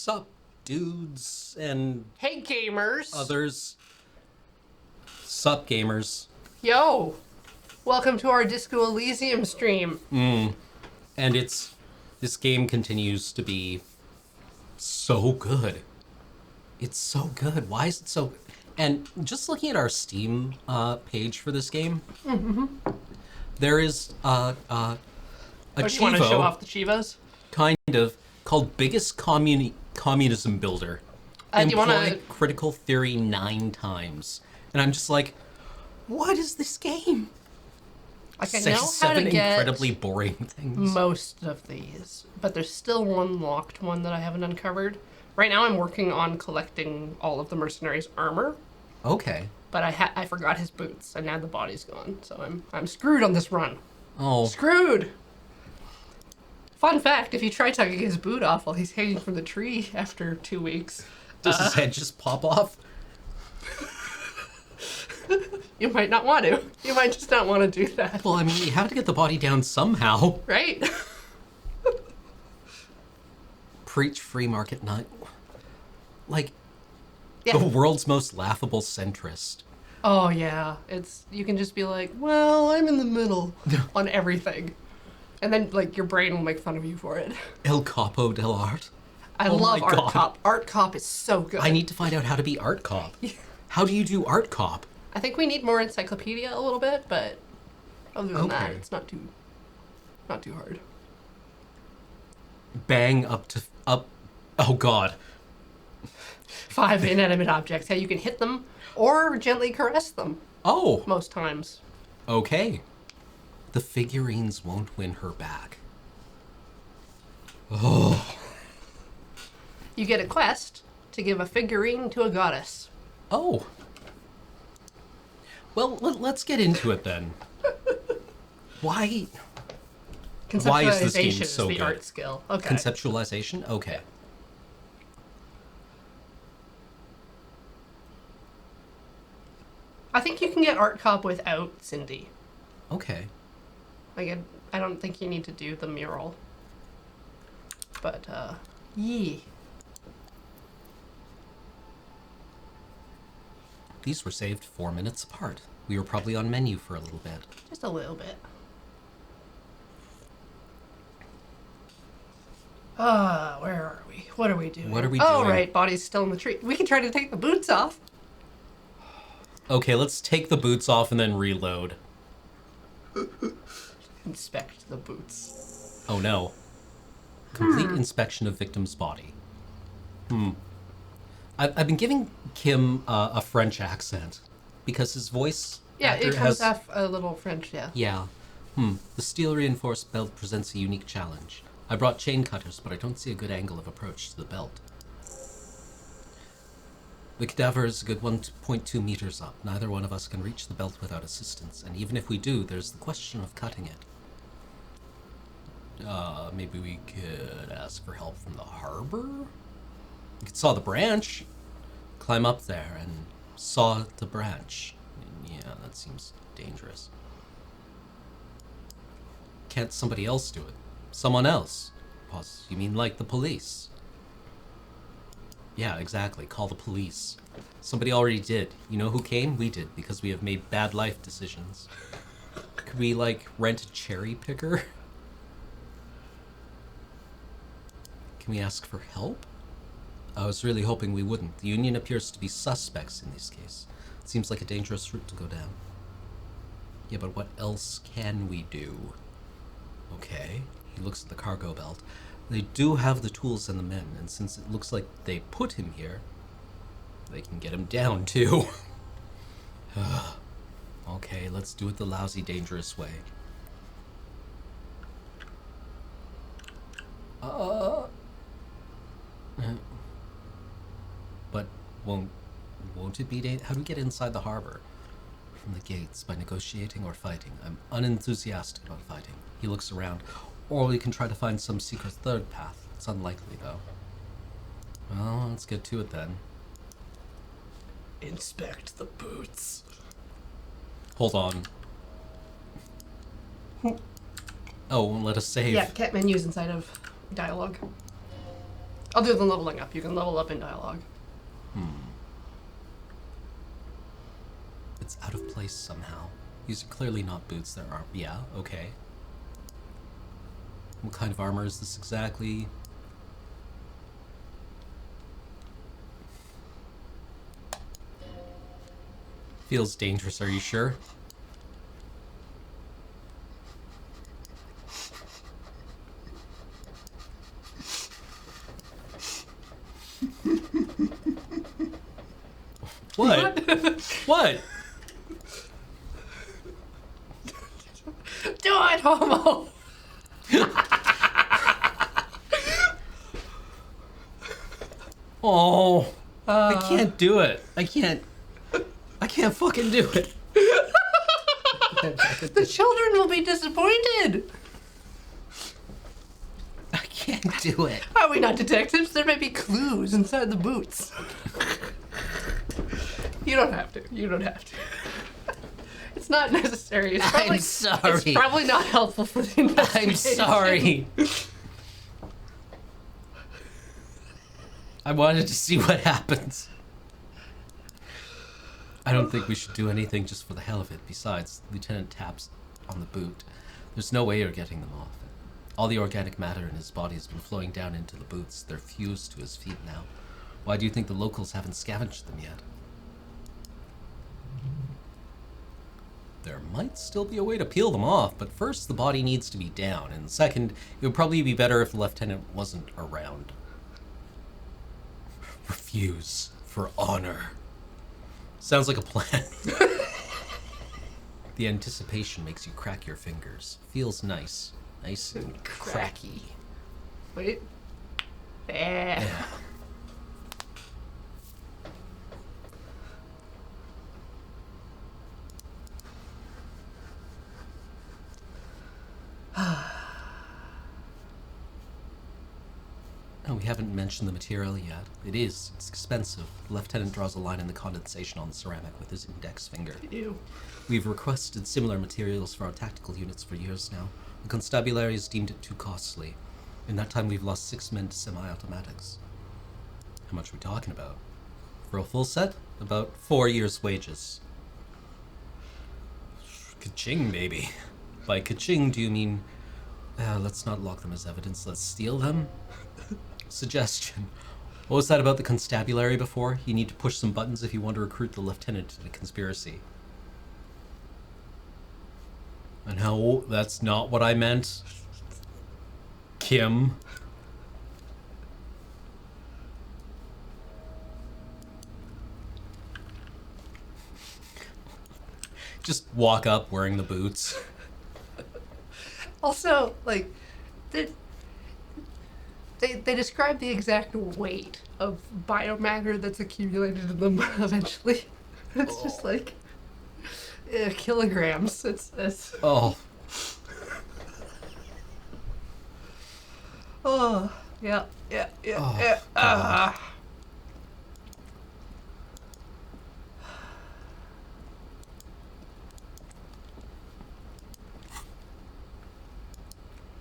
Sup, dudes and Hey, gamers. others. Sup, gamers. Yo. Welcome to our Disco Elysium stream. And this game continues to be so good. It's so good. Why is it so good? And just looking at our Steam page for this game, there is a Oh, you want to show Chivo, off the Chivas? kind of, called Biggest Communism Builder. Do you wanna- Employ critical theory 9 times. And I'm just like, what is this game? Like, I It's know like how 7 to get incredibly boring things. most of these, but there's still one locked one that I haven't uncovered. Right now I'm working on collecting all of the mercenaries' armor, Okay. but I forgot his boots, and now the body's gone, so I'm screwed on this run. Oh, Screwed! Fun fact, if you try tugging his boot off while he's hanging from the tree after 2 weeks, does his head just pop off? you might not want to. You might just not want to do that. Well, I mean, you have to get the body down somehow. Right? Preach free market nut. Like, Yeah. the world's most laughable centrist. Oh yeah, you can just be like, well, I'm in the middle on everything, and then like your brain will make fun of you for it. El Capo del Art. I Oh love my Art God. Cop. Art Cop is so good. I need to find out how to be Art Cop. How do you do Art Cop? I think we need more encyclopedia a little bit, but other than that, Okay. it's not too hard. Bang up. Oh God. 5 inanimate objects. Yeah, you can hit them or gently caress them Oh. most times. Okay. The figurines won't win her back. Oh. You get a quest to give a figurine to a goddess. Oh. Well, let's get into it then. Why? Why is this game Conceptualization is so the good? art skill. Okay. Conceptualization? Okay. I think you can get Art Cop without Cindy. Okay. Like, I don't think you need to do the mural. But, yeah. These were saved 4 minutes apart. We were probably on menu for a little bit. Just a little bit. Where are we? What are we doing? What are we Oh, doing? right, body's still in the tree. We can try to take the boots off. Okay, let's take the boots off and then reload. Inspect the boots. Oh no. Complete inspection of victim's body. I've been giving Kim a French accent because his voice Yeah, actor it comes has... off a little French, yeah. Yeah. The steel reinforced belt presents a unique challenge. I brought chain cutters, but I don't see a good angle of approach to the belt. The cadaver is a good 1.2 meters up. Neither one of us can reach the belt without assistance, and even if we do, there's the question of cutting it. Maybe we could ask for help from the harbor? We could saw the branch. Climb up there and saw the branch. Yeah, that seems dangerous. Can't somebody else do it? Someone else? Pause. You mean like the police? Yeah, exactly. Call the police. Somebody already did. You know who came? We did, because we have made bad life decisions. Could we, like, rent a cherry picker? Can we ask for help? I was really hoping we wouldn't. The Union appears to be suspects in this case. It seems like a dangerous route to go down. Yeah, but what else can we do? Okay. He looks at the cargo belt. They do have the tools and the men, and since it looks like they put him here, they can get him down too. Okay, let's do it the lousy, dangerous way. But won't it be how do we get inside the harbor? From the gates, by negotiating or fighting. I'm unenthusiastic about fighting. He looks around. Or we can try to find some secret third path. It's unlikely, though. Well, let's get to it then. Inspect the boots. Hold on. Oh, let us save. Yeah, cat menus inside of dialogue. Other than leveling up, you can level up in dialogue. It's out of place somehow. These are clearly not boots. There are. Yeah, okay. What kind of armor is this exactly? Feels dangerous, are you sure? What? What? Do it, homo! Oh, I can't do it. I can't fucking do it. The children will be disappointed. I can't do it. Are we not detectives? There may be clues inside the boots. You don't have to. You don't have to. It's not necessary. It's probably, I'm sorry. It's probably not helpful for the investigation. I'm sorry. I wanted to see what happens. I don't think we should do anything just for the hell of it. Besides, Lieutenant taps on the boot. There's no way you're getting them off. All the organic matter in his body has been flowing down into the boots. They're fused to his feet now. Why do you think the locals haven't scavenged them yet? There might still be a way to peel them off, but first the body needs to be down, and second, it would probably be better if the lieutenant wasn't around. Refuse for honor. Sounds like a plan. The anticipation makes you crack your fingers. Feels nice. Nice and cracky. Wait. Yeah. Oh, we haven't mentioned the material yet. It's expensive. The lieutenant draws a line in the condensation on the ceramic with his index finger. Ew. We've requested similar materials for our tactical units for years now. The constabulary has deemed it too costly. In that time, we've lost 6 men to semi-automatics. How much are we talking about? For a full set? About 4 years' wages. Ka-ching, baby. By ka-ching, do you mean... let's not lock them as evidence. Let's steal them? Suggestion. What was that about the constabulary before? You need to push some buttons if you want to recruit the lieutenant to the conspiracy. And how... That's not what I meant. Kim. Just walk up wearing the boots. Also, like, they describe the exact weight of biomatter that's accumulated in them eventually. It's just like kilograms. It's Oh. Oh, yeah. Oh, God.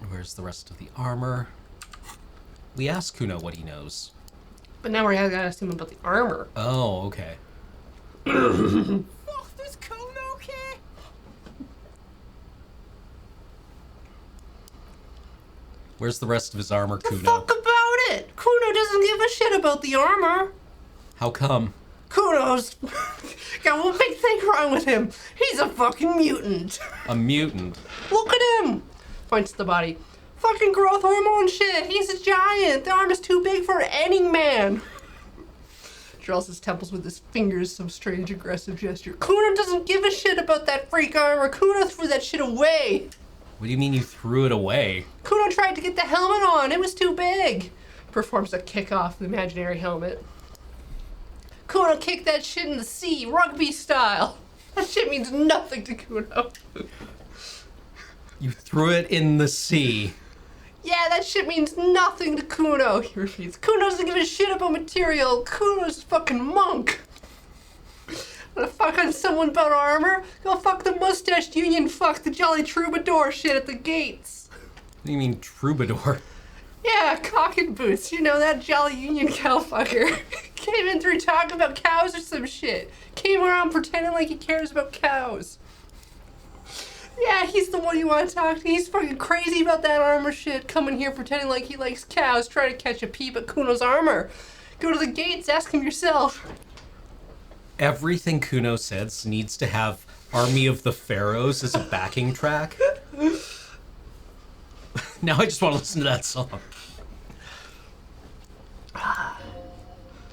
Where's the rest of the armor? We asked Kuno what he knows. But now we're gonna ask him about the armor. Oh, okay. Fuck, does Kuno care? Where's the rest of his armor, The Kuno? fuck about it? Kuno doesn't give a shit about the armor. How come? Kuno's got one big thing wrong with him. He's a fucking mutant. A mutant. Look at him. Points to the body. Fucking growth hormone shit. He's a giant. The arm is too big for any man. Draws his temples with his fingers, some strange aggressive gesture. Kuno doesn't give a shit about that freak armor. Kuno threw that shit away. What do you mean you threw it away? Kuno tried to get the helmet on. It was too big. Performs a kick off the imaginary helmet. Kuno kicked that shit in the sea, rugby style. That shit means nothing to Kuno. You threw it in the sea. Yeah, that shit means nothing to Kuno, he repeats. Kuno doesn't give a shit about material. Kuno's a fucking monk. Wanna fuck on someone about armor? Go fuck the mustached union fuck the jolly troubadour shit at the gates. What do you mean troubadour? Yeah, cock and boots. You know, that jolly Union cow fucker. Came in through talking about cows or some shit. Came around pretending like he cares about cows. Yeah, he's the one you want to talk to. He's fucking crazy about that armor shit. Coming here pretending like he likes cows, trying to catch a peep at Kuno's armor. Go to the gates, ask him yourself. Everything Kuno says needs to have Army of the Pharaohs as a backing track. Now I just want to listen to that song.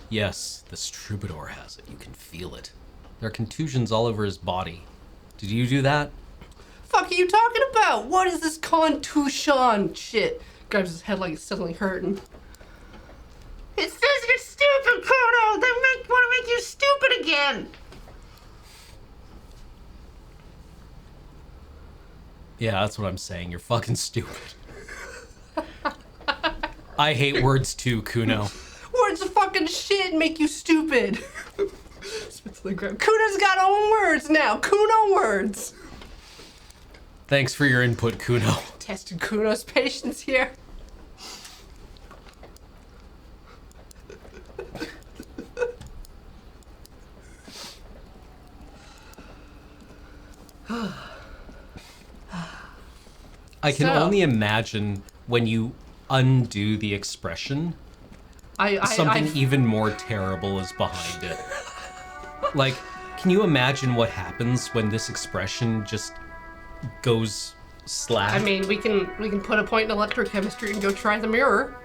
Yes, this troubadour has it. You can feel it. There are contusions all over his body. Did you do that? Fuck are you talking about? What is this contusion shit? Grabs his head like it's suddenly hurting. It says you're stupid, Kuno! They want to make you stupid again! Yeah, that's what I'm saying. You're fucking stupid. I hate words too, Kuno. Words of fucking shit make you stupid. Spits on the ground. Kuno's got own words now. Kuno words. Thanks for your input, Kuno. Testing Kuno's patience here. I can only imagine when you undo the expression, something even more terrible is behind it. Like, can you imagine what happens when this expression just goes slack? I mean, we can put a point in electrochemistry and go try the mirror.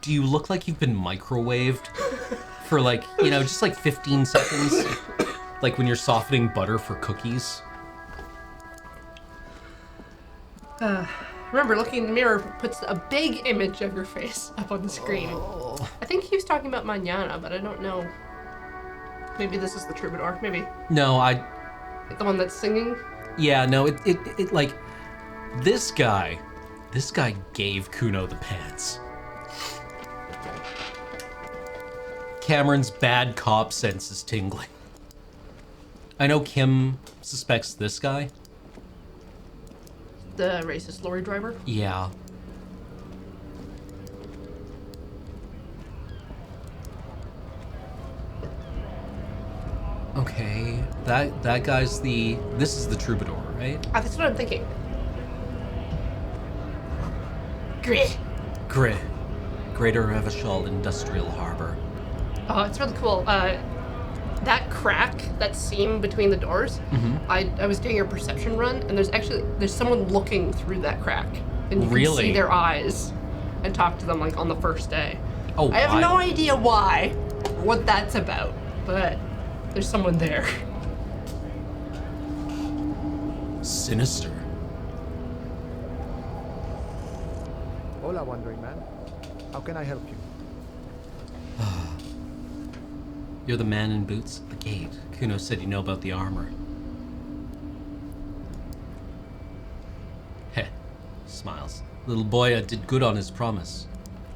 Do you look like you've been microwaved for like, just like 15 seconds? Like when you're softening butter for cookies? Remember, looking in the mirror puts a big image of your face up on the screen. Oh. I think he was talking about Mañana, but I don't know. Maybe this is the troubadour. Maybe. No, The one that's singing? Yeah, no, it like, this guy gave Kuno the pants. Cameron's bad cop sense is tingling. I know Kim suspects this guy. The racist lorry driver? Yeah. Okay, that guy's this is the troubadour, right? That's what I'm thinking. Grit. Greater Revachol Industrial Harbor. Oh, it's really cool. That crack, that seam between the doors, I was doing a perception run, and there's someone looking through that crack. And you can see their eyes and talk to them like on the first day. Oh, I have no idea why, or what that's about, but there's someone there. Sinister. Hola, Wandering Man. How can I help you? You're the man in boots at the gate. Kuno said you know about the armor. Heh. Smiles. Little boy did good on his promise.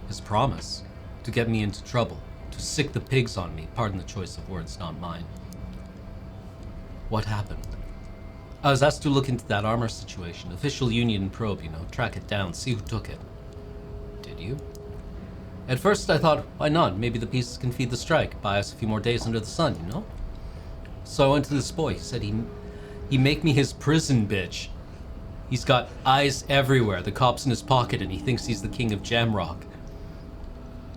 His promise? To get me into trouble. To sick the pigs on me. Pardon the choice of words, not mine. What happened? I was asked to look into that armor situation. Official Union probe, track it down, see who took it. Did you? At first I thought, why not? Maybe the pieces can feed the strike, buy us a few more days under the sun, So I went to this boy. He said he make me his prison bitch. He's got eyes everywhere, the cops in his pocket, and he thinks he's the king of Jamrock.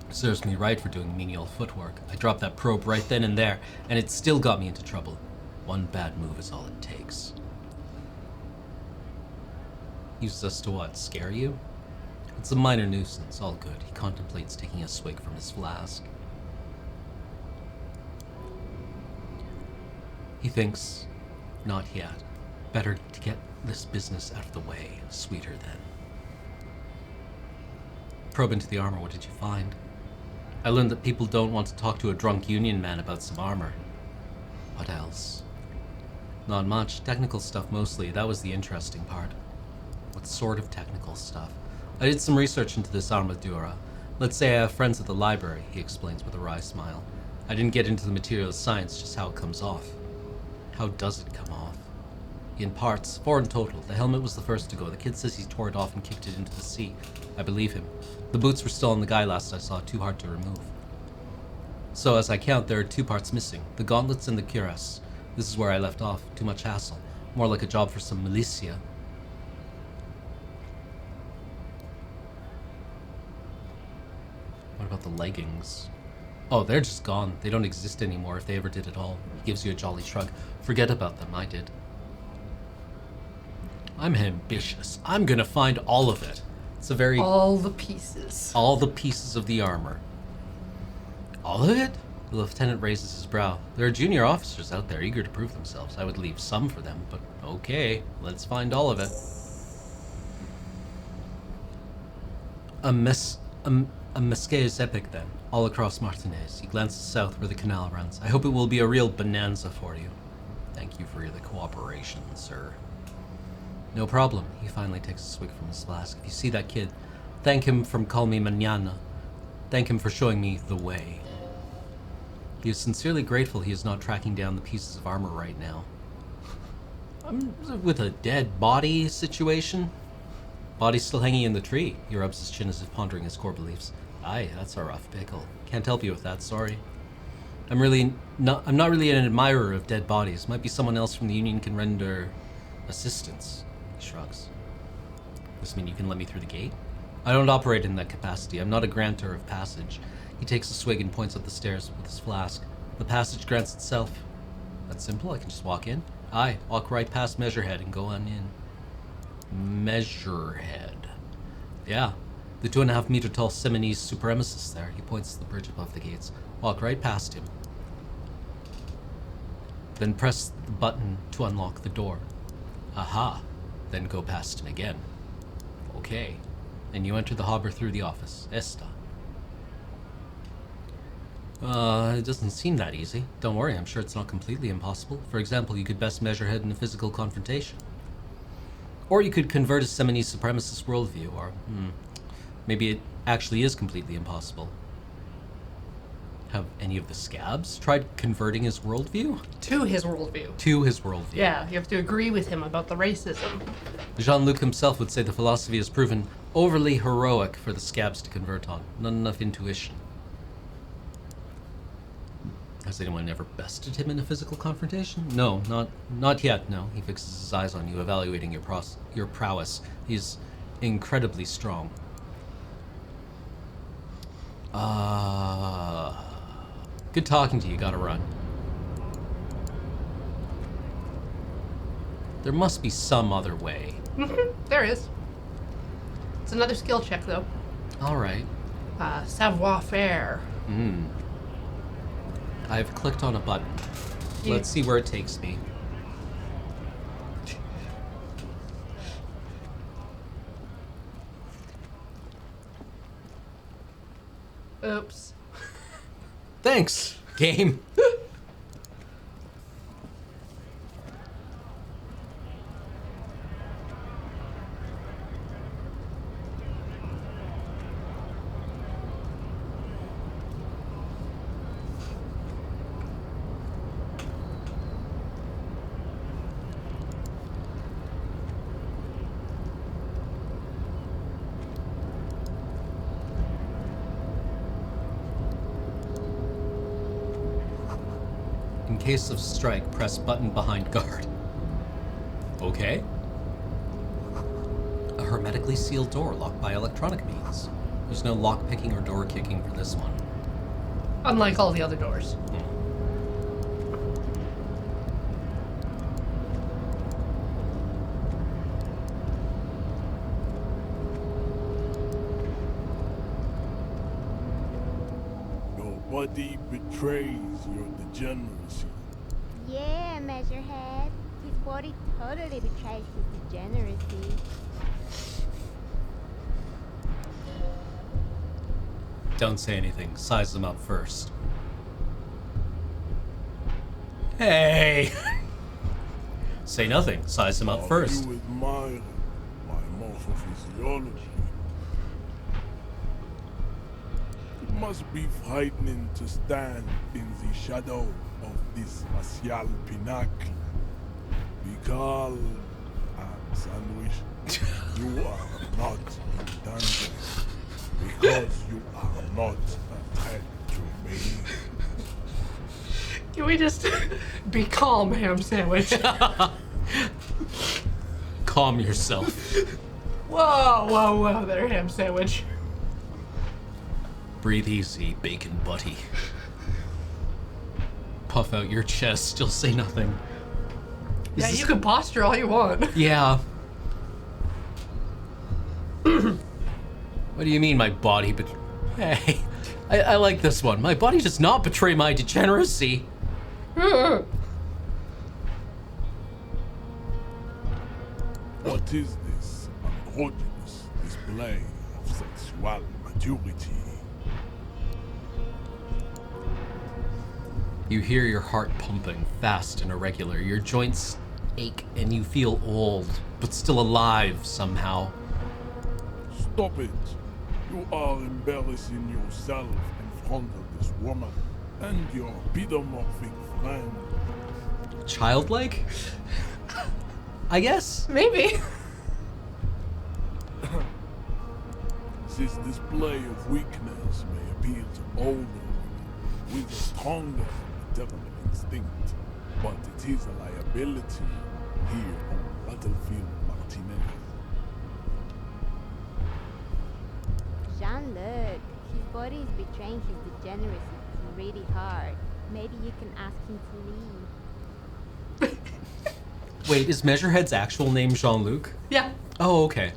Serves me right for doing menial footwork. I dropped that probe right then and there, and it still got me into trouble. One bad move is all it takes. Uses us to what, scare you? It's a minor nuisance, all good. He contemplates taking a swig from his flask. He thinks, not yet. Better to get this business out of the way. Sweeter then. Probe into the armor, what did you find? I learned that people don't want to talk to a drunk Union man about some armor. What else? Not much. Technical stuff mostly. That was the interesting part. What sort of technical stuff? I did some research into this armadura. Let's say I have friends at the library, he explains with a wry smile. I didn't get into the materials science, just how it comes off. How does it come off? In parts, 4 in total. The helmet was the first to go. The kid says he tore it off and kicked it into the sea. I believe him. The boots were still on the guy last I saw, too hard to remove. So, as I count, there are 2 parts missing. The gauntlets and the cuirass. This is where I left off. Too much hassle. More like a job for some militia. What about the leggings? Oh, they're just gone. They don't exist anymore if they ever did at all. He gives you a jolly shrug. Forget about them, I did. I'm ambitious. I'm gonna find all of it. It's a very... All the pieces. All the pieces of the armor. All of it? The lieutenant raises his brow. There are junior officers out there eager to prove themselves. I would leave some for them, but okay, let's find all of it. A mesquite is epic then, all across Martinez. He glances south where the canal runs. I hope it will be a real bonanza for you. Thank you for the cooperation, sir. No problem. He finally takes a swig from his flask. If you see that kid, thank him from Call Me Mañana. Thank him for showing me the way. He is sincerely grateful he is not tracking down the pieces of armor right now. I'm with a dead body situation. Body's still hanging in the tree. He rubs his chin as if pondering his core beliefs. Aye, that's a rough pickle. Can't help you with that, sorry. I'm not really an admirer of dead bodies. Might be someone else from the Union can render assistance. He shrugs. Does this mean you can let me through the gate? I don't operate in that capacity. I'm not a grantor of passage. He takes a swig and points up the stairs with his flask. The passage grants itself. That's simple, I can just walk in. Aye, walk right past Measurehead and go on in. Measurehead. Yeah, the 2.5 meter tall Seminese supremacist there. He points to the bridge above the gates. Walk right past him. Then press the button to unlock the door. Aha. Then go past him again. Okay. And you enter the harbor through the office. Esta. It doesn't seem that easy. Don't worry, I'm sure it's not completely impossible. For example, you could best Measurehead in a physical confrontation. Or you could convert a Seminese supremacist worldview, or, maybe it actually is completely impossible. Have any of the scabs tried converting his worldview? To his worldview. To his worldview. Yeah, you have to agree with him about the racism. Jean-Luc himself would say the philosophy has proven overly heroic for the scabs to convert on. Not enough intuition. Has anyone ever bested him in a physical confrontation? No, not yet, no. He fixes his eyes on you, evaluating your prowess. He's incredibly strong. Good talking to you, gotta run. There must be some other way. There is. It's another skill check, though. Alright. Savoir-faire. I've clicked on a button. Let's see where it takes me. Oops. Thanks, game. In case of strike, press button behind guard. Okay. A hermetically sealed door locked by electronic means. There's no lock picking or door kicking for this one. Unlike all the other doors. Nobody betrays your degeneracy. Yeah, Measurehead. His body totally betrays his degeneracy. Don't say anything. Size them up first. Hey! Say nothing. Size them up first. You admire my morphophysiology. It must be frightening to stand in the shadow of this axial pinnacle. calm, ham sandwich. You are not in danger because you are not a threat to me. Can we just be calm, ham sandwich? Calm yourself. Whoa, there, ham sandwich. Breathe easy, bacon buddy. Puff out your chest, still say nothing. Yeah, you can posture all you want. Yeah. What do you mean my body Hey, I like this one. My body does not betray my degeneracy. What is this androgynous display of sexual maturity? You hear your heart pumping fast and irregular. Your joints ache and you feel old, but still alive somehow. Stop it. You are embarrassing yourself in front of this woman and your pedomorphic friend. Childlike? I guess. Maybe. This display of weakness may appeal to older women with a stronger maternal instinct, but it is a liability here on Battlefield Martinez. Jean-Luc, his body is betraying his degeneracy really hard. Maybe you can ask him to leave. Wait, is Measurehead's actual name Jean-Luc? Yeah. Oh, okay.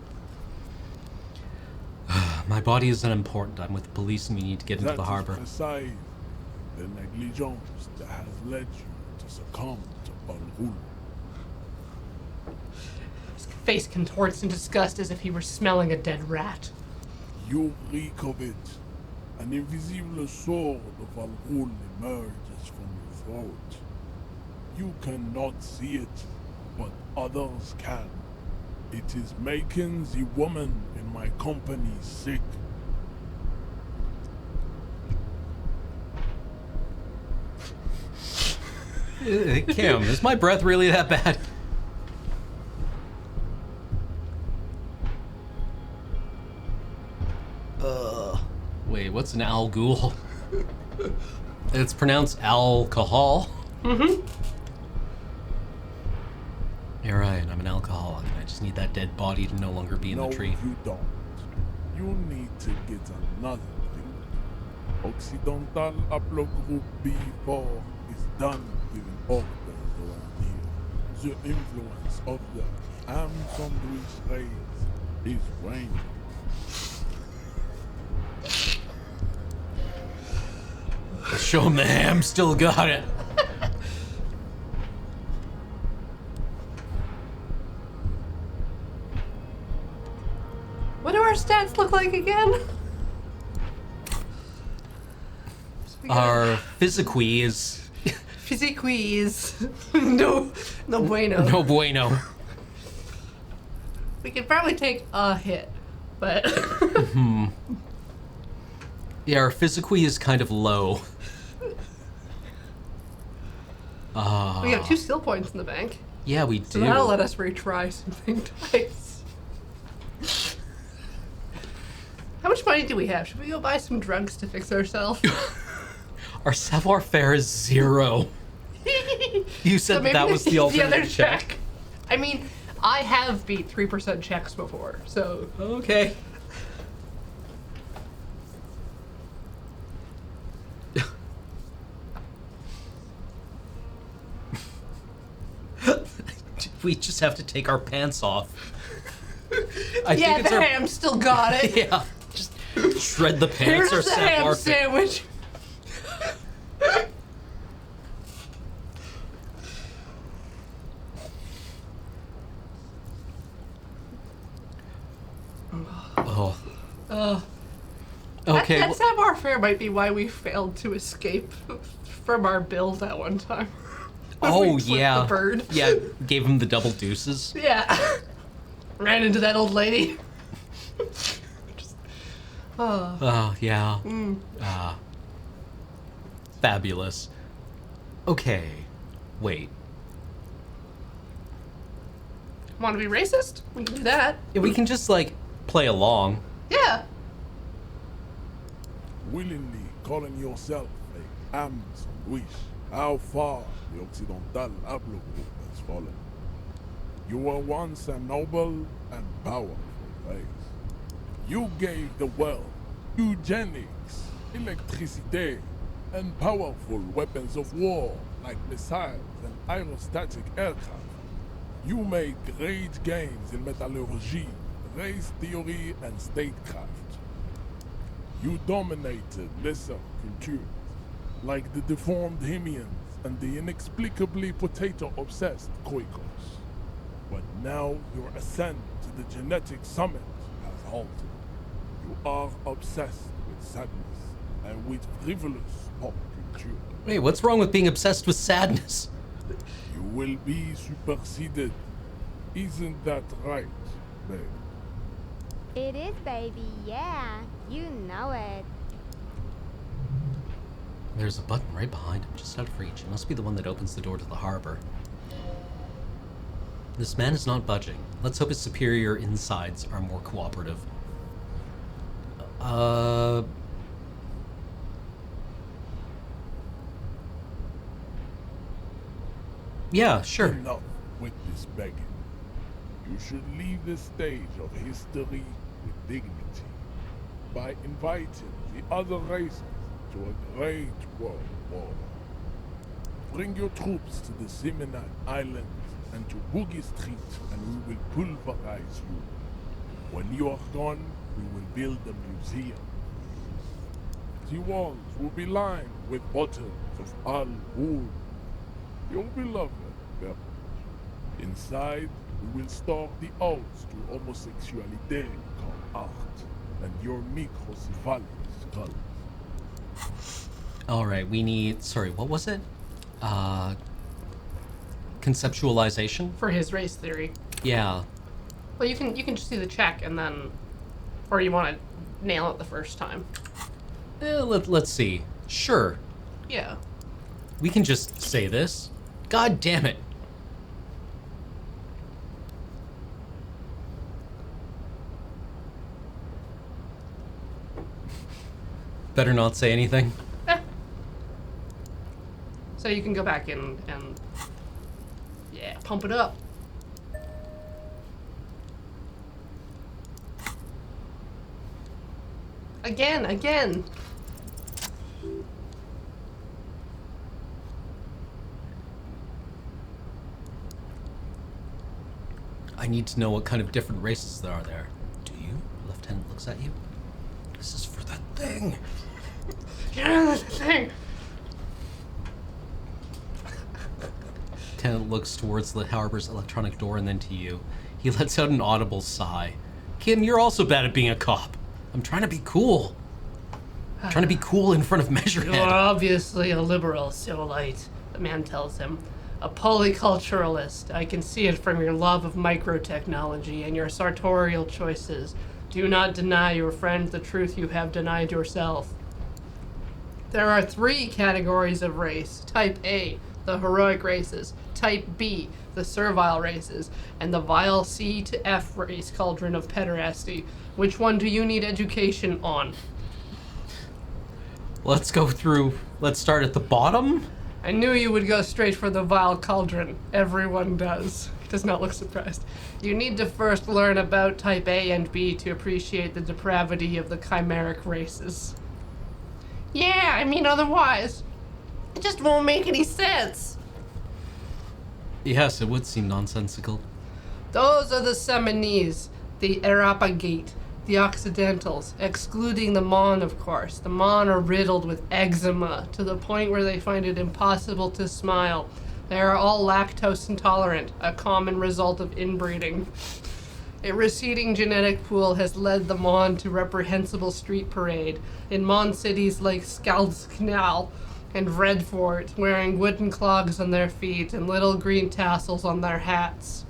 My body is unimportant. I'm with the police and we need to get into the harbor. That is precisely the negligence that has led you to succumb to unruly. His face contorts in disgust as if he were smelling a dead rat. You reek of it. An invisible sword of unruly emerges from your throat. You cannot see it, but others can. It is making the woman in my company sick. Kim, is my breath really that bad? Wait, what's an alghoul? It's pronounced alcohol. Mm-hmm. You're right, I'm an alcoholic. I just need that dead body to no longer be in No, the tree. you don't. You need to get another thing. Occidental haplogroup B4 is done giving orders around here. The influence of the ham sandwich race is waning. Show him the ham, still got it. What do our stats look like again? Our physique is Physique is no bueno. no bueno. We could probably take a hit, but Yeah, our physique is kind of low. we have 2 skill points in the bank, Yeah, we so do. that'll let us retry something twice. How much money do we have? Should we go buy some drugs to fix ourselves? Our savoir-faire is 0. You said maybe that was the other alternative check. I mean, I have beat 3% checks before, so Okay. We just have to take our pants off. I yeah, think it's the our ham still got it. yeah. Just shred the pants Here's or the ham savoir-faire. sandwich. Oh. Uh, Okay. That savoir-faire might be why we failed to escape from our build that one time. When we Oh flipped yeah. the bird. Yeah, gave him the double deuces. Yeah. Ran into that old lady. Just, oh. Oh yeah. Mm. Fabulous. Okay. Wait. Want to be racist? We can do that. Yeah, we can just, like, play along. Yeah. Willingly calling yourself a âme sandwich, how far the Occidental Hablo group has fallen. You were once a noble and powerful race. You gave the world eugenics, electricity, and powerful weapons of war like missiles and aerostatic aircraft. You made great gains in metallurgy, race theory, and statecraft. You dominated lesser cultures, like the deformed Hemians and the inexplicably potato-obsessed Khoikos. But now your ascent to the genetic summit has halted. You are obsessed with sadness and with frivolous pop culture. Wait, what's wrong with being obsessed with sadness? You will be superseded. Isn't that right, babe? It is, baby, yeah. You know it. There's a button right behind him, just out of reach. It must be the one that opens the door to the harbor. This man is not budging. Let's hope his superior insides are more cooperative. Yeah, sure. Enough with this begging. You should leave the stage of history with dignity by inviting the other races to a great world war. Bring your troops to the Seminole Islands and to Boogie Street, and we will pulverize you. When you are gone, we will build a museum. The walls will be lined with bottles of Al Wood, your beloved beverage. Inside, we will store the odes to homosexuality called art, and your microcephaly skull. Alright, we need... Sorry, what was it? Conceptualization? For his race theory. Yeah. Well, you can just do the check and then, or you want to nail it the first time. Let's see. Sure. Yeah. We can just say this. God damn it. Better not say anything. So you can go back in and yeah, pump it up. Again. I need to know what kind of different races there are there. Do you? Lieutenant looks at you. This is for the thing. Yeah, that's the thing. Lieutenant looks towards the harbor's electronic door and then to you. He lets out an audible sigh. Kim, you're also bad at being a cop. I'm trying to be cool. I'm trying to be cool in front of You're Measurehead. obviously a liberal, Civilite, the man tells him. A polyculturalist. I can see it from your love of microtechnology and your sartorial choices. Do not deny your friend the truth you have denied yourself. There are 3 categories of race. Type A, the heroic races. Type B, the servile races. And the vile C to F race cauldron of pederasty. Which one do you need education on? Let's go through. Let's start at the bottom. I knew you would go straight for the vile cauldron. Everyone does. He does not look surprised. You need to first learn about type A and B to appreciate the depravity of the chimeric races. Yeah, I mean otherwise. It just won't make any sense. Yes, it would seem nonsensical. Those are the Seminese, the Arapagate, the Occidentals, excluding the Mon, of course. The Mon are riddled with eczema to the point where they find it impossible to smile. They are all lactose intolerant, a common result of inbreeding. A receding genetic pool has led the Mon to reprehensible street parade in Mon cities like Skaldsknal and Redfort, wearing wooden clogs on their feet and little green tassels on their hats.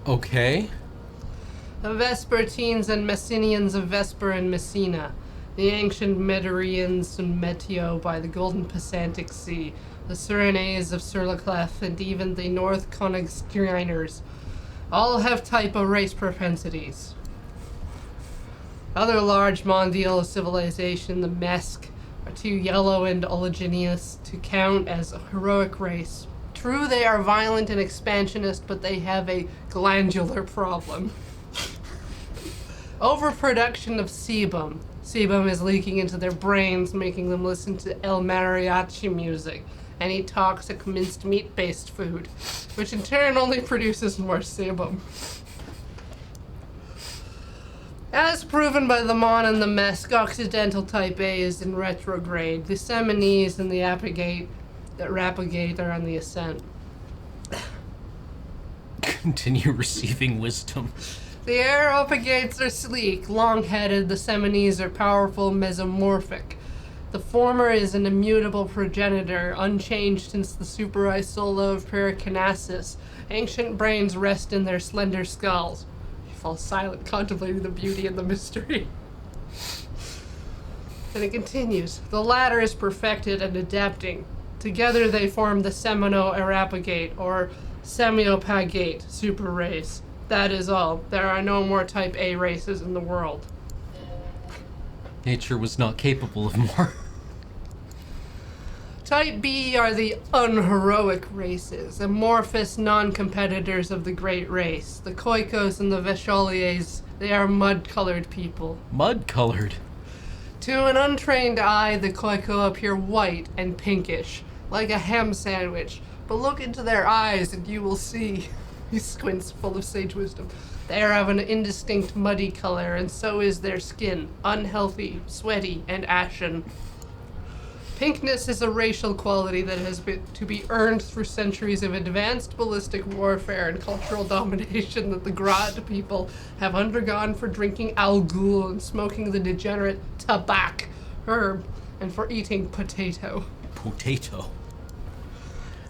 Okay. The Vespertines and Messinians of Vesper and Messina, the ancient Medorians and Metio by the golden Passantic Sea, the Surinese of Surleclef, and even the North Konigsgreiners. All have type of race propensities. Other large mondial civilization, the Mesk, are too yellow and oleaginous to count as a heroic race. True, they are violent and expansionist, but they have a glandular problem. Overproduction of sebum. Sebum is leaking into their brains, making them listen to El Mariachi music and eat toxic minced meat-based food, which in turn only produces more sebum. As proven by the Mon and the Mesk, Occidental Type A is in retrograde. The Seminese and the Rapagate are on the ascent. Continue receiving wisdom. The Aeropagates are sleek, long-headed. The Seminese are powerful, mesomorphic. The former is an immutable progenitor, unchanged since the super-isolo of Perikinesis. Ancient brains rest in their slender skulls. You fall silent, contemplating the beauty and the mystery. And it continues. The latter is perfected and adapting. Together they form the Semino-Arapagate, or Semiopagate super race. That is all. There are no more Type A races in the world. Nature was not capable of more. Type B are the unheroic races, amorphous non-competitors of the great race. The Koikos and the Vesholiers, they are mud-colored people. Mud-colored? To an untrained eye, the Koiko appear white and pinkish, like a ham sandwich. But look into their eyes and you will see. He squints, full of sage wisdom. They are of an indistinct muddy color, and so is their skin, unhealthy, sweaty, and ashen. Pinkness is a racial quality that has been to be earned through centuries of advanced ballistic warfare and cultural domination that the Grad people have undergone for drinking Al Ghul and smoking the degenerate tabak herb, and for eating potato. Potato.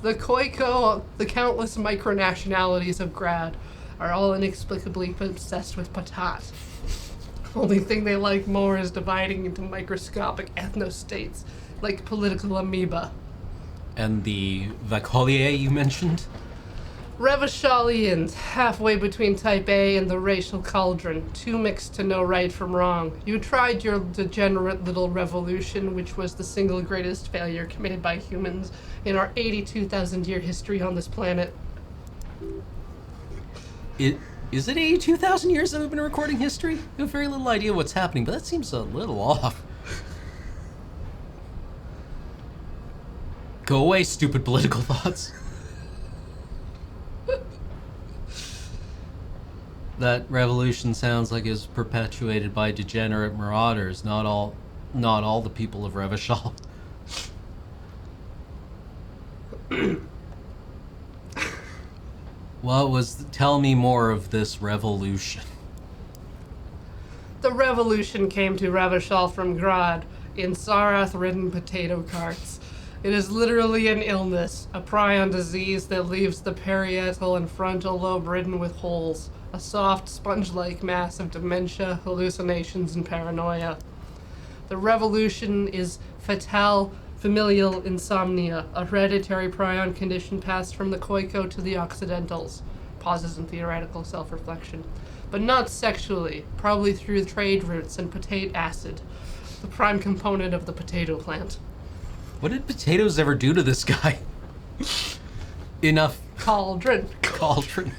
The Koiko, the countless micronationalities of Grad, are all inexplicably obsessed with patat. Only thing they like more is dividing into microscopic ethnostates, like political amoeba. And the Vacolier you mentioned? Revacholians, halfway between Type A and the racial cauldron, too mixed to know right from wrong. You tried your degenerate little revolution, which was the single greatest failure committed by humans in our 82,000-year history on this planet. Is it 82,000 years that we've been recording history? We have very little idea what's happening, but that seems a little off. Go away, stupid political thoughts. That revolution sounds like it was perpetuated by degenerate marauders, not all the people of Revachol. Tell me more of this revolution. The revolution came to Revachol from Grad in Sarath-ridden potato carts. It is literally an illness, a prion disease that leaves the parietal and frontal lobe ridden with holes, a soft, sponge-like mass of dementia, hallucinations, and paranoia. The revolution is fatal familial insomnia, a hereditary prion condition passed from the Koiko to the Occidentals. Pauses in theoretical self-reflection. But not sexually, probably through trade routes and potate acid, the prime component of the potato plant. What did potatoes ever do to this guy? Enough. Cauldron. Cauldron.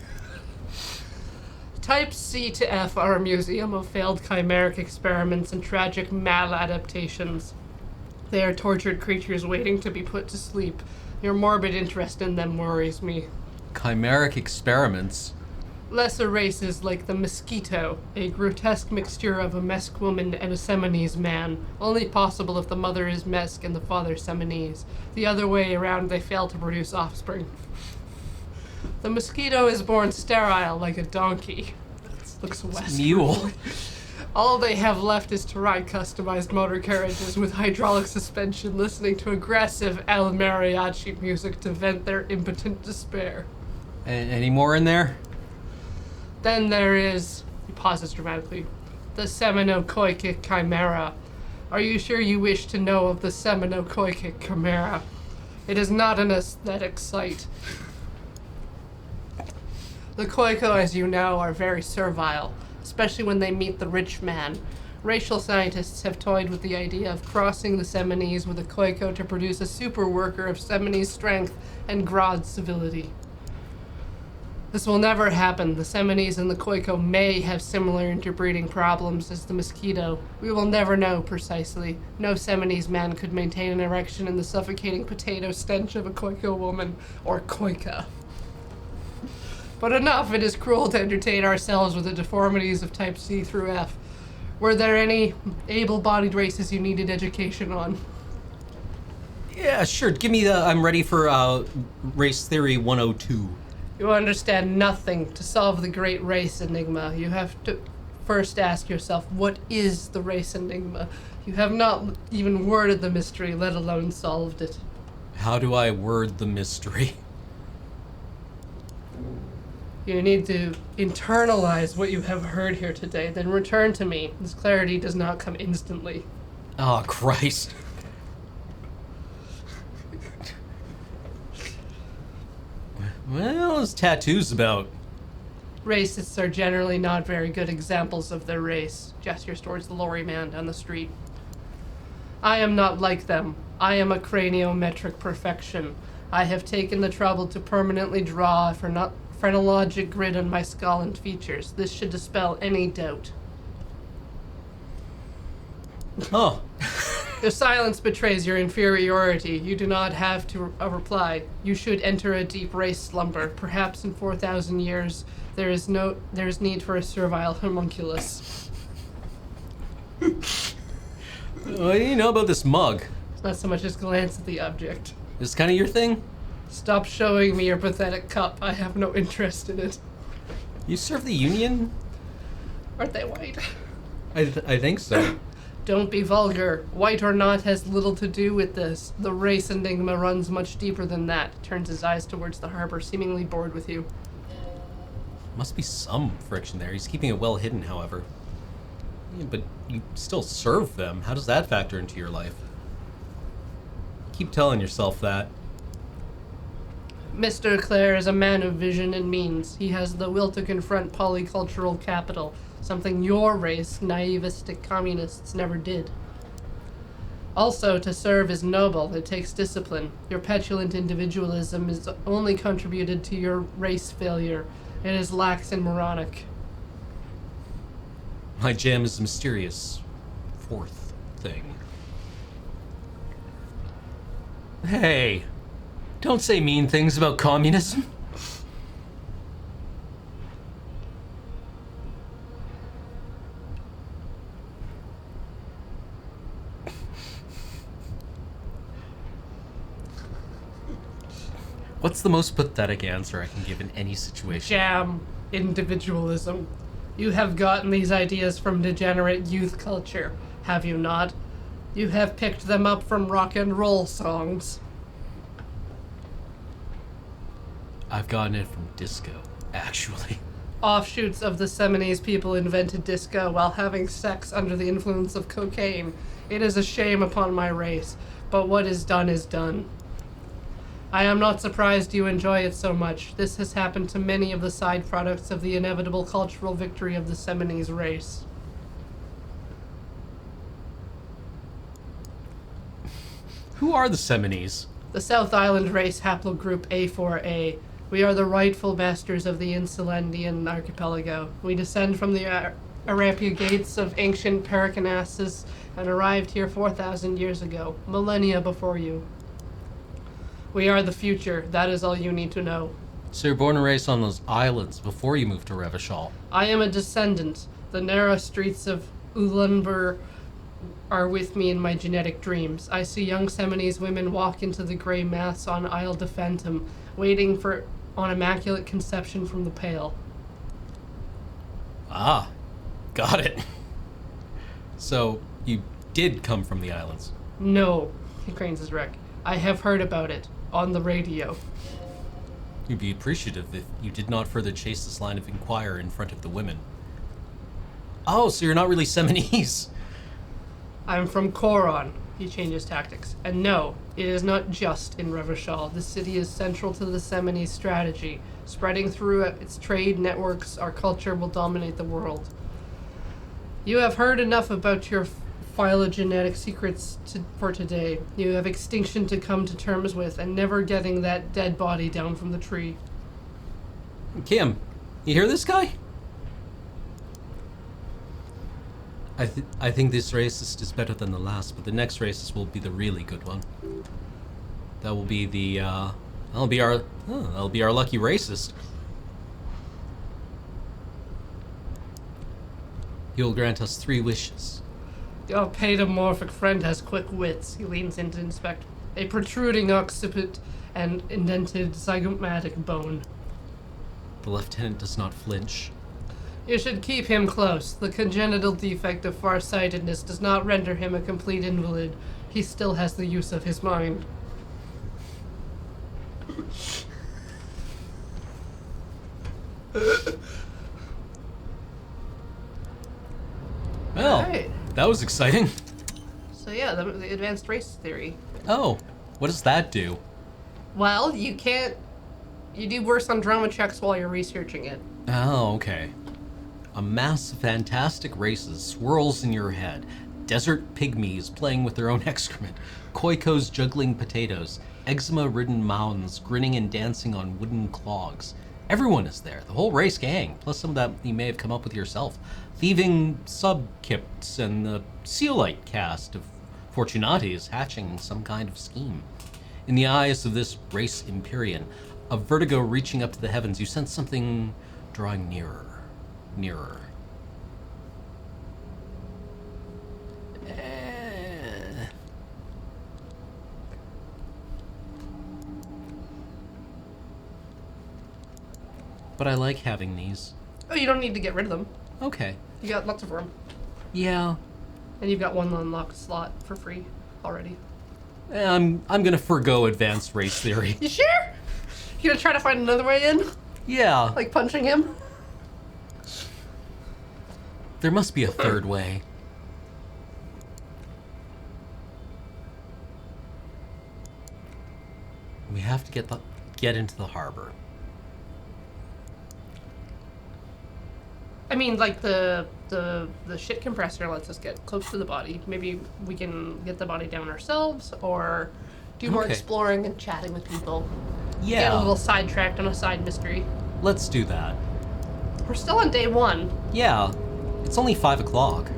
Types C to F are a museum of failed chimeric experiments and tragic maladaptations. They are tortured creatures waiting to be put to sleep. Your morbid interest in them worries me. Chimeric experiments? Lesser races like the mosquito, a grotesque mixture of a Mesk woman and a Seminese man, only possible if the mother is Mesk and the father Seminese. The other way around, they fail to produce offspring. The mosquito is born sterile like a donkey. That looks west. Mule. All they have left is to ride customized motor carriages with hydraulic suspension, listening to aggressive El Mariachi music to vent their impotent despair. Any more in there? Then there is, he pauses dramatically, the Seminokoikic Chimera. Are you sure you wish to know of the Seminokoikic Chimera? It is not an aesthetic sight. The Khoico, as you know, are very servile, especially when they meet the rich man. Racial scientists have toyed with the idea of crossing the Seminese with a Khoico to produce a super worker of Seminese strength and Grodd civility. This will never happen. The Seminese and the Khoico may have similar interbreeding problems as the mosquito. We will never know precisely. No Seminese man could maintain an erection in the suffocating potato stench of a Khoico woman, or Khoika. But enough, it is cruel to entertain ourselves with the deformities of type C through F. Were there any able-bodied races you needed education on? Yeah, sure. Give me the. I'm ready for race theory 102. You understand nothing. To solve the great race enigma, you have to first ask yourself, what is the race enigma? You have not even worded the mystery, let alone solved it. How do I word the mystery? You need to internalize what you have heard here today, then return to me. This clarity does not come instantly. Oh, Christ. Well, this tattoo's about. Racists are generally not very good examples of their race. Gestures towards the lorry man down the street. I am not like them. I am a craniometric perfection. I have taken the trouble to permanently draw a phrenologic grid on my skull and features. This should dispel any doubt. Oh. Your silence betrays your inferiority. You do not have to reply. You should enter a deep race slumber. Perhaps in 4,000 years, there is need for a servile homunculus. What do you know about this mug? Not so much as glance at the object. Is this kind of your thing? Stop showing me your pathetic cup. I have no interest in it. You serve the Union? Aren't they white? I think so. Don't be vulgar. White or not has little to do with this. The race enigma runs much deeper than that. Turns his eyes towards the harbor, seemingly bored with you. Must be some friction there. He's keeping it well hidden, however. Yeah, but you still serve them. How does that factor into your life? Keep telling yourself that. Mr. Clare is a man of vision and means. He has the will to confront polycultural capital, something your race, naivistic communists, never did. Also, to serve is noble. It takes discipline. Your petulant individualism is only contributed to your race failure. It is lax and moronic. My jam is a mysterious fourth thing. Hey, don't say mean things about communism. What's the most pathetic answer I can give in any situation? Jam. Individualism. You have gotten these ideas from degenerate youth culture, have you not? You have picked them up from rock and roll songs. I've gotten it from disco, actually. Offshoots of the Seminese people invented disco while having sex under the influence of cocaine. It is a shame upon my race, but what is done is done. I am not surprised you enjoy it so much. This has happened to many of the side products of the inevitable cultural victory of the Seminese race. Who are the Seminese? The South Island race haplogroup A4A. We are the rightful masters of the Insulandian archipelago. We descend from the Arapia gates of ancient Periconassus and arrived here 4,000 years ago, millennia before you. We are the future. That is all you need to know. So you're born and raised on those islands before you moved to Revachol. I am a descendant. The narrow streets of Ulumbur are with me in my genetic dreams. I see young Seminese women walk into the gray mass on Isle de Phantom, waiting on immaculate conception from the Pale. Ah, got it. So you did come from the islands. No, he cranes his neck. I have heard about it on the radio. You'd be appreciative if you did not further chase this line of inquiry in front of the women. Oh, so you're not really Seminese. I'm from Coron. He changes tactics. And no, it is not just in Revachol. The city is central to the Semini's strategy. Spreading through its trade networks, our culture will dominate the world. You have heard enough about your phylogenetic secrets for today. You have extinction to come to terms with, and never getting that dead body down from the tree. Kim, you hear this guy? I think this racist is better than the last, but the next racist will be the really good one. That will be the that'll be our lucky racist. He will grant us 3 wishes. Your paedomorphic friend has quick wits. He leans in to inspect a protruding occiput and indented zygomatic bone. The lieutenant does not flinch. You should keep him close. The congenital defect of farsightedness does not render him a complete invalid. He still has the use of his mind. Well, Alright. that was exciting. So yeah, the advanced race theory. Oh, what does that do? Well, you do worse on drama checks while you're researching it. Oh, okay. A mass of fantastic races swirls in your head. Desert pygmies playing with their own excrement. Koikos juggling potatoes. Eczema-ridden mounds grinning and dancing on wooden clogs. Everyone is there, the whole race gang, plus some that you may have come up with yourself. Thieving subkipts and the Seolite cast of Fortunati is hatching some kind of scheme. In the eyes of this race Empyrean, a vertigo reaching up to the heavens, you sense something drawing nearer. Nearer. But I like having these. Oh, you don't need to get rid of them. Okay. You got lots of room. Yeah. And you've got one unlocked slot for free already. I'm gonna forgo advanced race theory. You sure? You gonna try to find another way in? Yeah. Like punching him? There must be a third way. We have to get into the harbor. I mean, like the shit compressor lets us get close to the body. Maybe we can get the body down ourselves, or do more Okay. exploring and chatting with people. Yeah. Get a little sidetracked on a side mystery. Let's do that. We're still on day 1. Yeah. It's only 5 o'clock.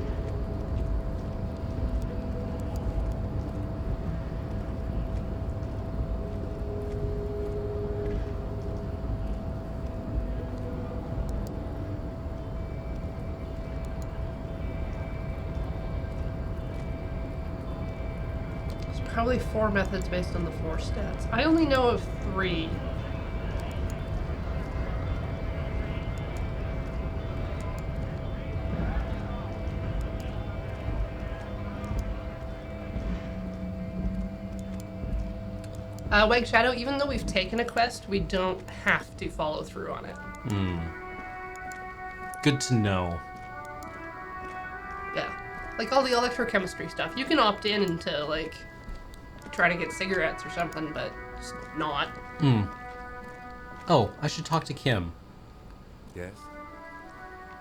There's probably 4 methods based on the 4 stats. I only know of 3. Wag Shadow, even though we've taken a quest, we don't have to follow through on it. Good to know. Yeah. Like all the electrochemistry stuff. You can opt in into, like, try to get cigarettes or something, but just not. Oh, I should talk to Kim. Yes?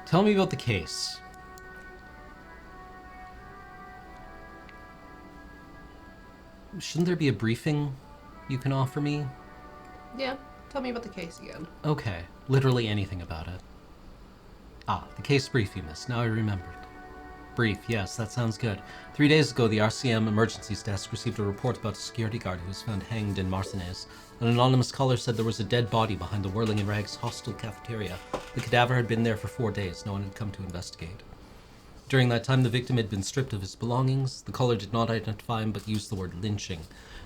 Tell me about the case. Shouldn't there be a briefing you can offer me? Yeah. Tell me about the case again. Okay, literally anything about it. Ah, the case brief you missed. Now I remembered. Brief, yes, that sounds good. 3 days ago, the RCM Emergencies Desk received a report about a security guard who was found hanged in Martinez. An anonymous caller said there was a dead body behind the Whirling in Rags hostel cafeteria. The cadaver had been there for 4 days. No one had come to investigate. During that time, the victim had been stripped of his belongings. The caller did not identify him, but used the word lynching.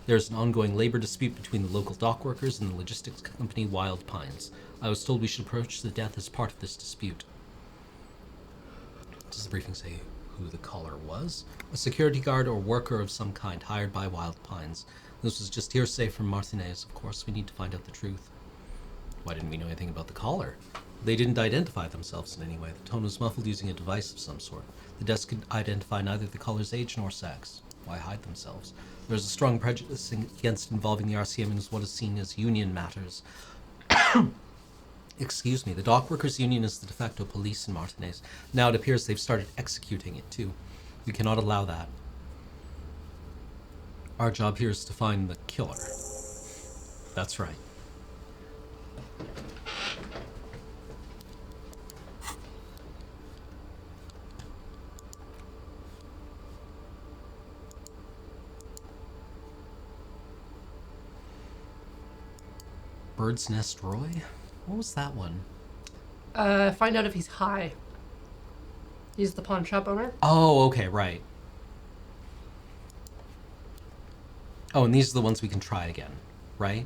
There is an ongoing labor dispute between the local dock workers and the logistics company Wild Pines. I was told we should approach the death as part of this dispute. Does the briefing say who the caller was? A security guard or worker of some kind hired by Wild Pines. This was just hearsay from Martinez. Of course, we need to find out the truth. Why didn't we know anything about the caller? They didn't identify themselves in any way. The tone was muffled using a device of some sort. The desk could identify neither the caller's age nor sex. Why hide themselves? There's a strong prejudice against involving the RCM in what is seen as union matters. Excuse me, the dock workers union is the de facto police in Martinez. Now it appears they've started executing it too. We cannot allow that. Our job here is to find the killer. That's right. Bird's Nest Roy? What was that one? Find out if he's high. He's the pawn shop owner. Oh, okay, right. Oh, and these are the ones we can try again, right?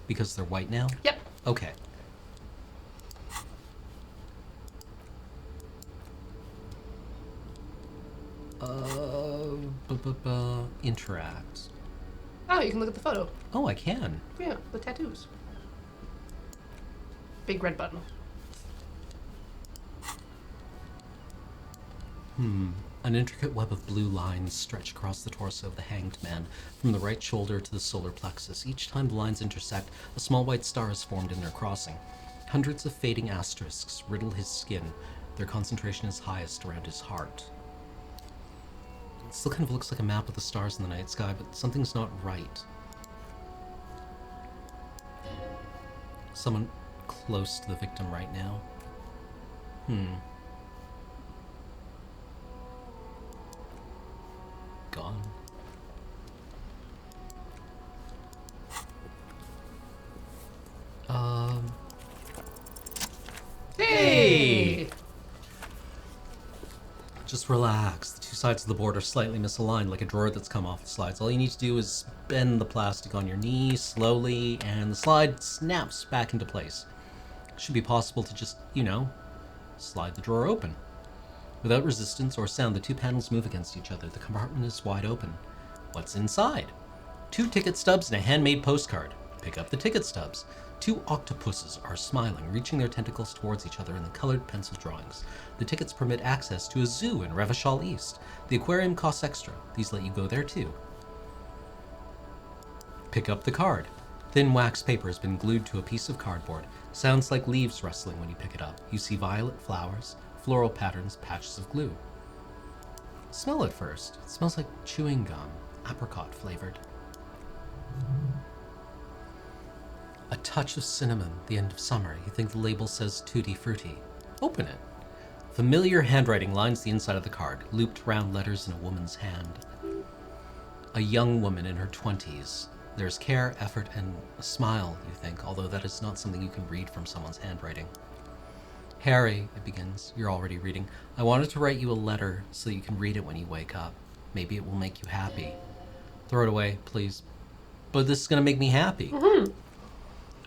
Because they're white now? Yep. Okay. Interact. Oh, you can look at the photo. Oh, I can. Yeah, the tattoos. Big red button. An intricate web of blue lines stretch across the torso of the hanged man, from the right shoulder to the solar plexus. Each time the lines intersect, a small white star is formed in their crossing. Hundreds of fading asterisks riddle his skin. Their concentration is highest around his heart. It still kind of looks like a map of the stars in the night sky, but something's not right. Someone close to the victim right now. Gone. Hey! Just relax. The two sides of the board are slightly misaligned, like a drawer that's come off the slides. All you need to do is bend the plastic on your knee slowly, and the slide snaps back into place. It should be possible to just, slide the drawer open. Without resistance or sound, the two panels move against each other. The compartment is wide open. What's inside? 2 ticket stubs and a handmade postcard. Pick up the ticket stubs. 2 octopuses are smiling, reaching their tentacles towards each other in the colored pencil drawings. The tickets permit access to a zoo in Revachol East. The aquarium costs extra. These let you go there too. Pick up the card. Thin wax paper has been glued to a piece of cardboard. Sounds like leaves rustling when you pick it up. You see violet flowers, floral patterns, patches of glue. Smell it first. It smells like chewing gum, apricot flavored. A touch of cinnamon, the end of summer. You think the label says Tutti Frutti. Open it. Familiar handwriting lines the inside of the card, looped round letters in a woman's hand. A young woman in her 20s. There's care, effort, and a smile, you think, although that is not something you can read from someone's handwriting. Harry, it begins. You're already reading. I wanted to write you a letter so that you can read it when you wake up. Maybe it will make you happy. Throw it away, please. But this is going to make me happy.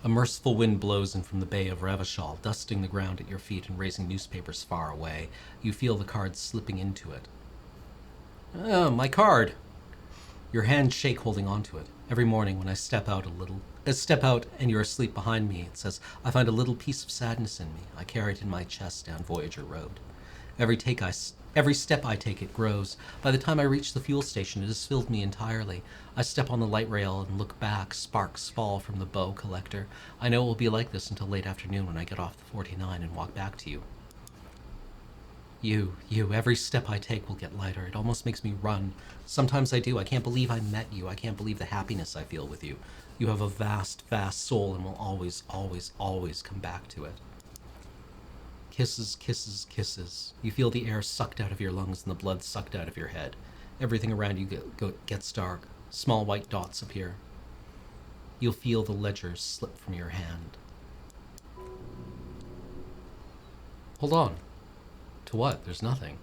A merciful wind blows in from the bay of Revachol, dusting the ground at your feet and raising newspapers far away. You feel the card slipping into it. Oh, my card! Your hands shake holding onto it. Every morning when I step out and you're asleep behind me, it says, I find a little piece of sadness in me. I carry it in my chest down Voyager Road. Every step I take, it grows. By the time I reach the fuel station, it has filled me entirely. I step on the light rail and look back. Sparks fall from the bow collector. I know it will be like this until late afternoon when I get off the 49 and walk back to you. You, every step I take will get lighter. It almost makes me run. Sometimes I do. I can't believe I met you. I can't believe the happiness I feel with you. You have a vast, vast soul and will always, always, always come back to it. Kisses, kisses, kisses. You feel the air sucked out of your lungs and the blood sucked out of your head. Everything around you gets dark. Small white dots appear. You'll feel the ledger slip from your hand. Hold on. To what? There's nothing.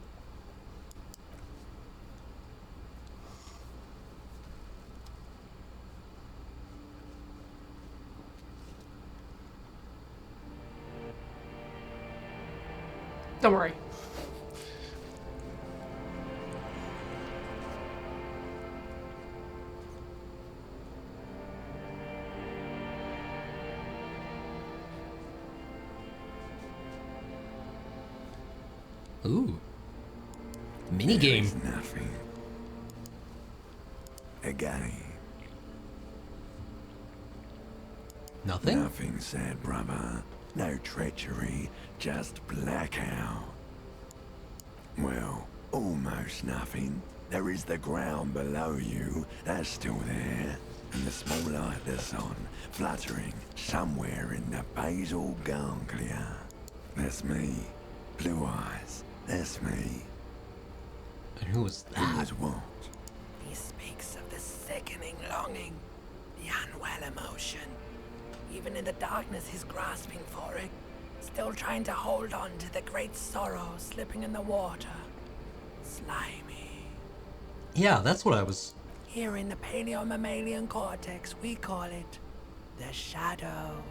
Don't worry. Ooh. Minigame. Nothing. again. Nothing? Nothing said, brother. No treachery, just blackout. Well, almost nothing. There is the ground below you, that's still there. And the small light of the sun fluttering somewhere in the basal ganglia. That's me. Blue eyes, that's me. And who was Who that? was what? He speaks of the sickening longing, the unwell emotion. Even in the darkness, he's grasping for it, still trying to hold on to the great sorrow slipping in the water. Slimy. Yeah, that's what I was... Here in the paleo-mammalian cortex, we call it the shadow,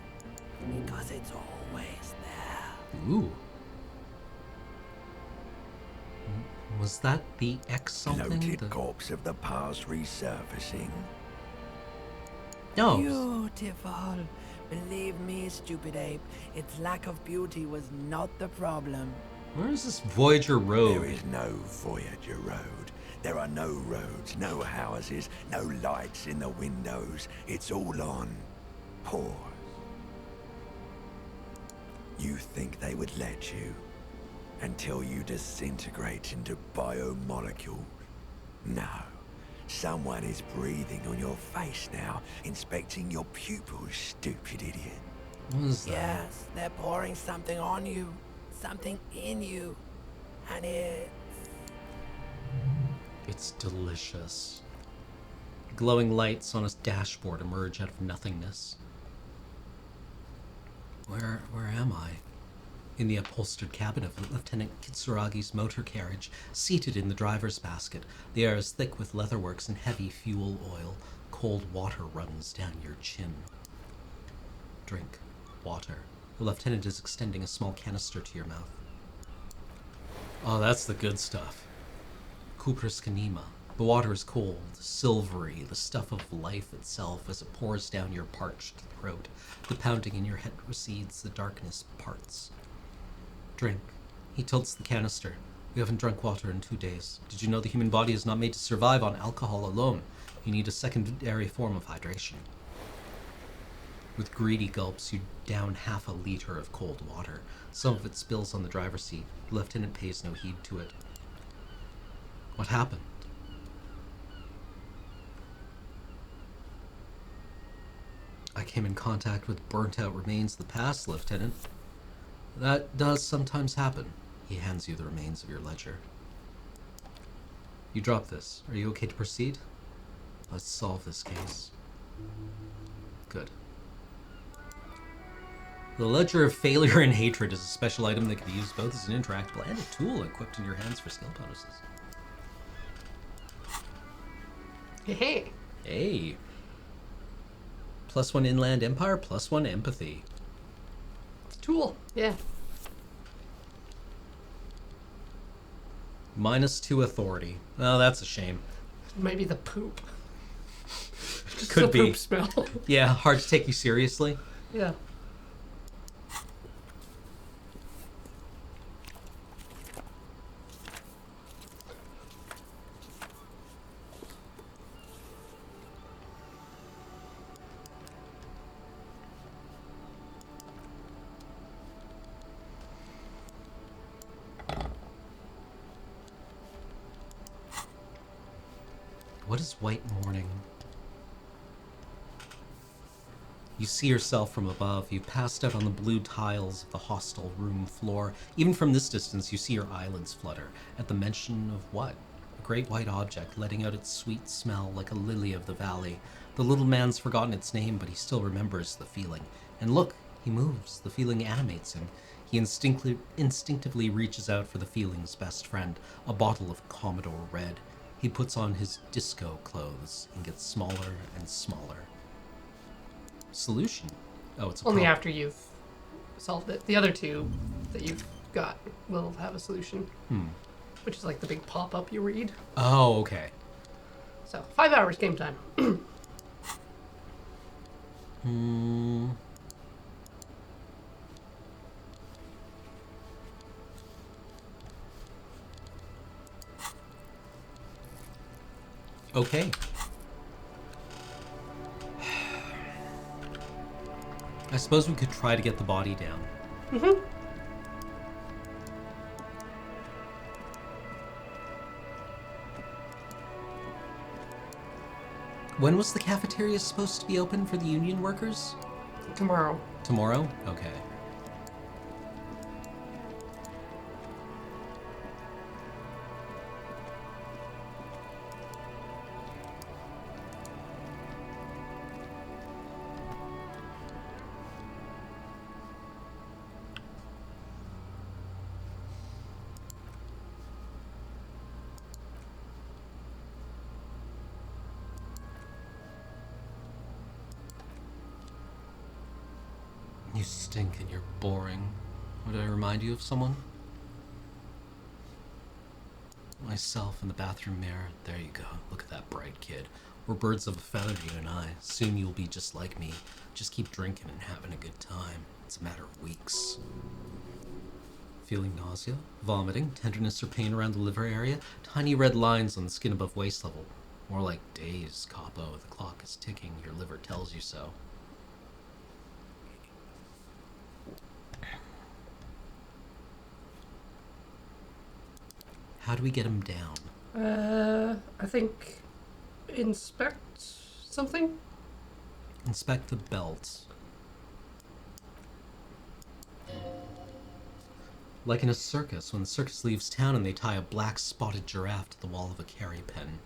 because it's always there. Ooh. Was that the X something? Bloated The... corpse of the past resurfacing. No. Beautiful. Believe me, stupid ape, its lack of beauty was not the problem. Where is this Voyager Road? There is no Voyager Road. There are no roads, no houses, no lights in the windows. It's all on pause. You think they would let you until you disintegrate into biomolecules? No. Someone is breathing on your face now, inspecting your pupils, stupid idiot. What is that? Yes, they're pouring something on you, something in you, and It's delicious. Glowing lights on his dashboard emerge out of nothingness. Where am I? In the upholstered cabin of Lieutenant Kitsuragi's motor carriage, seated in the driver's basket. The air is thick with leatherworks and heavy fuel oil. Cold water runs down your chin. Drink. Water. The lieutenant is extending a small canister to your mouth. Oh, that's the good stuff. Kupris Kanima. The water is cold, silvery, the stuff of life itself as it pours down your parched throat. The pounding in your head recedes, the darkness parts. Drink. He tilts the canister. We haven't drunk water in 2 days. Did you know the human body is not made to survive on alcohol alone? You need a secondary form of hydration. With greedy gulps, you down half a liter of cold water. Some of it spills on the driver's seat. The lieutenant pays no heed to it. What happened? I came in contact with burnt-out remains of the past, Lieutenant. That does sometimes happen. He hands you the remains of your ledger. You drop this. Are you okay to proceed? Let's solve this case. Good. The Ledger of Failure and Hatred is a special item that can be used both as an interactable and a tool equipped in your hands for skill bonuses. Hey. Hey. +1 Inland Empire, +1 Empathy. It's a tool. Yeah. -2 Authority. Oh, that's a shame. Maybe the poop. Just Could the be. poop smell. Yeah, hard to take you seriously. Yeah. What is white morning? You see yourself from above. You've passed out on the blue tiles of the hostel room floor. Even from this distance, you see your eyelids flutter at the mention of what? A great white object letting out its sweet smell like a lily of the valley. The little man's forgotten its name, but he still remembers the feeling. And look, he moves. The feeling animates him. He instinctively reaches out for the feeling's best friend, a bottle of Commodore Red. He puts on his disco clothes and gets smaller and smaller. Solution. Oh, it's a Only prop. after you've solved it. The other two that you've got will have a solution. Which is like the big pop-up you read. Oh, okay. So, 5 hours game time. Okay. I suppose we could try to get the body down. Mm-hmm. When was the cafeteria supposed to be open for the union workers? Tomorrow. Tomorrow? Okay. You stink and you're boring. Would I remind you of someone? Myself in the bathroom mirror. There you go. Look at that bright kid. We're birds of a feather, you and I. Soon you'll be just like me. Just keep drinking and having a good time. It's a matter of weeks. Feeling nausea, vomiting, tenderness or pain around the liver area, tiny red lines on the skin above waist level. More like days, Capo. The clock is ticking. Your liver tells you so. How do we get him down? I think inspect something? Inspect the belt. Like in a circus, when the circus leaves town and they tie a black spotted giraffe to the wall of a carry pen.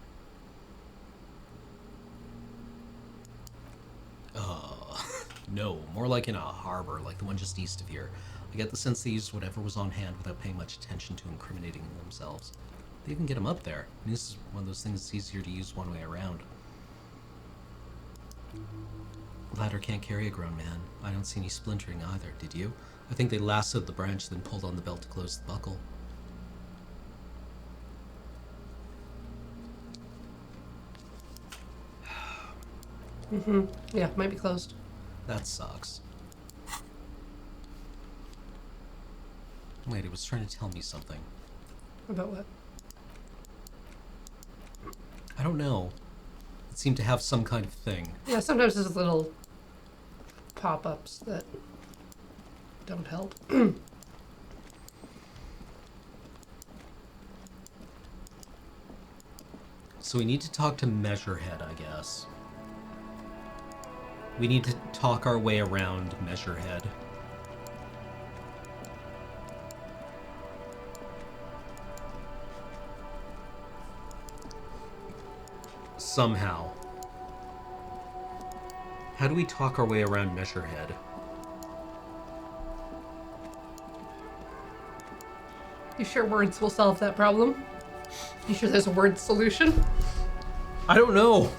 No, more like in a harbor, like the one just east of here. I get the sense they used whatever was on hand without paying much attention to incriminating themselves. They even get him up there. I mean, this is one of those things that's easier to use one way around. Ladder can't carry a grown man. I don't see any splintering either, did you? I think they lassoed the branch, then pulled on the belt to close the buckle. Mm-hmm. Yeah, might be closed. That sucks. Wait, it was trying to tell me something. About what? I don't know. It seemed to have some kind of thing. Yeah, sometimes there's little pop-ups that don't help. So we need to talk to Measurehead, I guess. We need to talk our way around Measurehead. Somehow. How do we talk our way around Measurehead? You sure words will solve that problem? You sure there's a word solution? I don't know.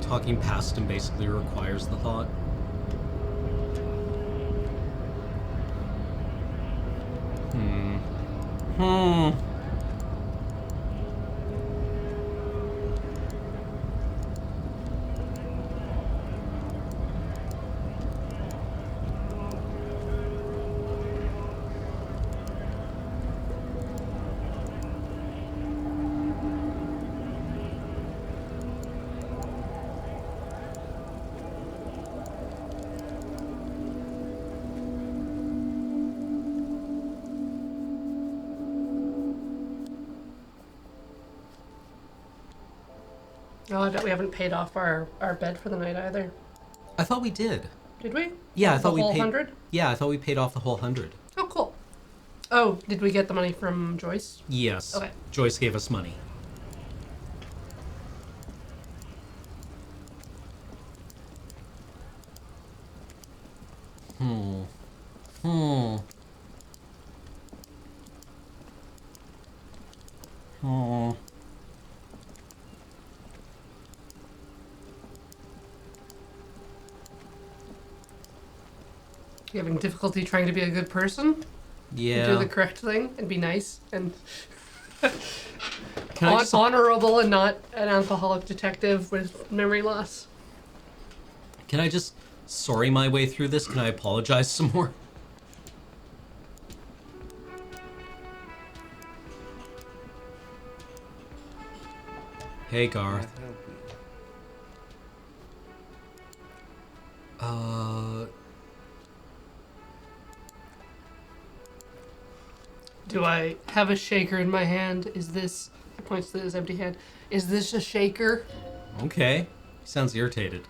Talking past him basically requires the thought. Oh, I bet we haven't paid off our bed for the night either. I thought we did. Did we? Yeah, I The thought we whole paid. 100? Yeah, I thought we paid off the whole 100. Oh, cool. Oh, did we get the money from Joyce? Yes. Okay. Joyce gave us money. You having difficulty trying to be a good person? Yeah. Do the correct thing and be nice and Can I just- honorable and not an alcoholic detective with memory loss. Can I just sorry my way through this? Can I apologize some more? Hey, Can I Garth. help you? Do I have a shaker in my hand? Is this... He points to his empty hand. Is this a shaker? Okay. He sounds irritated.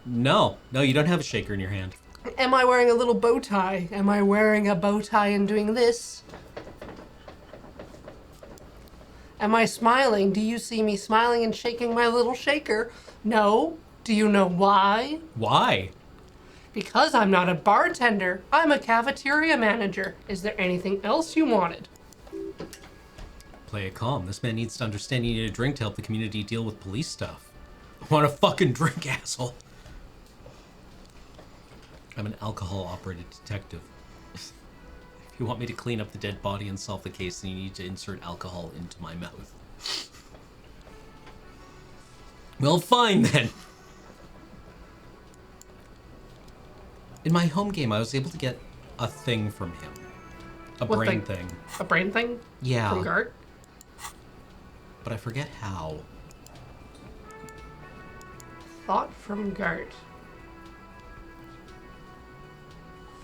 No, you don't have a shaker in your hand. Am I wearing a little bow tie? Am I wearing a bow tie and doing this? Am I smiling? Do you see me smiling and shaking my little shaker? No. Do you know why? Why? Because I'm not a bartender. I'm a cafeteria manager. Is there anything else you wanted? Play it calm. This man needs to understand you need a drink to help the community deal with police stuff. I want a fucking drink, asshole. I'm an alcohol-operated detective. If you want me to clean up the dead body and solve the case, then you need to insert alcohol into my mouth. Well, fine then. In my home game, I was able to get a thing from him. A What brain thing? thing. A brain thing? Yeah. From Gart? But I forget how. Thought from Gart.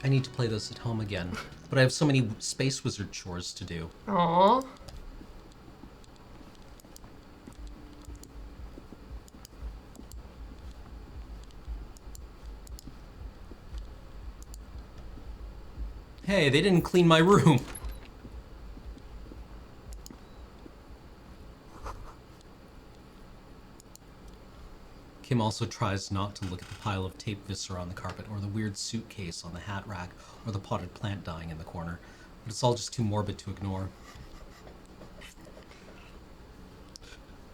I need to play this at home again. But I have so many Space Wizard chores to do. Aww. Hey, they didn't clean my room. Kim also tries not to look at the pile of tape viscera on the carpet, or the weird suitcase on the hat rack, or the potted plant dying in the corner. But it's all just too morbid to ignore.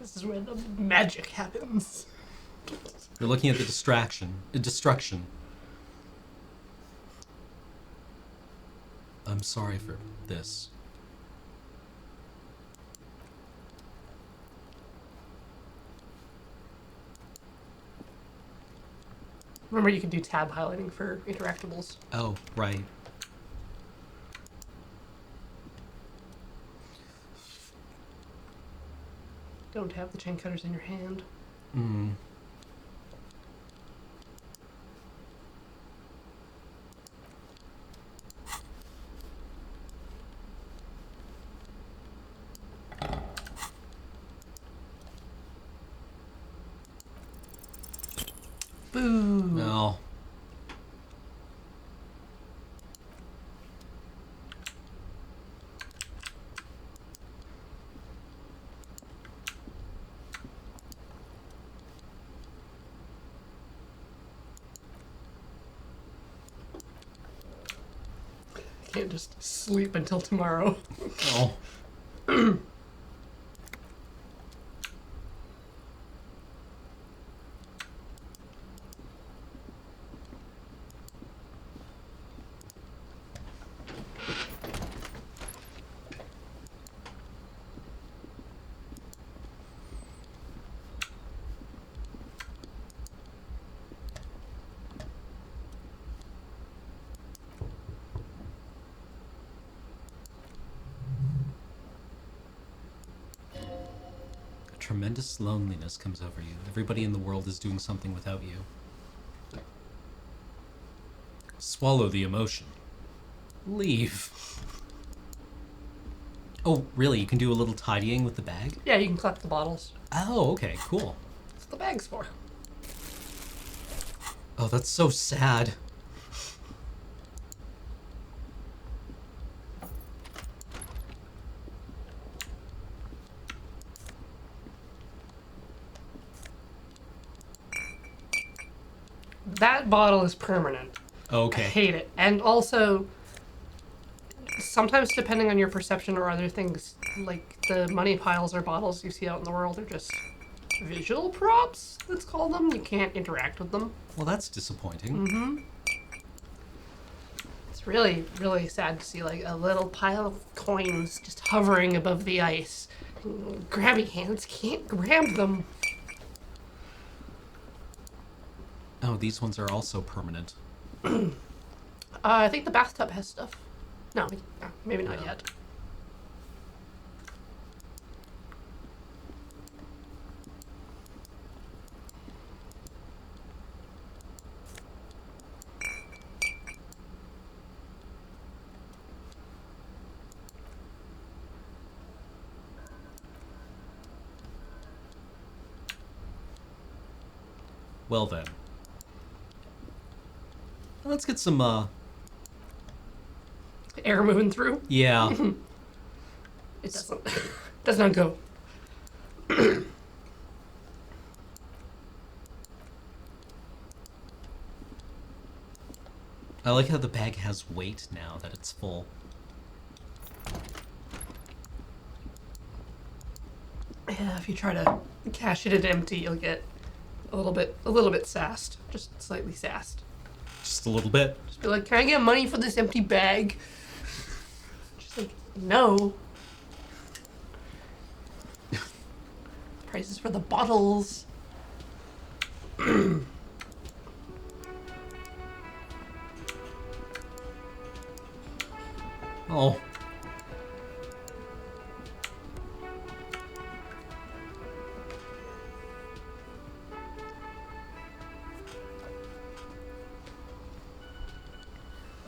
This is where the magic happens. You're looking at the destruction. I'm sorry for this. Remember, you can do tab highlighting for interactables. Oh, right. Don't have the chain cutters in your hand. Hmm. Boo. Well. I can't just sleep until tomorrow. Oh. Tremendous loneliness comes over you. Everybody in the world is doing something without you. Swallow the emotion. Leave. Oh, really? You can do a little tidying with the bag? Yeah, you can collect the bottles. Oh, okay, cool. That's what the bag's for. Oh, that's so sad. That bottle is permanent. I Okay. hate it. And also, sometimes depending on your perception or other things, like the money piles or bottles you see out in the world are just visual props, let's call them. You can't interact with them. Well, that's disappointing. Mm-hmm. It's really, really sad to see like a little pile of coins just hovering above the ice. Grabby hands can't grab them. Oh, these ones are also permanent. I think the bathtub has stuff. No, maybe not No. yet. Well then. Let's get some, Air moving through. yeah. It doesn't. Does not go. I like how the bag has weight now that it's full. Yeah, if you try to cash it at empty, you'll get a little bit sassed. Just slightly sassed. Just a little bit. Just be like, can I get money for this empty bag? Just like, no. Prices for the bottles. Oh.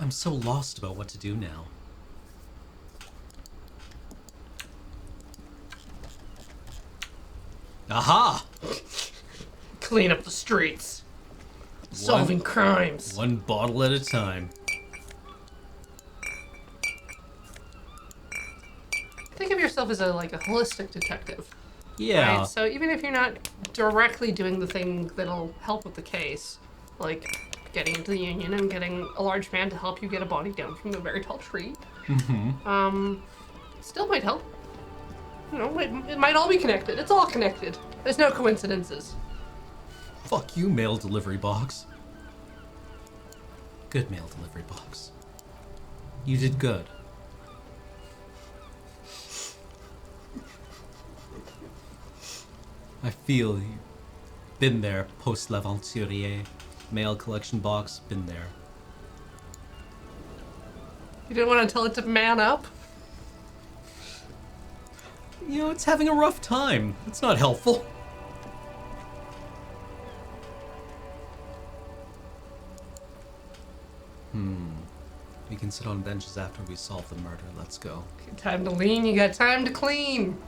I'm so lost about what to do now. Aha! Clean up the streets. Solving crimes. One bottle at a time. Think of yourself as a holistic detective. Yeah. Right? So even if you're not directly doing the thing that'll help with the case, like getting into the union and getting a large man to help you get a body down from a very tall tree, still might help. You know, it might all be connected. It's all connected. There's no coincidences. Fuck you, mail delivery box. Good mail delivery box. You did good. I feel you. Been there, post l'aventurier. Mail collection box, been there. You didn't want to tell it to man up? You know, it's having a rough time. It's not helpful. We can sit on benches after we solve the murder. Let's go. Time to lean, you got time to clean.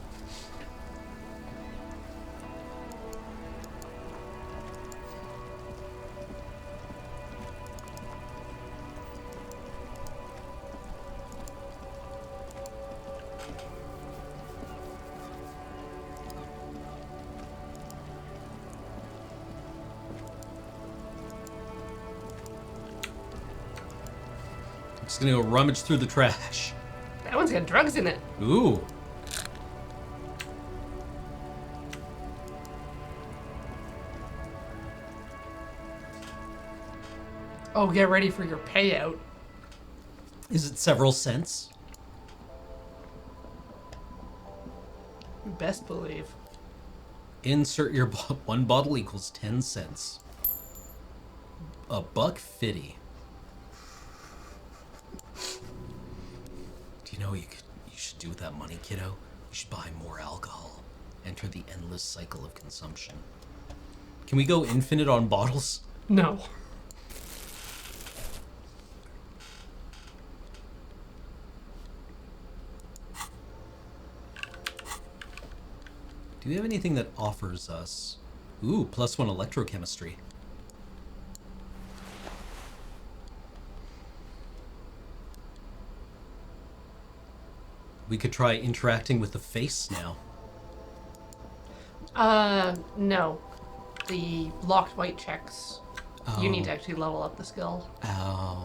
Just gonna go rummage through the trash. That one's got drugs in it. Ooh. Oh, get ready for your payout. Is it several cents? You best believe. Insert your one bottle equals 10 cents. $1.50. Do you know what you should do with that money, kiddo? You should buy more alcohol. Enter the endless cycle of consumption. Can we go infinite on bottles? No. Do we have anything that offers us... Ooh, +1 electrochemistry. We could try interacting with the face now. No. The locked white checks. Oh. You need to actually level up the skill. Oh.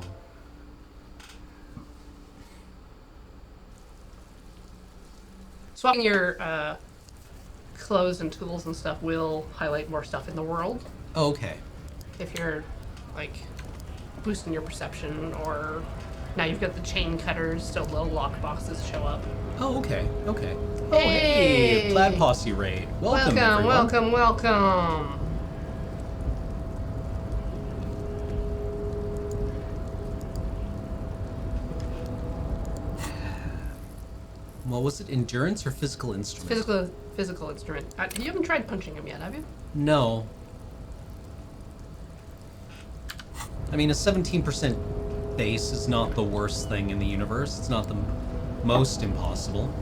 Swapping your clothes and tools and stuff will highlight more stuff in the world. Oh, okay. If you're, like, boosting your perception, or now you've got the chain cutters, so low lock boxes show up. Oh, okay. Okay. Oh, hey! Hey! Plaid Posse raid. Welcome, everyone. welcome. What was it? Endurance or physical instrument? Physical instrument. You haven't tried punching him yet, have you? No. I mean, a 17% base is not the worst thing in the universe. It's not the most impossible.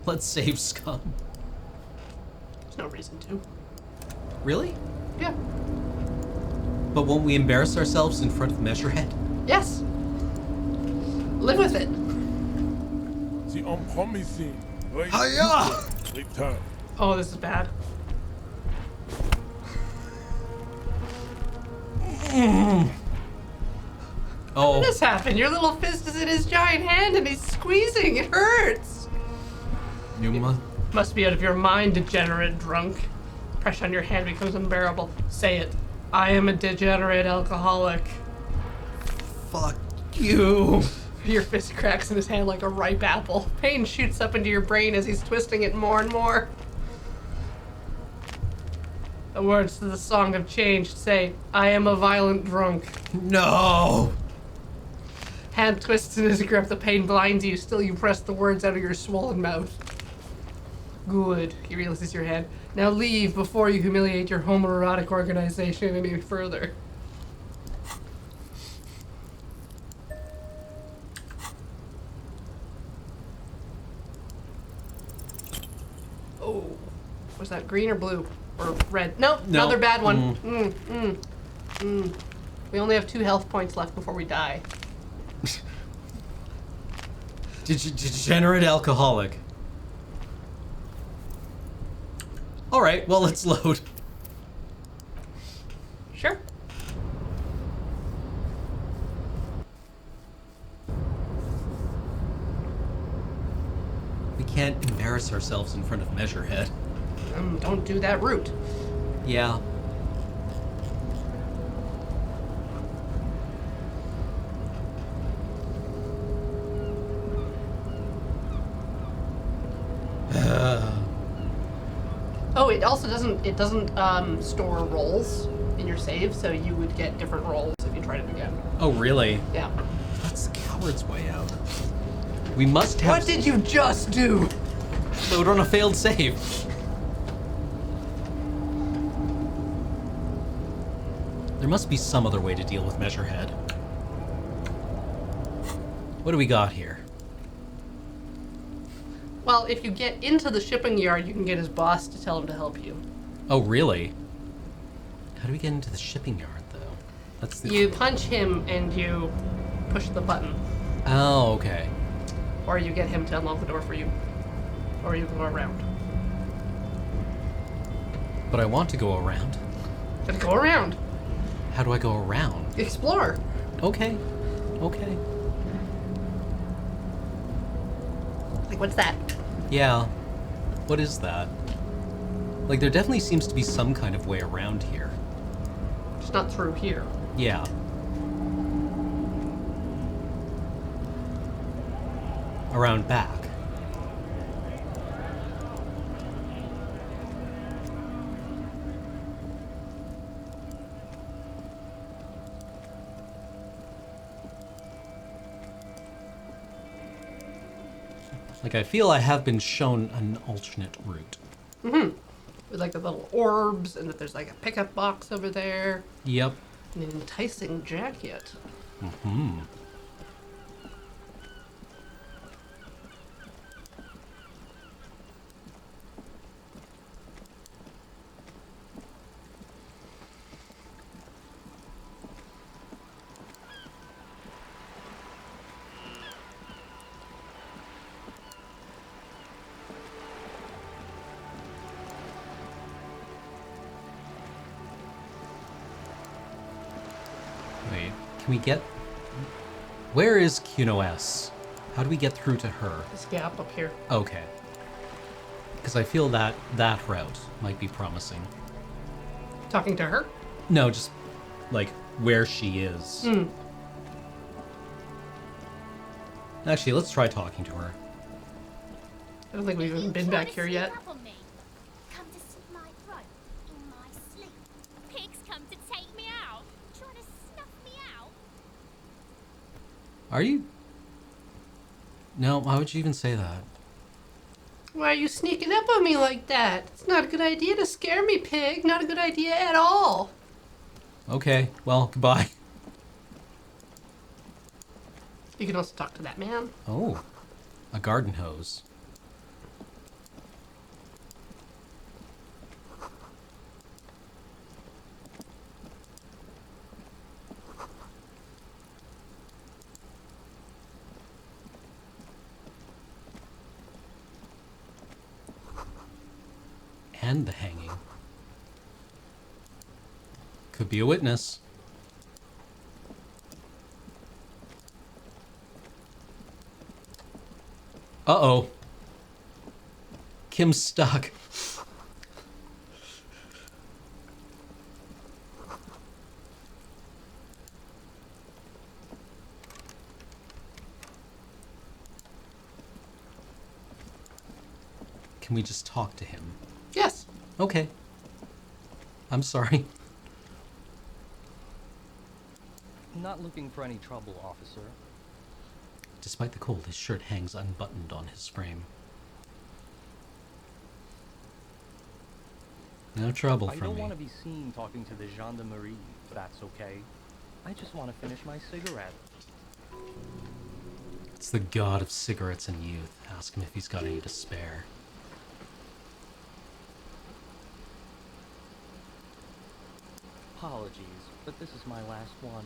Let's save scum. There's no reason to. Really? Yeah. But won't we embarrass ourselves in front of Measurehead? Yes. Live with it. The unpromising great Hiya! return. Oh, this is bad. Oh, What just happened? Your little fist is in his giant hand and he's squeezing. It hurts. you Must be out of your mind, degenerate drunk. Pressure on your hand becomes unbearable. Say it. I am a degenerate alcoholic. fuck you. Your fist cracks in his hand like a ripe apple. Pain shoots up into your brain as he's twisting it more and more. The words to the song have changed. Say, I am a violent drunk. No. Hand twists in his grip. The pain blinds you. Still, you press the words out of your swollen mouth. Good. He releases your hand. Now leave before you humiliate your homoerotic organization any further. Oh. Was that green or blue? Or red? Nope, No. another bad one. We only have 2 health points left before we die. Degenerate alcoholic. Alright, well, let's load. Sure. We can't embarrass ourselves in front of Measurehead. Don't do that route. Yeah. Oh, it also doesn't store rolls in your save, so you would get different rolls if you tried it again. Oh, really? Yeah. That's the coward's way out. We must have What did you just do? load on a failed save. There must be some other way to deal with Measurehead. What do we got here? Well, if you get into the shipping yard, you can get his boss to tell him to help you. Oh, really? How do we get into the shipping yard, though? That's the... You punch him and you push the button. Oh, okay. Or you get him to unlock the door for you. Or you go around. But I want to go around. Gotta go around. How do I go around? Explore. Okay. Okay. Like, what's that? Yeah. What is that? Like, there definitely seems to be some kind of way around here. Just not through here. Yeah. Around back. Like, I feel I have been shown an alternate route. With like the little orbs, and that there's like a pickup box over there, Yep. and an enticing jacket. Hmm. Wait, can we get... Where is Kuno S? How do we get through to her? This gap up here. Okay. Because I feel that that route might be promising. Talking to her? No, just, like, where she is. Actually, let's try talking to her. I don't think we've even been back here yet. Come to slit my throat in my sleep. Pigs come to take me out, trying to snuff me out. Are you? No, why would you even say that? Why are you sneaking up on me like that? It's not a good idea to scare me, pig. Not a good idea at all. Okay, well, goodbye. You can also talk to that man. Oh, a garden hose. and the hanging. Could be a witness. Uh-oh. Kim's stuck. Can we just talk to him? Yes. Okay. I'm sorry. Not looking for any trouble, officer. Despite the cold, his shirt hangs unbuttoned on his frame. No trouble I from don't me. want to be seen talking to the gendarmerie, if that's okay. I just want to finish my cigarette. It's the god of cigarettes and youth. Ask him if he's got any to spare. Apologies, but this is my last one.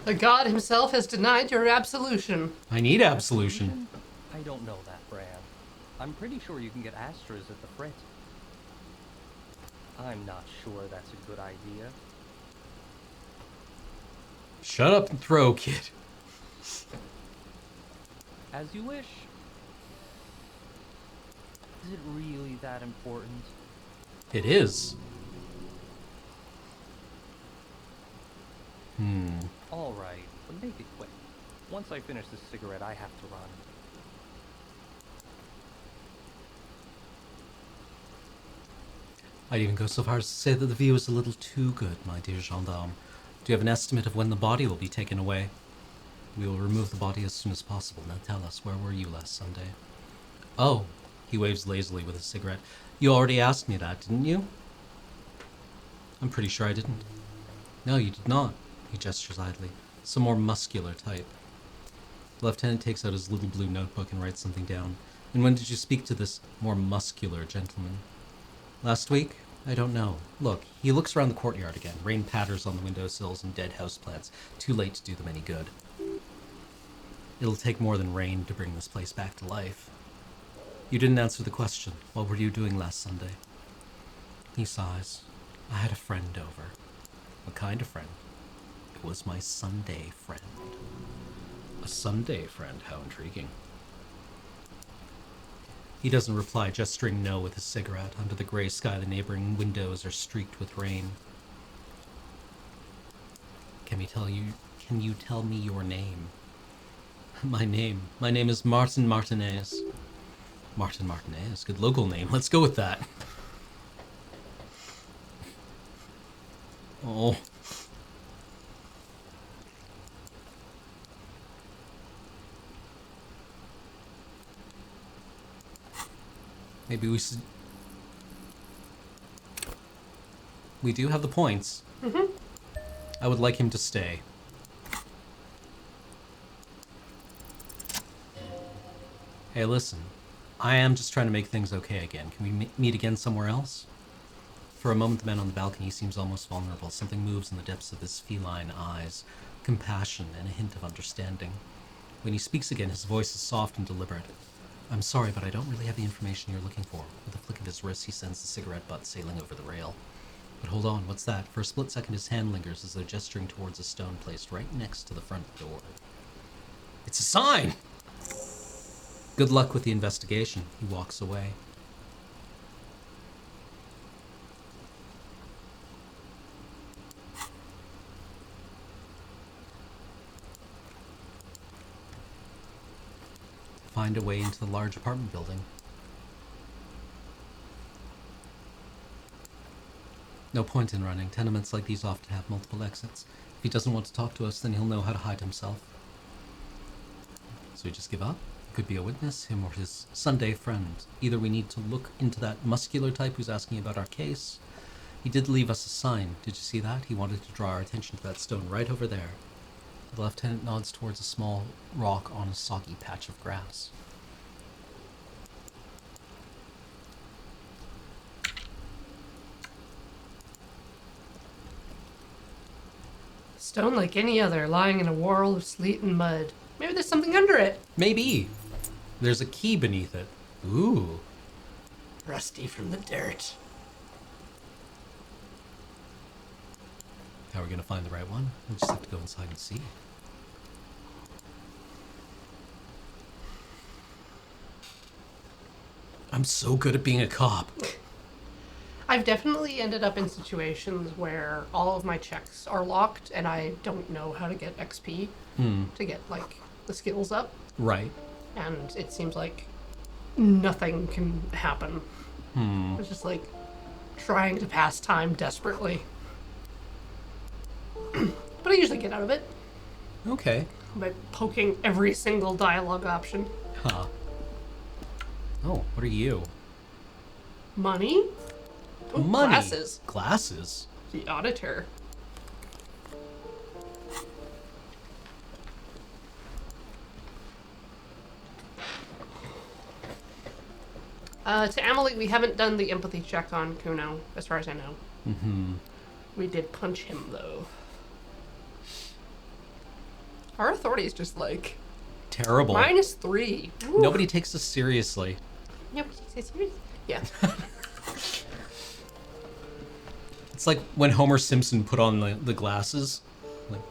The god himself has denied your absolution. I need absolution. I don't know that brand. I'm pretty sure you can get Astras at the Frit. I'm not sure that's a good idea. Shut up and throw, kid. As you wish. Is it really that important? It is. Alright, but make it quick. Once I finish this cigarette, I have to run. I'd even go so far as to say that the view is a little too good, my dear gendarme. Do you have an estimate of when the body will be taken away? We will remove the body as soon as possible. Now tell us, where were you last Sunday? Oh, he waves lazily with his cigarette. You already asked me that, didn't you? I'm pretty sure I didn't. No, you did not. He gestures idly. Some more muscular type. The lieutenant takes out his little blue notebook and writes something down. And when did you speak to this more muscular gentleman? Last week? I don't know. Look, he looks around the courtyard again. Rain patters on the windowsills and dead houseplants. Too late to do them any good. It'll take more than rain to bring this place back to life. You didn't answer the question. What were you doing last Sunday? He sighs. I had a friend over. What kind of friend? It was my Sunday friend. A Sunday friend? How intriguing. He doesn't reply, gesturing no with his cigarette. Under the gray sky, the neighboring windows are streaked with rain. Can you tell me your name? My name is Martin Martinez. Martin Martinez, good local name. Let's go with that. Oh. Maybe we should... We do have the points. Mm-hmm. I would like him to stay. Hey, listen. I am just trying to make things okay again. Can we meet again somewhere else? For a moment, the man on the balcony seems almost vulnerable. Something moves in the depths of his feline eyes. Compassion and a hint of understanding. When he speaks again, his voice is soft and deliberate. I'm sorry, but I don't really have the information you're looking for. With a flick of his wrist, he sends the cigarette butt sailing over the rail. But hold on, what's that? For a split second, his hand lingers as though gesturing towards a stone placed right next to the front door. It's a sign! Good luck with the investigation. He walks away. Find a way into the large apartment building. No point in running. Tenements like these often have multiple exits. If he doesn't want to talk to us, then he'll know how to hide himself. So we just give up? Could be a witness, him or his Sunday friend. Either we need to look into that muscular type who's asking about our case. He did leave us a sign. Did you see that? He wanted to draw our attention to that stone right over there. The lieutenant nods towards a small rock on a soggy patch of grass. Stone like any other, lying in a whirl of sleet and mud. Maybe there's something under it. Maybe. There's a key beneath it. Ooh. Rusty from the dirt. How are we gonna find the right one? We'll just have to go inside and see. I'm so good at being a cop. I've definitely ended up in situations where all of my checks are locked and I don't know how to get XP to get, like, the skills up. Right. And it seems like nothing can happen. It's just, like, trying to pass time desperately. But I usually get out of it Okay. by poking every single dialogue option. Huh. Oh, what are you? Money? Ooh, Money. Glasses. Glasses? The Auditor. To Amelie, we haven't done the empathy check on Kuno, as far as I know. Mm-hmm. We did punch him, though. Our authority is just like Terrible. -3. Ooh. Nobody takes us seriously. Nobody takes it serious. Yeah. It's like when Homer Simpson put on the glasses. Like,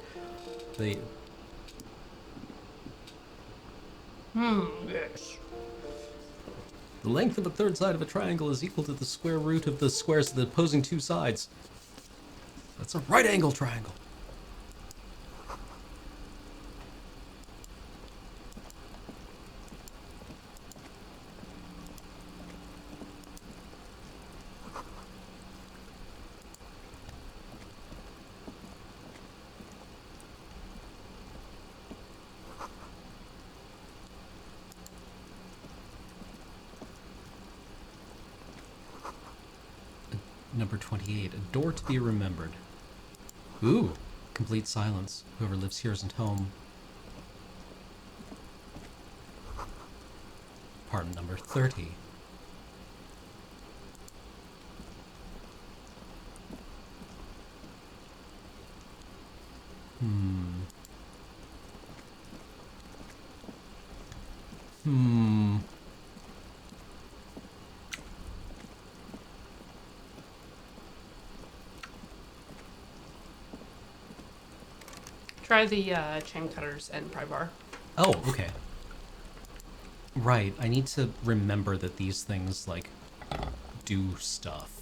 they... Yes. The length of a third side of a triangle is equal to the square root of the squares of the opposing two sides. That's a right angle triangle. Number 28, a door to be remembered. Ooh, complete silence. Whoever lives here isn't home. Pardon number 30. Try the chain cutters and pry bar. Oh, okay. Right, I need to remember that these things, like, do stuff.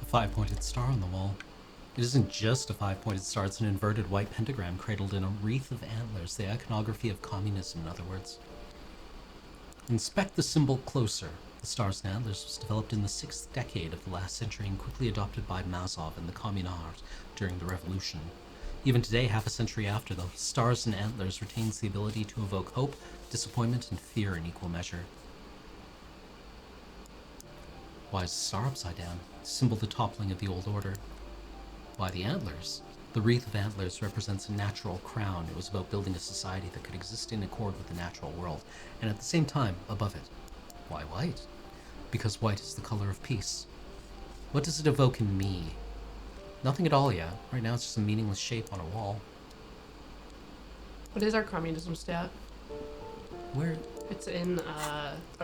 Five-pointed star on the wall. It isn't just a five-pointed star, it's an inverted white pentagram cradled in a wreath of antlers, the iconography of communism, in other words. Inspect the symbol closer. The stars and antlers was developed in the 6th decade of the last century and quickly adopted by Mazov and the Communards during the Revolution. Even today, half a century after, the stars and antlers retains the ability to evoke hope, disappointment, and fear in equal measure. Why is the star upside down? To symbol the toppling of the old order. Why the antlers? The wreath of antlers represents a natural crown. It was about building a society that could exist in accord with the natural world, and at the same time, above it. Why white? Because white is the color of peace. What does it evoke in me? Nothing at all yet. Right now it's just a meaningless shape on a wall. What is our communism stat? Where? It's in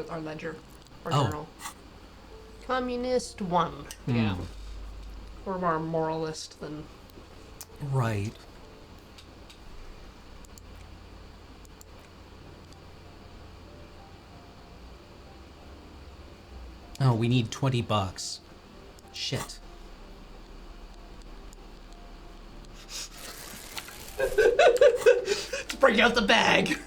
our ledger, our Oh. journal. Communist 1. Yeah. We're more moralist than... Right. Oh, we need $20. Shit. to bring out the bag.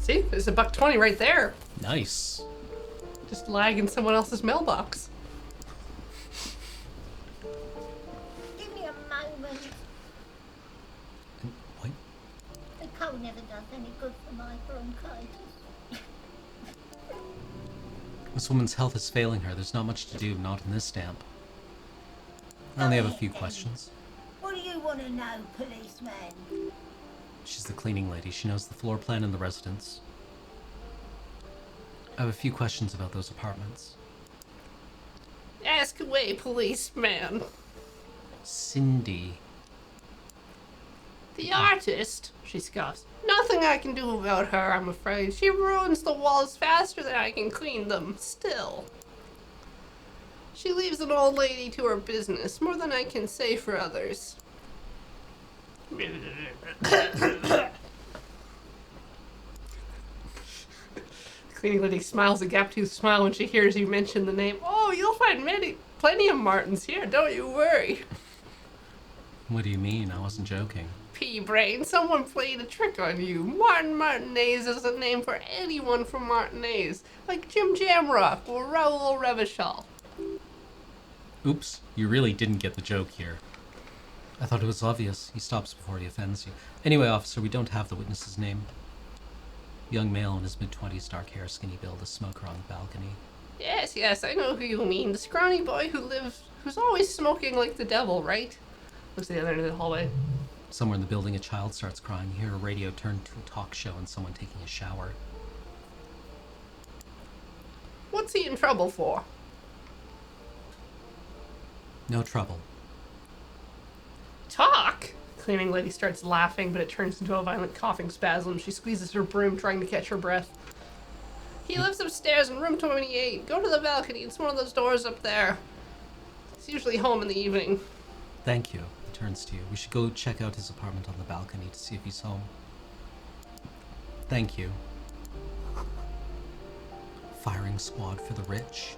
See, there's $1.20 right there. Nice. Just lag in someone else's mailbox. Give me a moment. What? The cold never does any good for my bronchitis. This woman's health is failing her. There's not much to do, not in this stamp. I only have a few questions. What do you want to know, policeman? She's the cleaning lady. She knows the floor plan and the residence. I have a few questions about those apartments. Ask away, policeman. Cindy. The artist, she scoffs. Nothing I can do about her, I'm afraid. She ruins the walls faster than I can clean them. Still. She leaves an old lady to her business, more than I can say for others. Cleaning lady smiles a gap-toothed smile when she hears you mention the name. Oh, you'll find plenty of Martins here, don't you worry. What do you mean? I wasn't joking. Pea-brain, someone played a trick on you. Martin Martinez is a name for anyone from Martinez, like Jim Jamrock or Raoul Revachol. Oops, you really didn't get the joke here. I thought it was obvious. He stops before he offends you. Anyway, officer, we don't have the witness's name. Young male in his mid-20s, dark hair, skinny build, a smoker on the balcony. Yes, I know who you mean. The scrawny boy who's always smoking like the devil, right? Looks at the other end of the hallway. Somewhere in the building, a child starts crying. You hear a radio turn to a talk show and someone taking a shower. What's he in trouble for? No trouble. Talk? Cleaning lady starts laughing, but it turns into a violent coughing spasm. She squeezes her broom, trying to catch her breath. He lives upstairs in room 28. Go to the balcony. It's one of those doors up there. He's usually home in the evening. Thank you. He turns to you. We should go check out his apartment on the balcony to see if he's home. Thank you. Firing squad for the rich.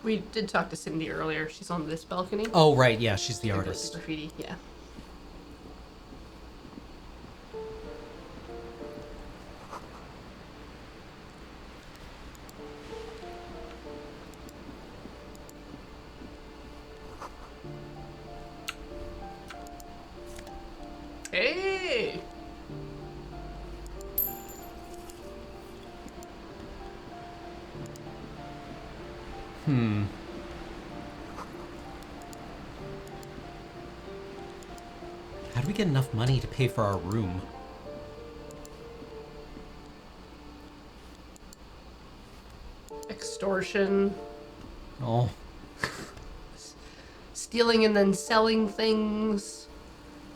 We did talk to Cindy earlier. She's on this balcony. Oh, right. Yeah, she's the artist. Graffiti, yeah. Hey! How do we get enough money to pay for our room? Extortion. Oh, Stealing and then selling things.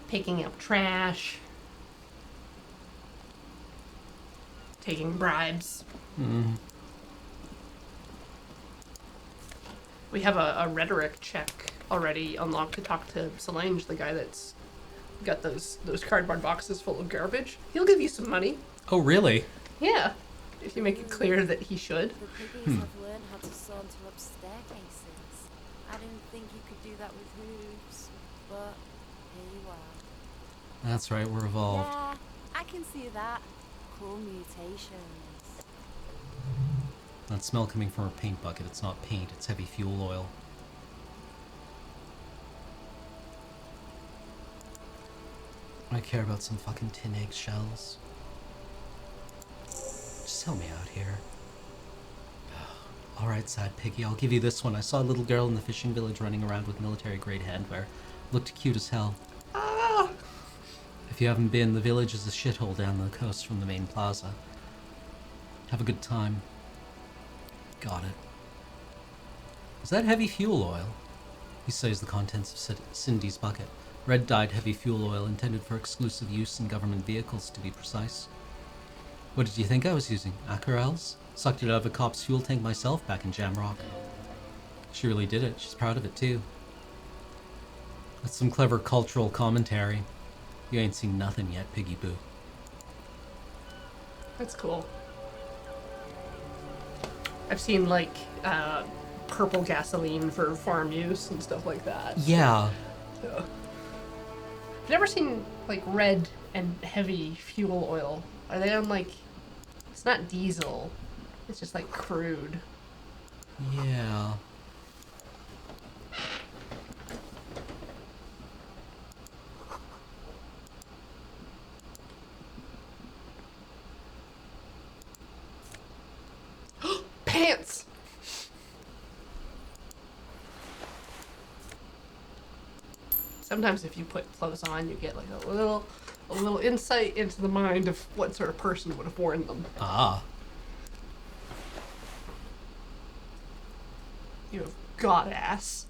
Picking up trash. Taking bribes. We have a rhetoric check already unlocked to talk to Solange, the guy that's got those cardboard boxes full of garbage. He'll give you some money. oh, really? Yeah. If you make it clear that he should. The piggies have learned how to saunter up staircases. I didn't think you could do that with hooves, but here you are. That's right, we're evolved. Yeah, I can see that. Cool mutations. That smell coming from her paint bucket, it's not paint, it's heavy fuel oil. I care about some fucking tin egg shells. Just help me out here. Alright, sad piggy, I'll give you this one. I saw a little girl in the fishing village running around with military-grade handwear. Looked cute as hell. Ah! If you haven't been, the village is a shithole down the coast from the main plaza. Have a good time. Got it. Is that heavy fuel oil? He says the contents of Cindy's bucket. Red-dyed heavy fuel oil intended for exclusive use in government vehicles, to be precise. What did you think I was using? Acarels? Sucked it out of a cop's fuel tank myself back in Jamrock. She really did it. She's proud of it, too. That's some clever cultural commentary. You ain't seen nothing yet, Piggy Boo. That's cool. I've seen, like, purple gasoline for farm use and stuff like that. Yeah. I've never seen like red and heavy fuel oil. Are they on like? It's not diesel. It's just like crude. Yeah. Pants. Sometimes if you put clothes on, you get like a little insight into the mind of what sort of person would have worn them. Ah. You have god ass.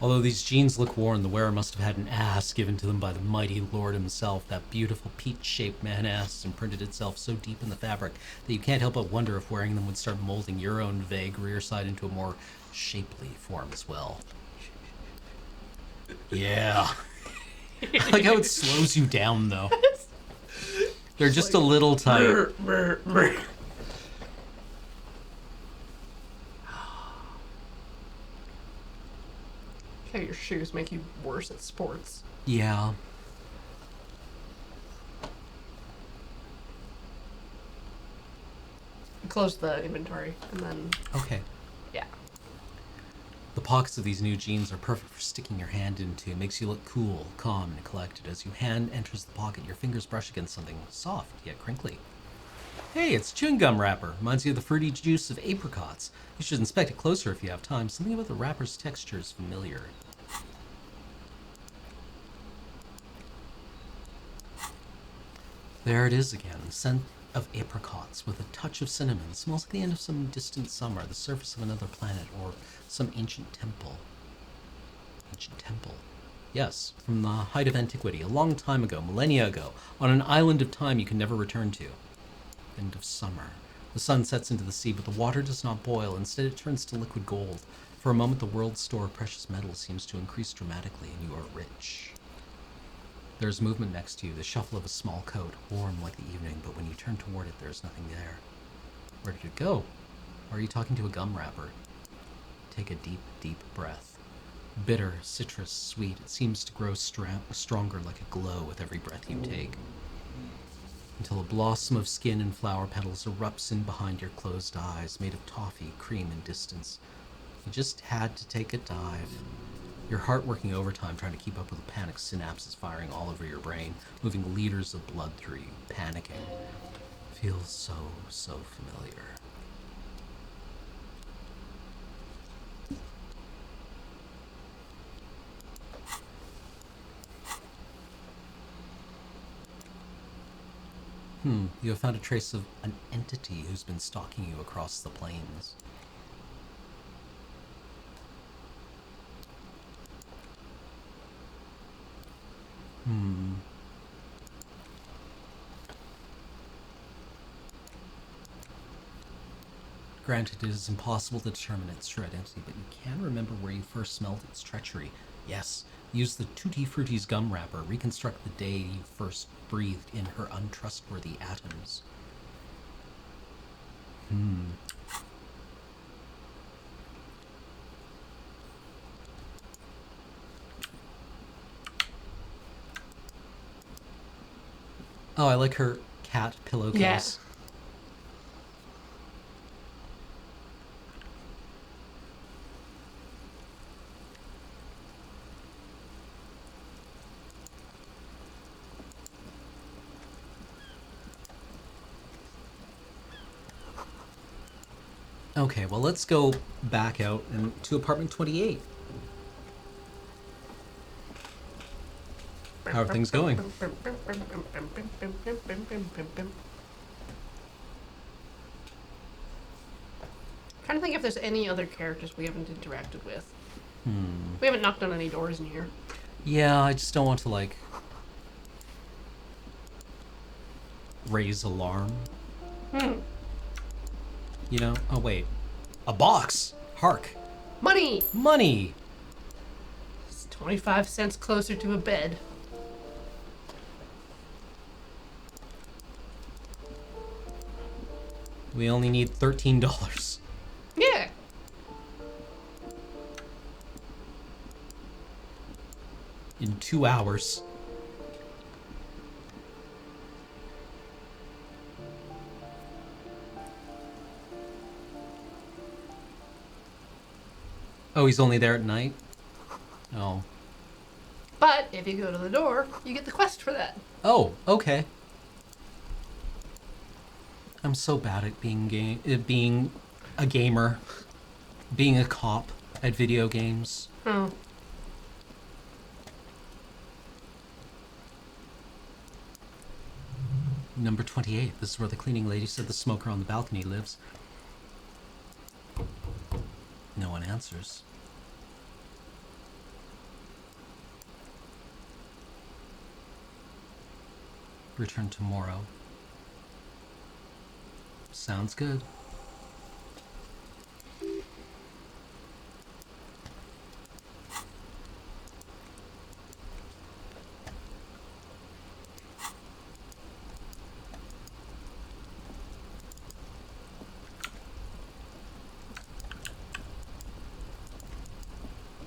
Although these jeans look worn, the wearer must have had an ass given to them by the mighty Lord himself. That beautiful peach-shaped man ass imprinted itself so deep in the fabric that you can't help but wonder if wearing them would start molding your own vague rear side into a more shapely form as well. Yeah. I like how it slows you down, though. They're just a little tight. How your shoes make you worse at sports. Yeah. Close the inventory and then. Okay. Yeah. The pockets of these new jeans are perfect for sticking your hand into. It makes you look cool, calm, and collected. As your hand enters the pocket, your fingers brush against something soft yet crinkly. Hey, it's chewing gum wrapper. Reminds you of the fruity juice of apricots. You should inspect it closer if you have time. Something about the wrapper's texture is familiar. There it is again. The scent of apricots with a touch of cinnamon. It smells like the end of some distant summer, the surface of another planet, or some ancient temple. Ancient temple. Yes, from the height of antiquity, a long time ago, millennia ago, on an island of time you can never return to. End of summer. The sun sets into the sea, but the water does not boil. Instead, it turns to liquid gold. For a moment, the world's store of precious metals seems to increase dramatically, and you are rich. There's movement next to you, the shuffle of a small coat, warm like the evening, but when you turn toward it, there's nothing there. Where did it go? Or are you talking to a gum wrapper? Take a deep, deep breath. Bitter, citrus, sweet, it seems to grow stronger like a glow with every breath you take. Until a blossom of skin and flower petals erupts in behind your closed eyes, made of toffee, cream, and distance. You just had to take a dive. Your heart working overtime trying to keep up with the panic synapses firing all over your brain, moving liters of blood through you, panicking. Feels so, so familiar. You have found a trace of an entity who's been stalking you across the plains. Granted, it is impossible to determine its true identity, but you can remember where you first smelled its treachery. Yes, use the Tutti Frutti's gum wrapper. Reconstruct the day you first breathed in her untrustworthy atoms. Oh, I like her cat pillowcase. Yeah. Okay, well, let's go back out and to apartment 28. How are things going? Trying to think if there's any other characters we haven't interacted with. We haven't knocked on any doors in here. Yeah, I just don't want to, like, raise alarm. You know? Oh, wait. A box! Hark! Money! Money! It's 25 cents closer to a bed. We only need $13. Yeah. In 2 hours. Oh, he's only there at night? Oh. But if you go to the door, you get the quest for that. Oh, okay. I'm so bad at being a gamer, being a cop at video games. Oh. Number 28. This is where the cleaning lady said the smoker on the balcony lives. No one answers. Return tomorrow. Sounds good.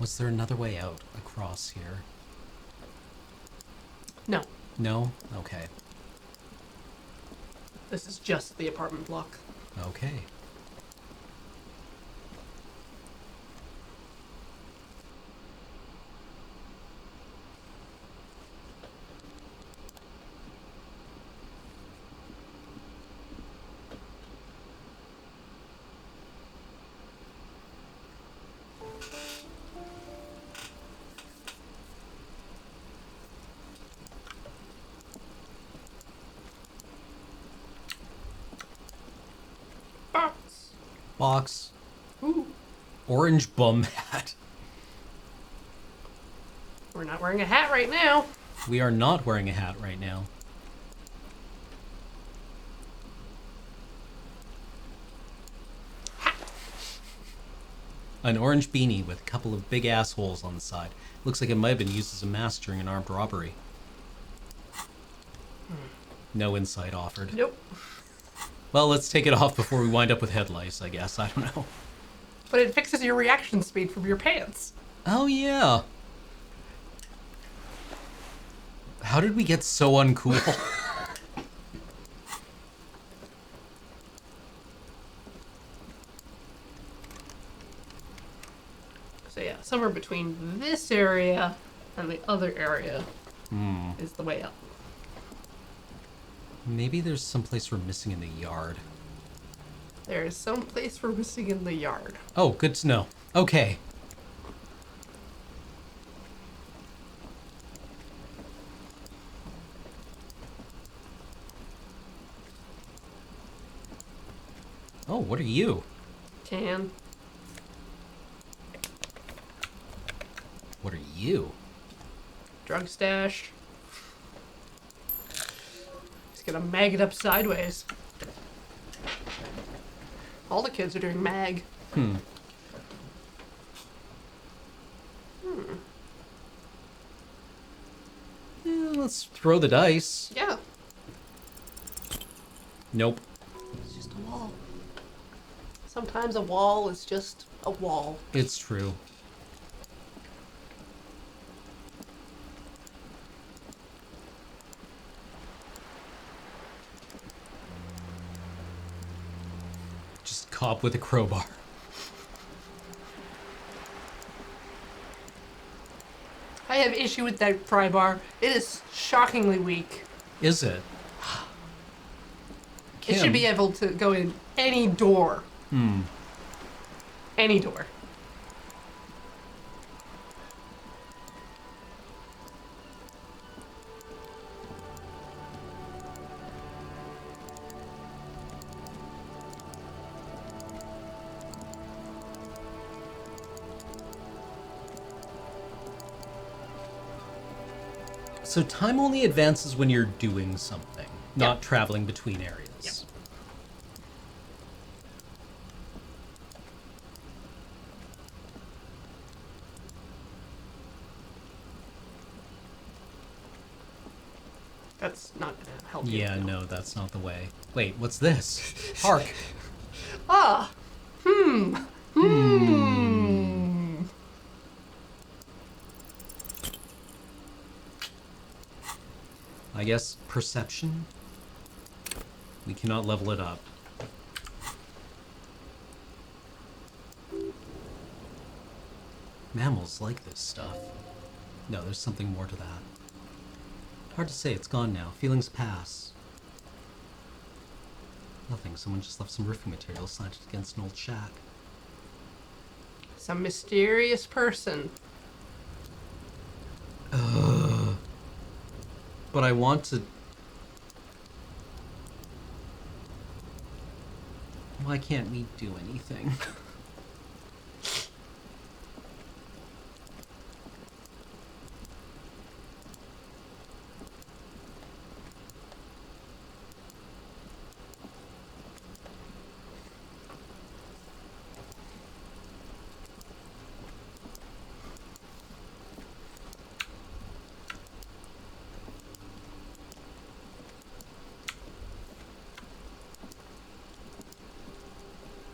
Was there another way out across here? No. No? Okay. This is just the apartment block. Okay. Box. Box. Ooh. Orange bum hat. We're not wearing a hat right now. We are not wearing a hat right now. An orange beanie with a couple of big assholes on the side. Looks like it might have been used as a mask during an armed robbery. No insight offered. Nope. Well, let's take it off before we wind up with head lice, I guess. I don't know. But it fixes your reaction speed from your pants. Oh, yeah. How did we get so uncool? So yeah, somewhere between this area and the other area is the way up. Maybe there's some place we're missing in the yard. There is some place we're missing in the yard. Oh, good to know. Okay. Oh, what are you? Can. What are you? Drug stash. He's gonna mag it up sideways. All the kids are doing mag. Yeah, let's throw the dice. Yeah. Nope. It's just a wall. Sometimes a wall is just a wall. It's true. Just cop with a crowbar. I have issue with that pry bar. It is shockingly weak. Is it? It should be able to go in any door. Any door. So time only advances when you're doing something, not traveling between areas. Yep. That's not gonna help you. Yeah, no, that's not the way. Wait, what's this? Hark! Ah! I guess perception? We cannot level it up. Mammals like this stuff. No, there's something more to that. Hard to say, it's gone now. Feelings pass. Nothing, someone just left some roofing material slanted against an old shack. Some mysterious person. Ugh. But I want to... Why can't we do anything?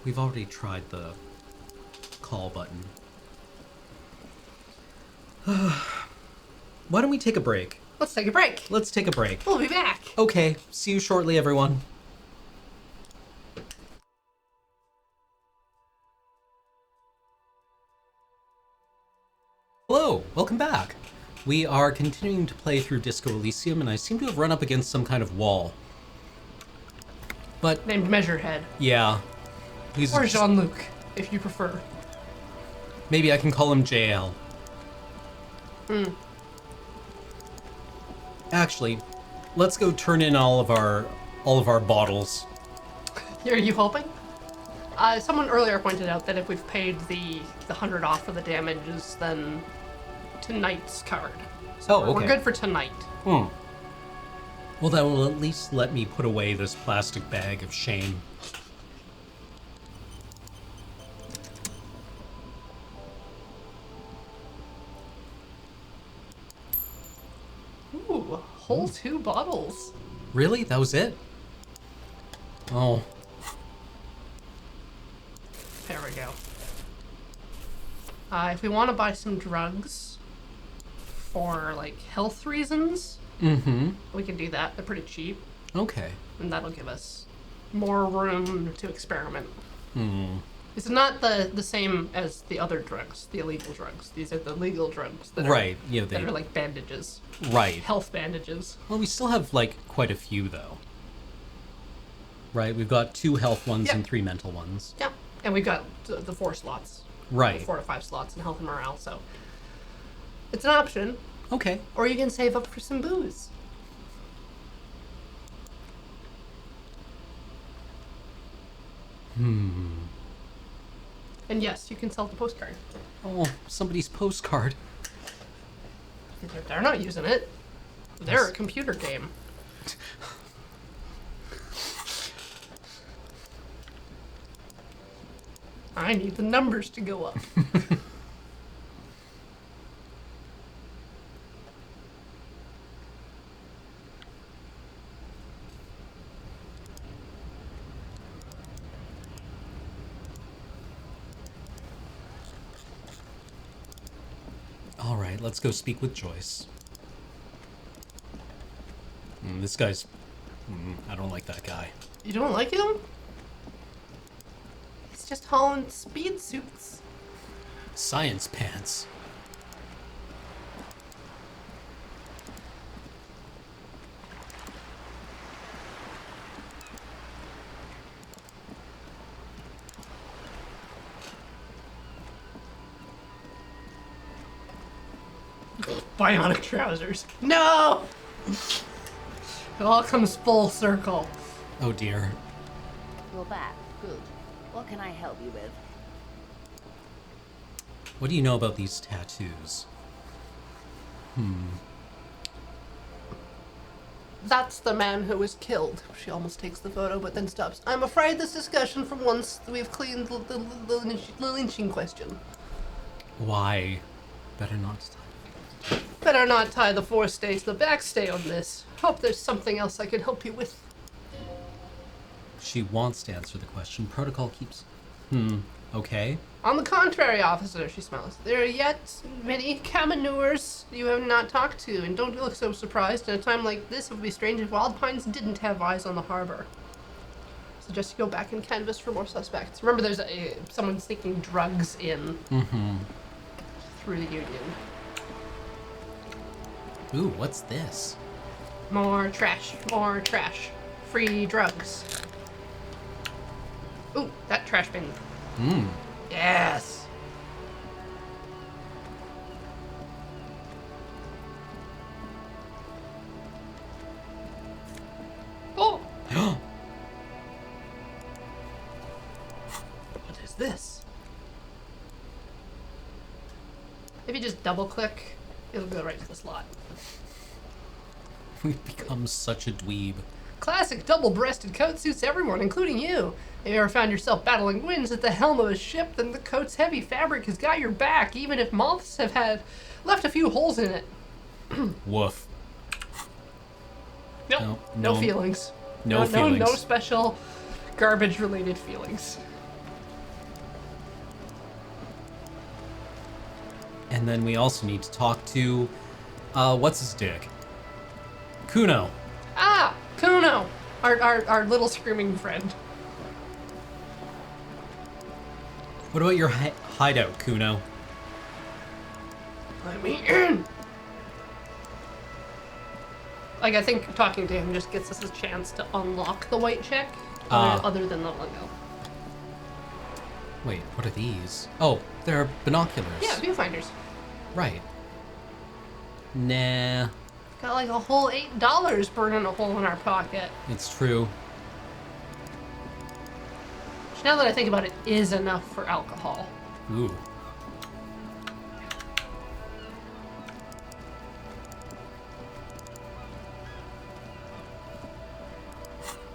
We've already tried the call button. Why don't we take a break? Let's take a break. Let's take a break. We'll be back. Okay, see you shortly, everyone. Hello, welcome back. We are continuing to play through Disco Elysium, and I seem to have run up against some kind of wall. But... Named Measurehead. Yeah. He's Or just- Jean-Luc, if you prefer. Maybe I can call him JL. Actually, let's go turn in all of our bottles. Are you hoping? Someone earlier pointed out that if we've paid the 100 off for the damages, then tonight's covered. So Oh, okay. we're good for tonight. Well, that will at least let me put away this plastic bag of shame. Ooh, whole 2 bottles. Really? That was it? Oh. There we go. If we want to buy some drugs for, like, health reasons, we can do that. They're pretty cheap, Okay. and that'll give us more room to experiment. It's not the same as the other drugs, the illegal drugs. These are the legal drugs that Right, yeah, that are like bandages, Right. health bandages. Well, we still have, like, quite a few, though. Right? We've got 2 health ones Yeah. and 3 mental ones. Yeah, and we've got the 4 slots. Right. 4 to 5 slots in health and morale, so it's an option. Okay. Or you can save up for some booze. And yes, you can sell the postcard. Oh, somebody's postcard. They're not using it. They're a computer game. I need the numbers to go up. All right, let's go speak with Joyce. This guy's... I don't like that guy. You don't like him? He's just hauling speed suits. Science pants. Bionic trousers. No! It all comes full circle. Oh dear. You're back. Good. What can I help you with? What do you know about these tattoos? That's the man who was killed. She almost takes the photo, but then stops. I'm afraid this discussion from once we've cleaned the lynching question. Why? Better not. Better not tie the forestay to the backstay on this. Hope there's something else I can help you with. She wants to answer the question. Protocol keeps... Okay. On the contrary, officer, she smiles. There are yet many Kamanurs you have not talked to, and don't look so surprised. At a time like this, it would be strange if Wild Pines didn't have eyes on the harbor. Suggest you go back and canvass for more suspects. Remember, there's someone sneaking drugs in. through the Union. Ooh, what's this? More trash, more trash. Free drugs. Ooh, that trash bin. Mmm. Yes. Oh. What is this? If you just double click, it'll go right to the slot. We've become such a dweeb. Classic double-breasted coat suits everyone, including you. If you ever found yourself battling winds at the helm of a ship, then the coat's heavy fabric has got your back, even if moths have left a few holes in it. Woof. Nope. No feelings. No feelings. No special garbage-related feelings. And then we also need to talk to, what's his dick? Kuno. Ah, Kuno, our little screaming friend. What about your hideout, Kuno? Let me in. Like, I think talking to him just gets us a chance to unlock the white check, other than the lingo. Wait, what are these? Oh, they're binoculars. Yeah, viewfinders. Right. Nah. Got like a whole $8 burning a hole in our pocket. It's true. Which, now that I think about it, is enough for alcohol. Ooh.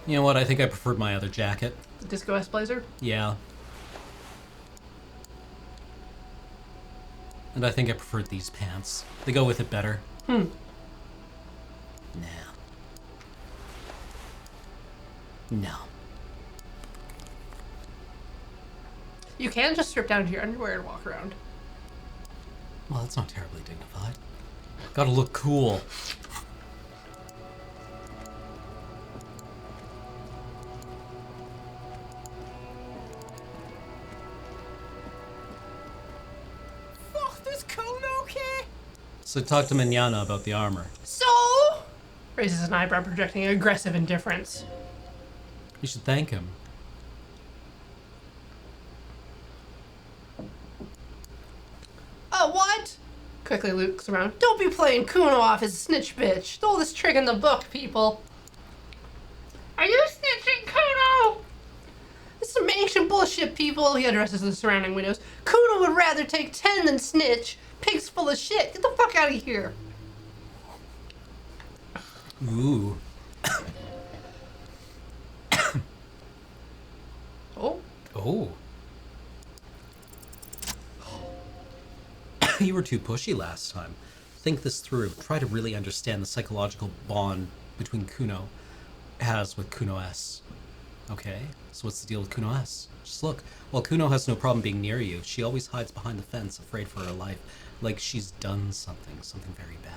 You know what? I think I preferred my other jacket. The Disco S Blazer? Yeah. And I think I preferred these pants. They go with it better. Nah. No. You can just strip down to your underwear and walk around. Well, that's not terribly dignified. Gotta look cool. Fuck, does Kuno care? So talk to Mignana about the armor. So? Raises an eyebrow, projecting aggressive indifference. You should thank him. Oh, what? Quickly looks around. Don't be playing Kuno off as a snitch bitch. The oldest trick in the book, people. Are you snitching, Kuno? This is some ancient bullshit, people. He addresses the surrounding windows. Kuno would rather take 10 than snitch. Pig's full of shit. Get the fuck out of here. Ooh. Oh. Oh. You were too pushy last time. Think this through. Try to really understand the psychological bond between Kuno has with Kuno S. Okay, so what's the deal with Kuno S? Just look. While Kuno has no problem being near you, she always hides behind the fence, afraid for her life, like she's done something very bad.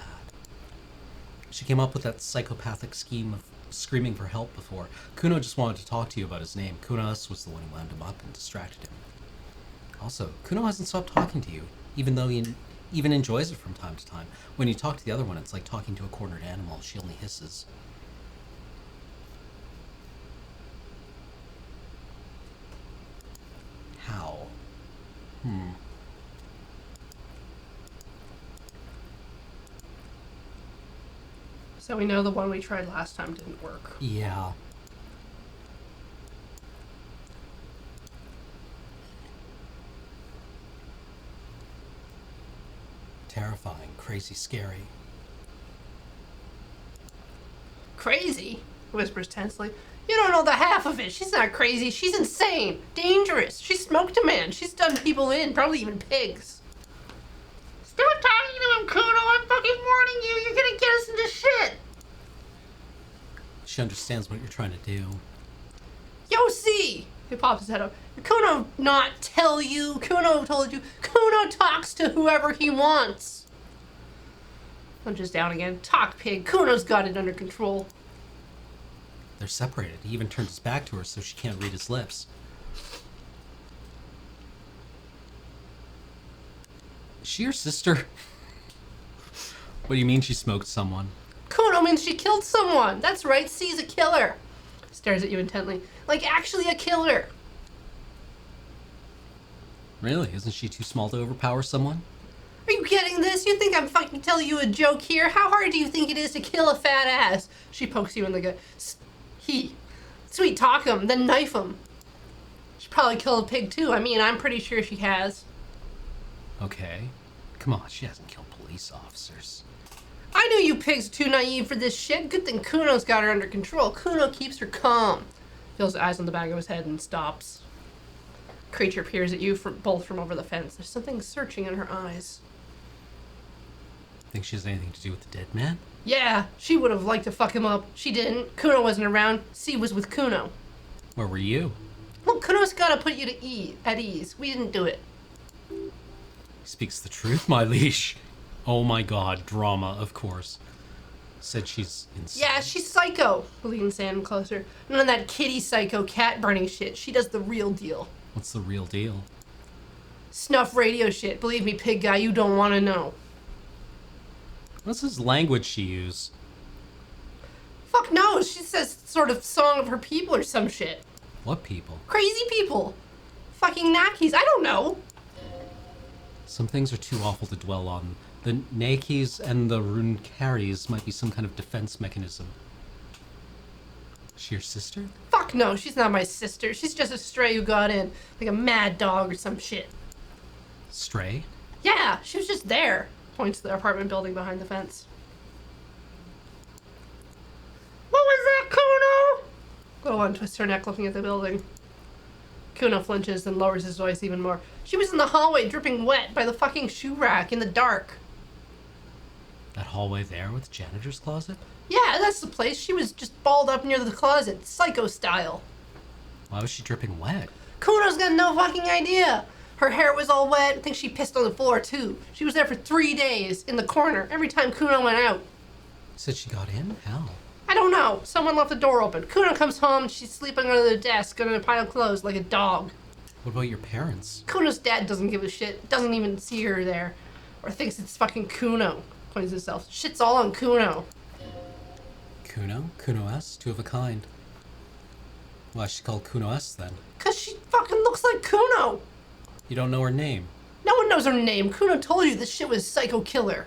She came up with that psychopathic scheme of screaming for help before. Kuno just wanted to talk to you about his name. Kuno S was the one who wound him up and distracted him. Also, Kuno hasn't stopped talking to you, even though he even enjoys it from time to time. When you talk to the other one, it's like talking to a cornered animal. She only hisses. How? So we know the one we tried last time didn't work. Yeah. Terrifying, crazy, scary. Crazy? Whispers tensely. You don't know the half of it. She's not crazy. She's insane. Dangerous. She smoked a man. She's done people in, probably even pigs. Stop talking to him, Kuno. I'm fucking warning you. You're gonna get us into shit. She understands what you're trying to do. Yo, see! He pops his head up. Did Kuno not tell you? Kuno told you. Kuno talks to whoever he wants. Punches down again. Talk, pig. Kuno's got it under control. They're separated. He even turns his back to her so she can't read his lips. Is she your sister? What do you mean she smoked someone? Kuno means she killed someone. That's right, C's a killer. Stares at you intently. Like, actually a killer. Really? Isn't she too small to overpower someone? Are you getting this? You think I'm fucking telling you a joke here? How hard do you think it is to kill a fat ass? She pokes you in the gut. Sweet talk him, then knife him. She probably killed a pig too. I mean, I'm pretty sure she has. Okay. Come on, she hasn't killed police officers. I knew you pigs are too naive for this shit. Good thing Kuno's got her under control. Kuno keeps her calm. Feels the eyes on the back of his head and stops. Creature peers at you both from over the fence. There's something searching in her eyes. Think she has anything to do with the dead man? Yeah, she would have liked to fuck him up. She didn't. Kuno wasn't around. C was with Kuno. Where were you? Well, Kuno's gotta put you at ease. We didn't do it. He speaks the truth, my leash. Oh my god, drama, of course. Said she's insane. Yeah, she's psycho. Leans Sam closer. None of that kitty psycho cat burning shit. She does the real deal. What's the real deal? Snuff radio shit. Believe me, pig guy, you don't want to know. What's this language she used? Fuck knows. She says sort of song of her people or some shit. What people? Crazy people. Fucking Nakis. I don't know. Some things are too awful to dwell on. The Nakis and the Runcaris might be some kind of defense mechanism. Is she your sister? Fuck no, she's not my sister. She's just a stray who got in. Like a mad dog or some shit. Stray? Yeah, she was just there. Points to the apartment building behind the fence. What was that, Kuno? Go on, twists her neck looking at the building. Kuno flinches and lowers his voice even more. She was in the hallway dripping wet by the fucking shoe rack in the dark. That hallway there with the janitor's closet? Yeah, that's the place. She was just balled up near the closet, psycho style. Why was she dripping wet? Kuno's got no fucking idea. Her hair was all wet. I think she pissed on the floor too. She was there for 3 days in the corner every time Kuno went out. Said she got in? How? I don't know. Someone left the door open. Kuno comes home. She's sleeping under the desk under a pile of clothes like a dog. What about your parents? Kuno's dad doesn't give a shit. Doesn't even see her there. Or thinks it's fucking Kuno. Points himself. Shit's all on Kuno. Kuno? Kuno S? Two of a kind. Why is she called Kuno S then? Cause she fucking looks like Kuno. You don't know her name. No one knows her name. Kuno told you this shit was Psycho Killer.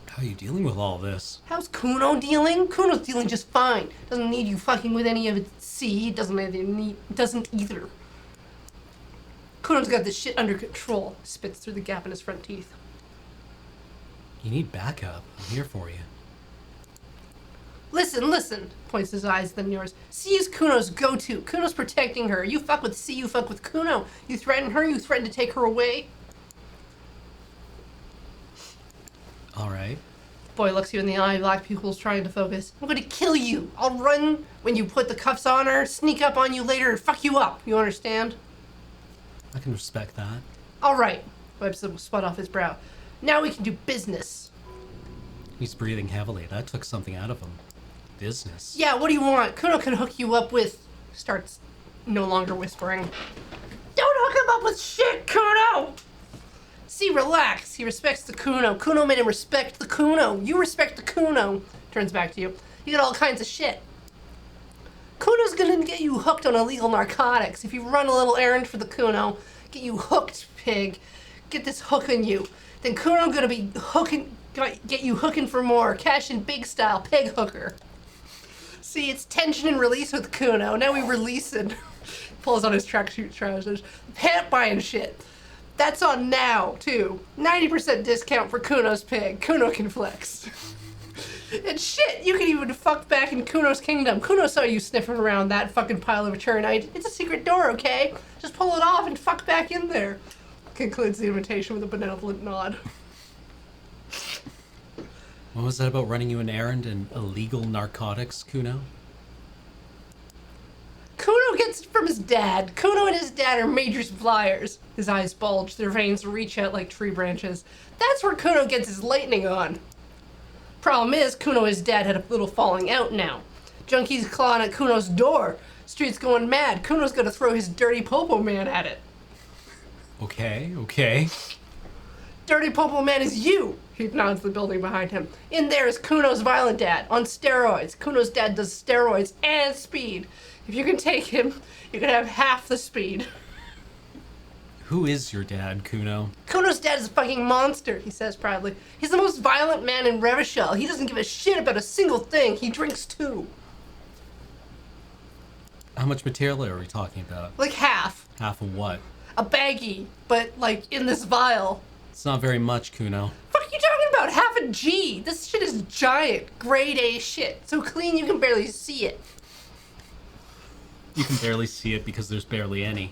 How are you dealing with all this? How's Kuno dealing? Kuno's dealing just fine. Doesn't need you fucking with any of its seed. Doesn't either. Kuno's got this shit under control. Spits through the gap in his front teeth. You need backup. I'm here for you. Listen, points his eyes, then yours. C is Kuno's go-to. Kuno's protecting her. You fuck with C, you fuck with Kuno. You threaten her, you threaten to take her away. Alright. Boy looks you in the eye, black pupils trying to focus. I'm gonna kill you. I'll run when you put the cuffs on her, sneak up on you later, and fuck you up. You understand? I can respect that. Alright. Wipes the sweat off his brow. Now we can do business. He's breathing heavily. That took something out of him. Business. Yeah, what do you want? Kuno can hook you up with... Starts no longer whispering. Don't hook him up with shit, Kuno! See, relax. He respects the Kuno. Kuno made him respect the Kuno. You respect the Kuno. Turns back to you. You got all kinds of shit. Kuno's gonna get you hooked on illegal narcotics. If you run a little errand for the Kuno, get you hooked, pig. Get this hook on you. Then Kuno gonna be get you hooking for more. Cash in big style, pig hooker. See, it's tension and release with Kuno. Now we release it. Pulls on his tracksuit trousers. Pant buying shit. That's on now, too. 90% discount for Kuno's pig. Kuno can flex. And shit, you can even fuck back in Kuno's kingdom. Kuno saw you sniffing around that fucking pile of eternite. It's a secret door, okay? Just pull it off and fuck back in there. Concludes the invitation with a benevolent nod. What was that about running you an errand and illegal narcotics, Kuno? Kuno gets it from his dad. Kuno and his dad are major suppliers. His eyes bulge, their veins reach out like tree branches. That's where Kuno gets his lightning on. Problem is, Kuno and his dad had a little falling out now. Junkies clawing at Kuno's door. Street's going mad. Kuno's gonna throw his dirty popo man at it. Okay. Dirty Popo Man is you! He nods the building behind him. In there is Kuno's violent dad, on steroids. Kuno's dad does steroids and speed. If you can take him, you can have half the speed. Who is your dad, Kuno? Kuno's dad is a fucking monster, he says proudly. He's the most violent man in Revachel. He doesn't give a shit about a single thing. He drinks too. How much material are we talking about? Like half. Half of what? A baggie, but like in this vial. It's not very much, Kuno. What are you talking about? Half a G. This shit is giant, grade A shit. So clean you can barely see it. You can barely see it because there's barely any.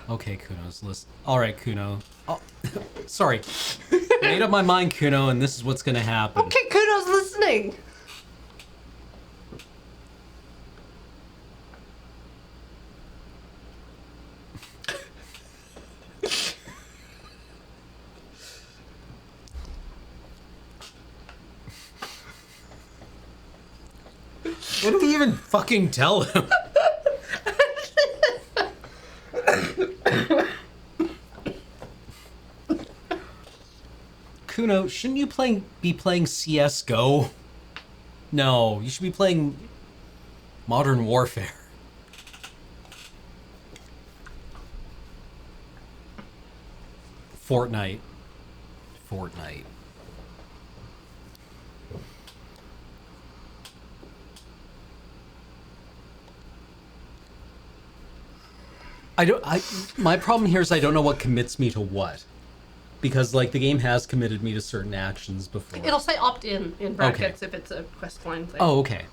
Okay, Kuno's list. Alright, Kuno. Oh, sorry. Made up my mind, Kuno, and this is what's gonna happen. Okay, Kuno's listening. What did he even fucking tell him? Kuno, shouldn't you be playing CS:GO? No, you should be playing Modern Warfare. Fortnite. My problem here is I don't know what commits me to what. Because, like, the game has committed me to certain actions before. It'll say opt-in in brackets if it's a quest line thing. Oh, okay.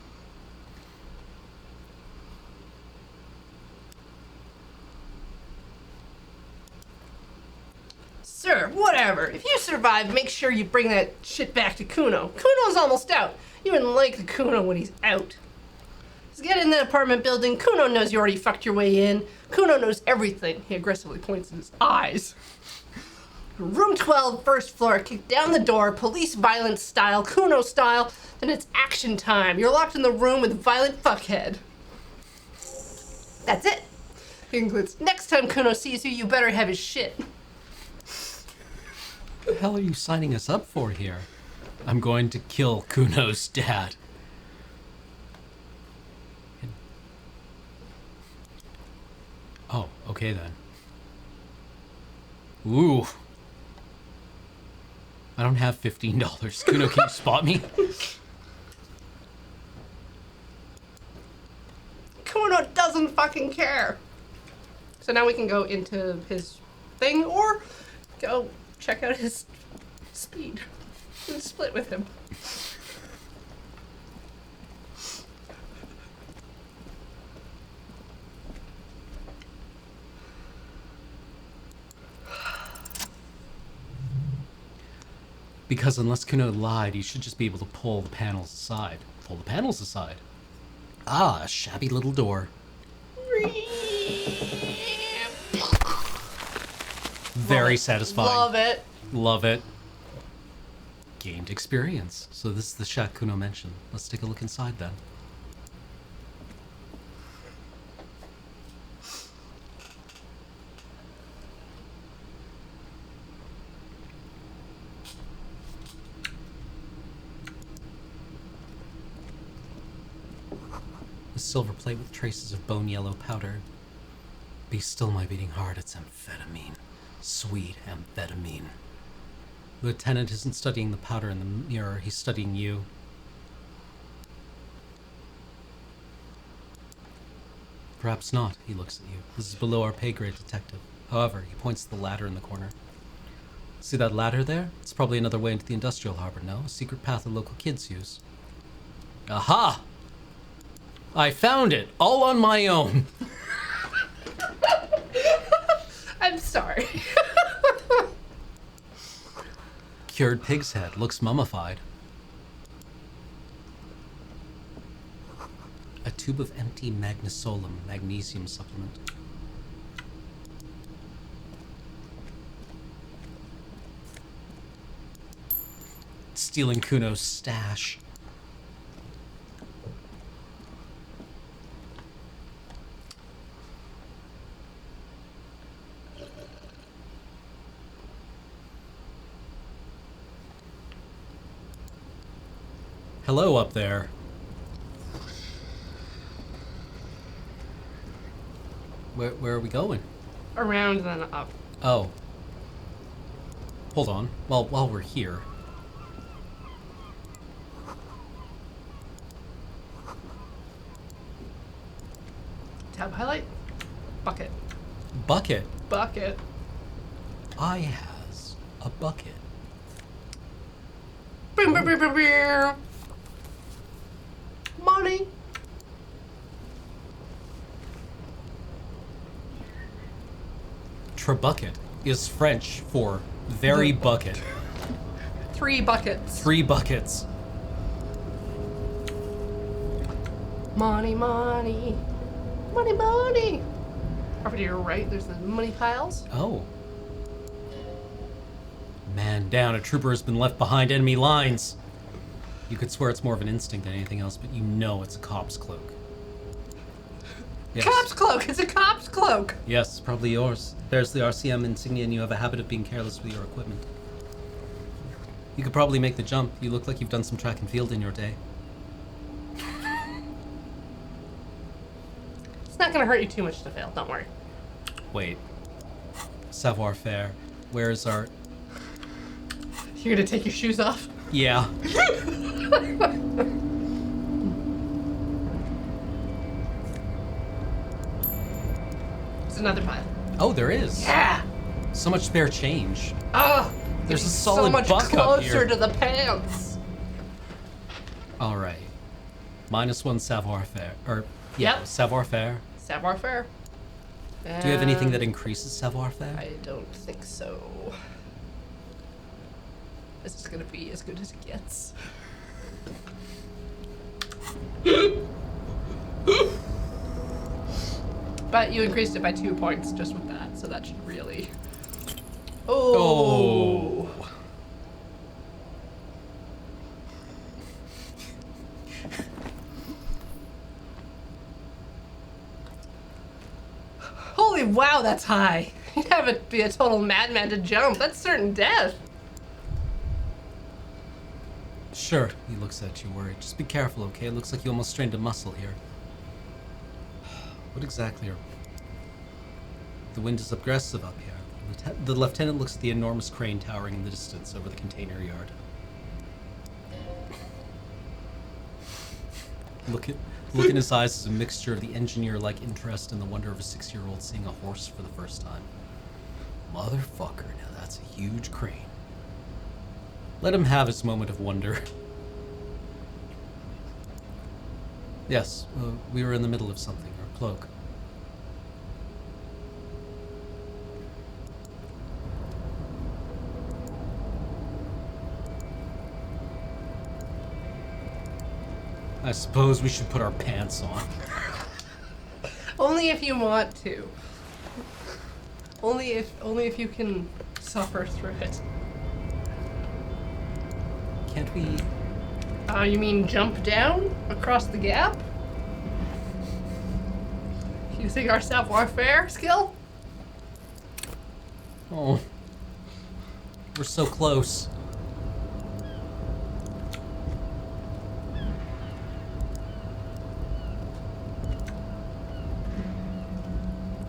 Sir, whatever. If you survive, make sure you bring that shit back to Kuno. Kuno's almost out. You wouldn't like the Kuno when he's out. Just get in the apartment building. Kuno knows you already fucked your way in. Kuno knows everything. He aggressively points at his eyes. Room 12, first floor. Kick down the door. Police violence style. Kuno style. Then it's action time. You're locked in the room with violent fuckhead. That's it. He concludes, next time Kuno sees you, you better have his shit. What the hell are you signing us up for here? I'm going to kill Kuno's dad. Oh, okay then. Ooh. I don't have $15. Kuno, can you spot me? Kuno doesn't fucking care. So now we can go into his thing or go check out his speed and split with him. Because unless Kuno lied, you should just be able to pull the panels aside. Pull the panels aside. Ah, a shabby little door. Very satisfying. Love it. Love it. Gained experience. So this is the shack Kuno mentioned. Let's take a look inside then. A silver plate with traces of bone yellow powder. Be still, my beating heart, it's amphetamine. Sweet amphetamine. The lieutenant isn't studying the powder in the mirror, he's studying you. Perhaps not, he looks at you. This is below our pay grade, detective. However, he points to the ladder in the corner. See that ladder there? It's probably another way into the industrial harbor, no? A secret path that local kids use. Aha! I found it, all on my own. I'm sorry. Cured pig's head, looks mummified. A tube of empty magnesolum, magnesium supplement. Stealing Kuno's stash. Hello up there. Where are we going? Around then up. Oh. Hold on. Well, while we're here. Tab highlight. Bucket. Bucket. Bucket. I has a bucket. Boom, boom, boom, boom, boom. Money. Trebucket is French for very bucket. 3 buckets. 3 buckets. Money, money. Money, money. Over to your right, there's the money piles. Oh. Man down, a trooper has been left behind enemy lines. You could swear it's more of an instinct than anything else, but you know it's a cop's cloak. Yes. Cop's cloak! It's a cop's cloak! Yes, probably yours. There's the RCM insignia and you have a habit of being careless with your equipment. You could probably make the jump. You look like you've done some track and field in your day. It's not gonna hurt you too much to fail, don't worry. Wait. Savoir faire. Where's our... You're gonna take your shoes off? Yeah. There's another pile. Oh, there is. Yeah! So much spare change. Oh! There's a solid so much buck up closer here. to the pants. All right. -1 savoir faire. Or, yeah, Yep. savoir faire. Savoir faire. Do you have anything that increases savoir faire? I don't think so. This is gonna be as good as it gets. But you increased it by 2 points just with that, so that should really... Oh! Holy wow, that's high. You'd have it be a total madman to jump. That's certain death. Sure. He looks at you worried. Just be careful, okay? It looks like you almost strained a muscle here. What exactly are... The wind is aggressive up here. The lieutenant looks at the enormous crane towering in the distance over the container yard. Look in his eyes is a mixture of the engineer-like interest and the wonder of a 6-year-old seeing a horse for the first time. Motherfucker, now that's a huge crane. Let him have his moment of wonder. Yes, we were in the middle of something. Our cloak. I suppose we should put our pants on. Only if you want to. Only if you can suffer through it. Can't we... You mean jump down across the gap? Using our savoir-faire skill? Oh. We're so close.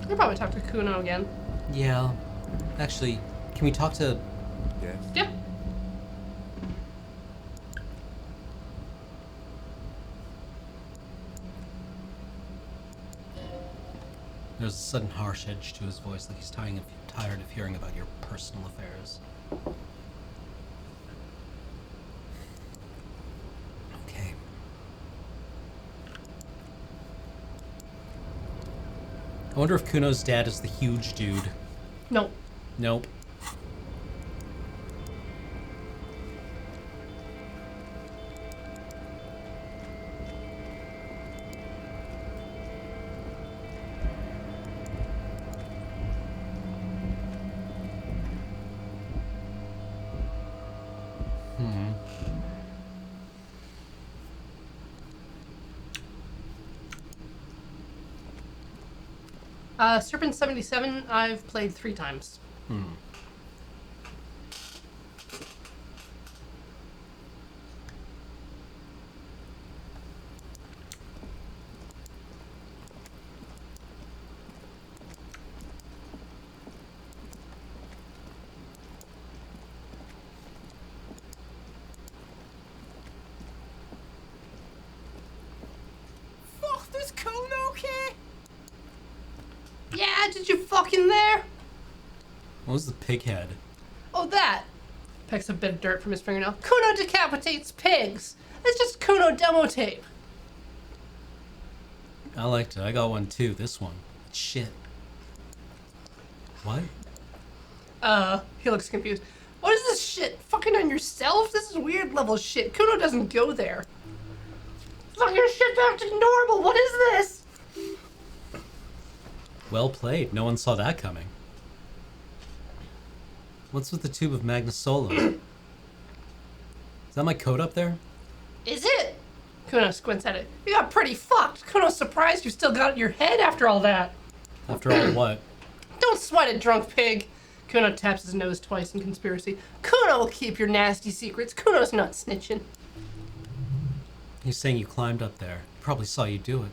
I'll probably talk to Kuno again. Yeah. Actually, can we talk to... Yes? Yeah. There's a sudden harsh edge to his voice, like he's tired of hearing about your personal affairs. Okay. I wonder if Kuno's dad is the huge dude. Nope. Nope. Serpent 77, I've played 3 times. fucking there? What was the pig head? Oh, that. Picks a bit of dirt from his fingernail. Kuno decapitates pigs. It's just Kuno demo tape. I liked it. I got one too. This one. Shit. What? He looks confused. What is this shit? Fucking on yourself? This is weird level shit. Kuno doesn't go there. Fuck your shit back to normal. What is this? Well played. No one saw that coming. What's with the tube of magnesolum? Is that my coat up there? Is it? Kuno squints at it. You got pretty fucked. Kuno's surprised you still got your head after all that. After all what? Don't sweat it, drunk pig. Kuno taps his nose twice in conspiracy. Kuno will keep your nasty secrets. Kuno's not snitching. He's saying you climbed up there. Probably saw you do it.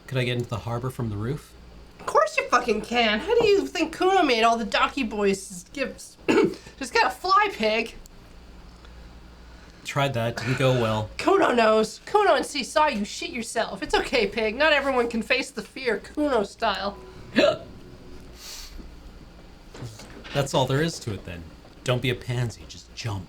Could I get into the harbor from the roof? Of course you fucking can. How do you think Kuno made all the Docky Boys gifts? Just gotta fly, pig. Tried that. Didn't go well. Kuno knows. Kuno and C saw you shit yourself. It's okay, pig. Not everyone can face the fear, Kuno style. That's all there is to it then. Don't be a pansy. Just jump.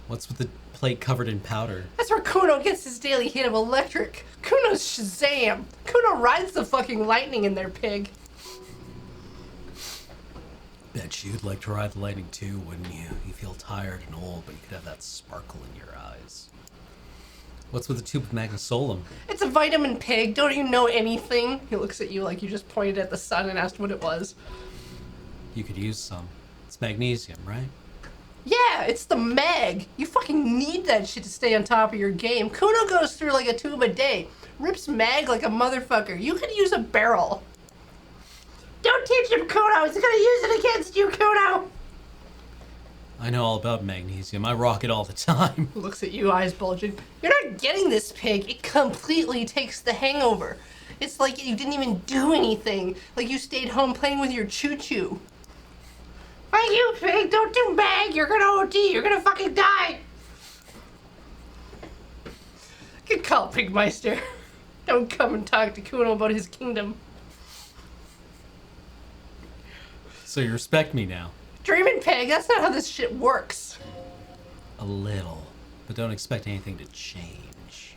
What's with the plate covered in powder? That's where Kuno gets his daily hit of electric. Kuno's Shazam. Kuno rides the fucking lightning in their pig. Bet you'd like to ride the lightning too, wouldn't you? You feel tired and old, but you could have that sparkle in your eyes. What's with the tube of magnesolum? It's a vitamin, pig. Don't you know anything? He looks at you like you just pointed at the sun and asked what it was. You could use some. It's magnesium, right? Yeah, it's the mag. You fucking need that shit to stay on top of your game. Kuno goes through like a tube a day. Rips mag like a motherfucker. You could use a barrel. Don't teach him, Kuno. He's gonna use it against you, Kuno. I know all about magnesium. I rock it all the time. Looks at you, eyes bulging. You're not getting this, pig. It completely takes the hangover. It's like you didn't even do anything. Like you stayed home playing with your choo-choo. Thank you, pig. Don't do mag. You're gonna OD. You're gonna fucking die. Good call, Pigmeister. Don't come and talk to Kuno about his kingdom. So you respect me now? Dreamin' pig. That's not how this shit works. A little. But don't expect anything to change.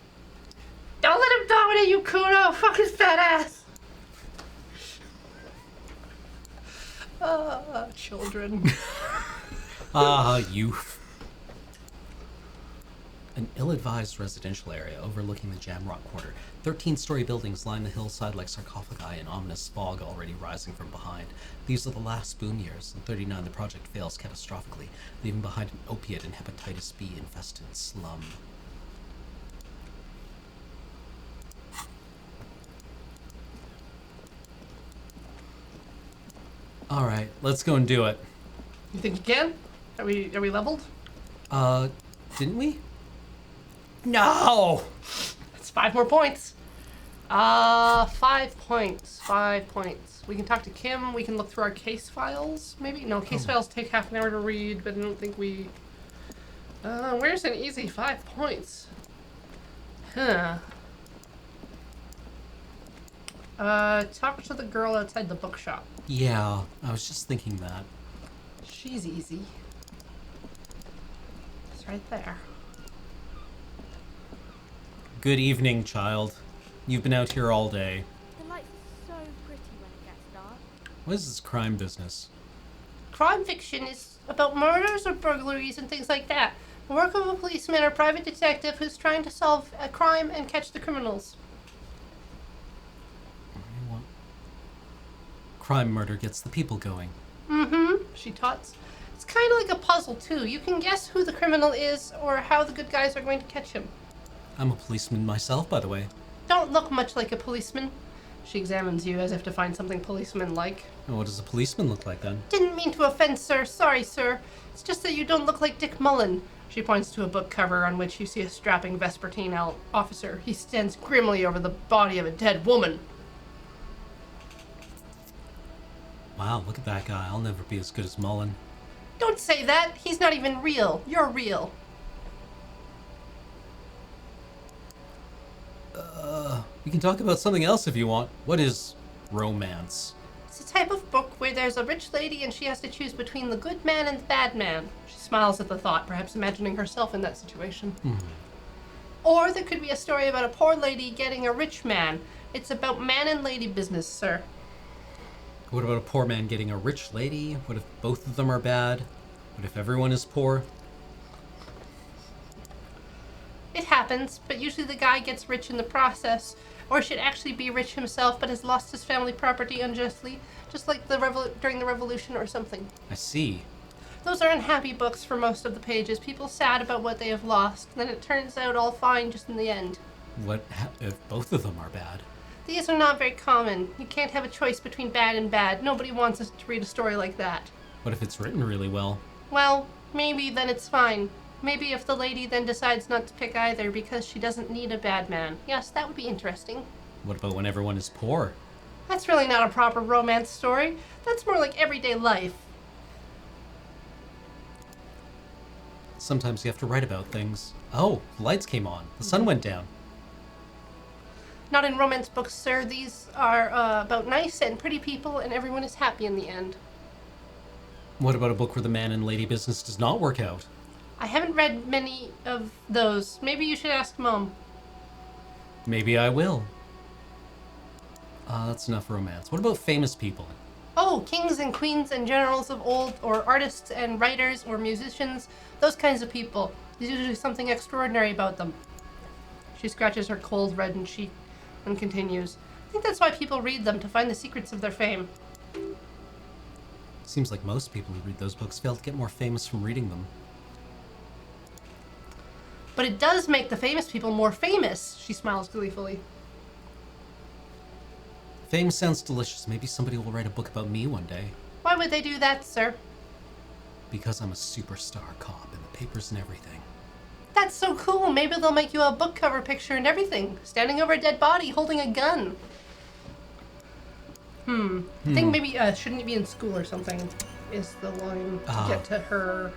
Don't let him dominate you, Kuno. Fuck his fat ass. Children. Youth. An ill-advised residential area overlooking the Jamrock Quarter. 13-story buildings line the hillside like sarcophagi in ominous fog already rising from behind. These are the last boom years. In 39, the project fails catastrophically, leaving behind an opiate and hepatitis B infested slum. Alright, let's go and do it. You think you can? Are we leveled? Didn't we? No! That's 5 more points. 5 points. 5 points. We can talk to Kim. We can look through our case files, maybe? No, case files take half an hour to read, but I don't think we... where's an easy 5 points? Huh. Talk to the girl outside the bookshop. Yeah, I was just thinking that. She's easy. It's right there. Good evening, child. You've been out here all day. The lights are so pretty when it gets dark. What is this crime business? Crime fiction is about murders or burglaries and things like that. The work of a policeman or private detective who's trying to solve a crime and catch the criminals. Crime murder gets the people going. Mm-hmm, she tots. It's kind of like a puzzle, too. You can guess who the criminal is or how the good guys are going to catch him. I'm a policeman myself, by the way. Don't look much like a policeman. She examines you as if to find something policeman-like. And what does a policeman look like, then? Didn't mean to offend, sir. Sorry, sir. It's just that you don't look like Dick Mullen. She points to a book cover on which you see a strapping Vespertine officer. He stands grimly over the body of a dead woman. Wow, look at that guy. I'll never be as good as Mullen. Don't say that. He's not even real. You're real. We can talk about something else if you want. What is romance? It's a type of book where there's a rich lady and she has to choose between the good man and the bad man. She smiles at the thought, perhaps imagining herself in that situation. Or there could be a story about a poor lady getting a rich man. It's about man and lady business, sir. What about a poor man getting a rich lady? What if both of them are bad? What if everyone is poor? It happens, but usually the guy gets rich in the process, or should actually be rich himself but has lost his family property unjustly, just like during the revolution or something. I see. Those are unhappy books for most of the pages, people sad about what they have lost, and then it turns out all fine just in the end. What if both of them are bad? These are not very common. You can't have a choice between bad and bad. Nobody wants us to read a story like that. What if it's written really well? Well, maybe then it's fine. Maybe if the lady then decides not to pick either because she doesn't need a bad man. Yes, that would be interesting. What about when everyone is poor? That's really not a proper romance story. That's more like everyday life. Sometimes you have to write about things. Oh, the lights came on. The sun went down. Not in romance books, sir. These are about nice and pretty people and everyone is happy in the end. What about a book where the man and lady business does not work out? I haven't read many of those. Maybe you should ask Mom. Maybe I will. That's enough romance. What about famous people? Oh, kings and queens and generals of old, or artists and writers or musicians, those kinds of people. There's usually something extraordinary about them. She scratches her cold, reddened cheek and continues. I think that's why people read them, to find the secrets of their fame. Seems like most people who read those books fail to get more famous from reading them. But it does make the famous people more famous, she smiles gleefully. Fame sounds delicious. Maybe somebody will write a book about me one day. Why would they do that, sir? Because I'm a superstar cop in the papers and everything. That's so cool. Maybe they'll make you a book cover picture and everything. Standing over a dead body, holding a gun. I think maybe shouldn't it be in school or something is the line to get to her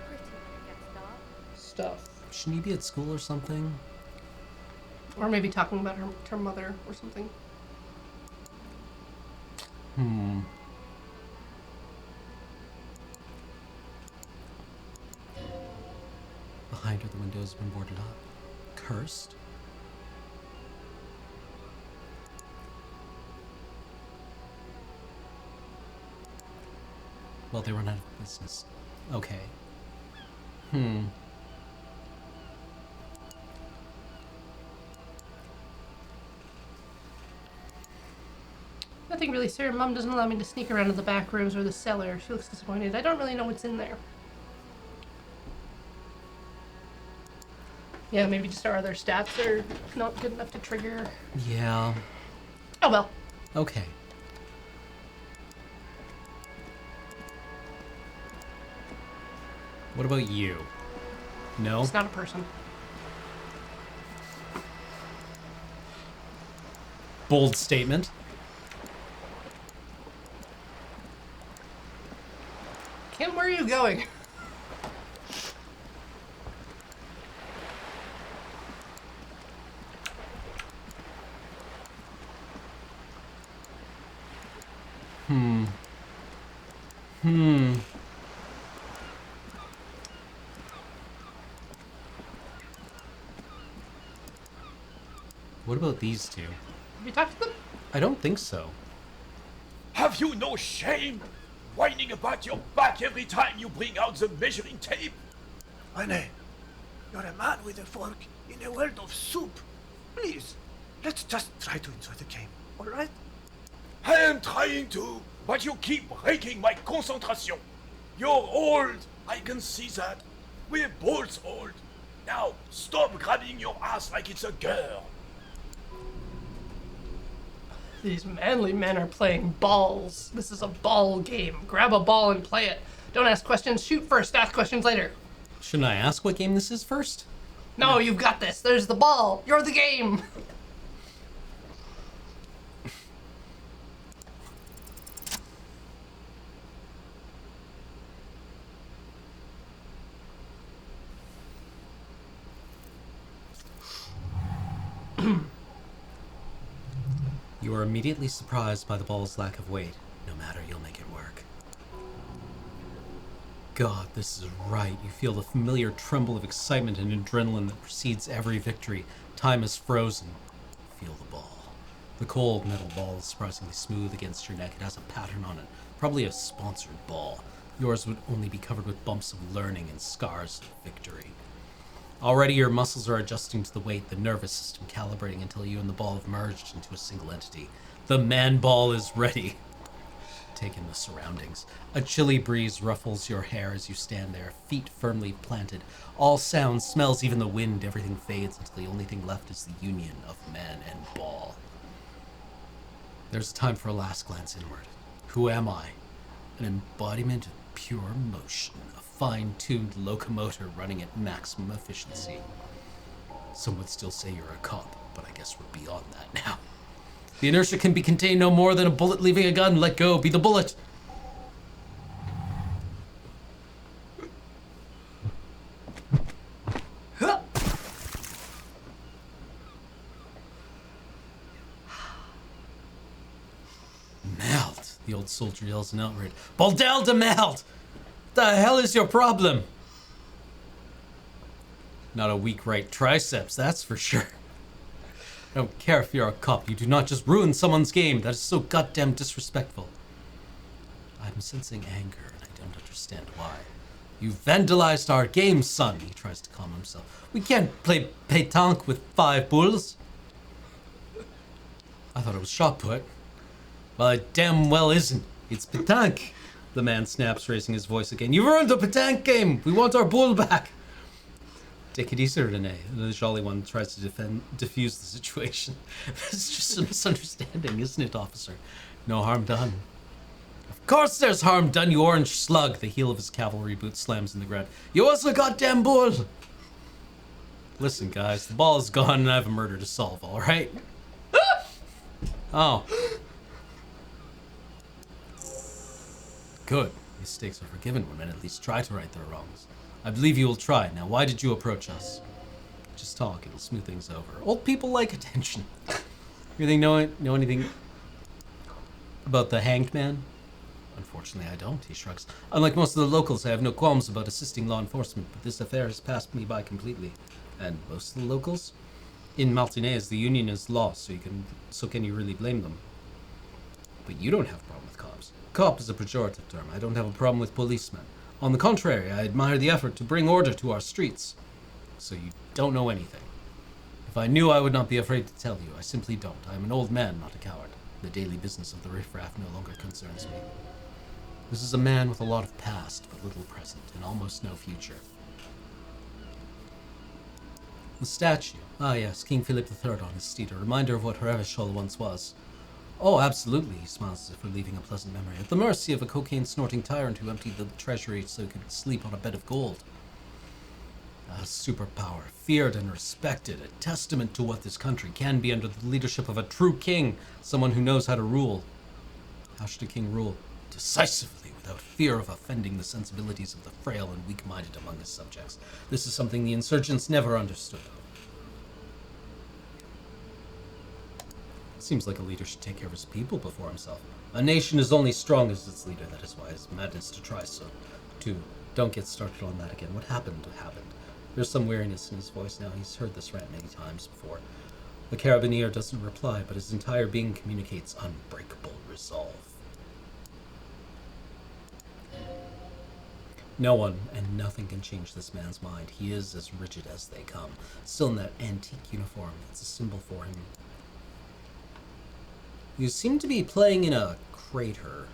stuff. Shouldn't you be at school or something? Or maybe talking about her mother or something. Behind her, the window has been boarded up. Cursed? Well, they run out of business. Okay. Nothing really, sir. Mom doesn't allow me to sneak around to the back rooms or the cellar. She looks disappointed. I don't really know what's in there. Yeah, maybe just our other stats are not good enough to trigger. Yeah. Oh well. Okay. What about you? No? It's not a person. Bold statement. Kim, where are you going? What about these two? Have you talked to them? I don't think so. Have you no shame? Whining about your back every time you bring out the measuring tape? René, you're a man with a fork in a world of soup. Please, let's just try to enjoy the game, alright? I am trying to, but you keep breaking my concentration. You're old, I can see that. We're both old. Now, stop grabbing your ass like it's a girl. These manly men are playing balls. This is a ball game. Grab a ball and play it. Don't ask questions. Shoot first. Ask questions later. Shouldn't I ask what game this is first? No, you've got this. There's the ball. You're the game. were immediately surprised by the ball's lack of weight. No matter, you'll make it work. God, this is right. You feel the familiar tremble of excitement and adrenaline that precedes every victory. Time is frozen. Feel the ball. The cold metal ball is surprisingly smooth against your neck. It has a pattern on it. Probably a sponsored ball. Yours would only be covered with bumps of learning and scars of victory. Already your muscles are adjusting to the weight, the nervous system calibrating until you and the ball have merged into a single entity. The man ball is ready. Take in the surroundings. A chilly breeze ruffles your hair as you stand there, feet firmly planted. All sounds, smells, even the wind, everything fades until the only thing left is the union of man and ball. There's time for a last glance inward. Who am I? An embodiment of pure motion, a fine-tuned locomotor running at maximum efficiency. Some would still say you're a cop, but I guess we're beyond that now. The inertia can be contained no more than a bullet leaving a gun. Let go, be the bullet. Melt, the old soldier yells in outrage. Baldel de Melt! The hell is your problem? Not a weak right triceps, that's for sure. I don't care if you're a cop, you do not just ruin someone's game. That is so goddamn disrespectful. I'm sensing anger, and I don't understand why. You vandalized our game, son, he tries to calm himself. We can't play pétanque with 5 bulls. I thought it was shot put. Well, it damn well isn't. It's pétanque. The man snaps, raising his voice again. You ruined the pétanque game! We want our bull back! Take it easy, Renee. The jolly one tries to diffuse the situation. It's just a misunderstanding, isn't it, officer? No harm done. Of course there's harm done, you orange slug! The heel of his cavalry boot slams in the ground. You was a goddamn bull! Listen, guys, the ball is gone and I have a murder to solve, alright? Oh. Good. Mistakes are forgiven when men at least try to right their wrongs. I believe you will try. Now, why did you approach us? Just talk. It'll smooth things over. Old people like attention. You know anything about the hanged man? Unfortunately, I don't, he shrugs. Unlike most of the locals, I have no qualms about assisting law enforcement, but this affair has passed me by completely. And most of the locals? In Martinez, the union is law, so can you really blame them? But you don't have a problem with cops. Cop is a pejorative term. I don't have a problem with policemen. On the contrary, I admire the effort to bring order to our streets. So you don't know anything. If I knew, I would not be afraid to tell you. I simply don't. I am an old man, not a coward. The daily business of the riffraff no longer concerns me. This is a man with a lot of past, but little present, and almost no future. The statue. Ah yes, King Philip III on his steed, a reminder of what Hereveshol once was. Oh, absolutely, he smiles as if relieving a pleasant memory. At the mercy of a cocaine-snorting tyrant who emptied the treasury so he could sleep on a bed of gold. A superpower, feared and respected, a testament to what this country can be under the leadership of a true king, someone who knows how to rule. How should a king rule? Decisively, without fear of offending the sensibilities of the frail and weak-minded among his subjects. This is something the insurgents never understood. Seems like a leader should take care of his people before himself. A nation is only strong as its leader. That is why it's madness to try so. 2. Don't get started on that again. What happened happened. There's some weariness in his voice now. He's heard this rant many times before. The carabinier doesn't reply, but his entire being communicates unbreakable resolve. No one and nothing can change this man's mind. He is as rigid as they come. Still in that antique uniform. It's a symbol for him. You seem to be playing in a crater.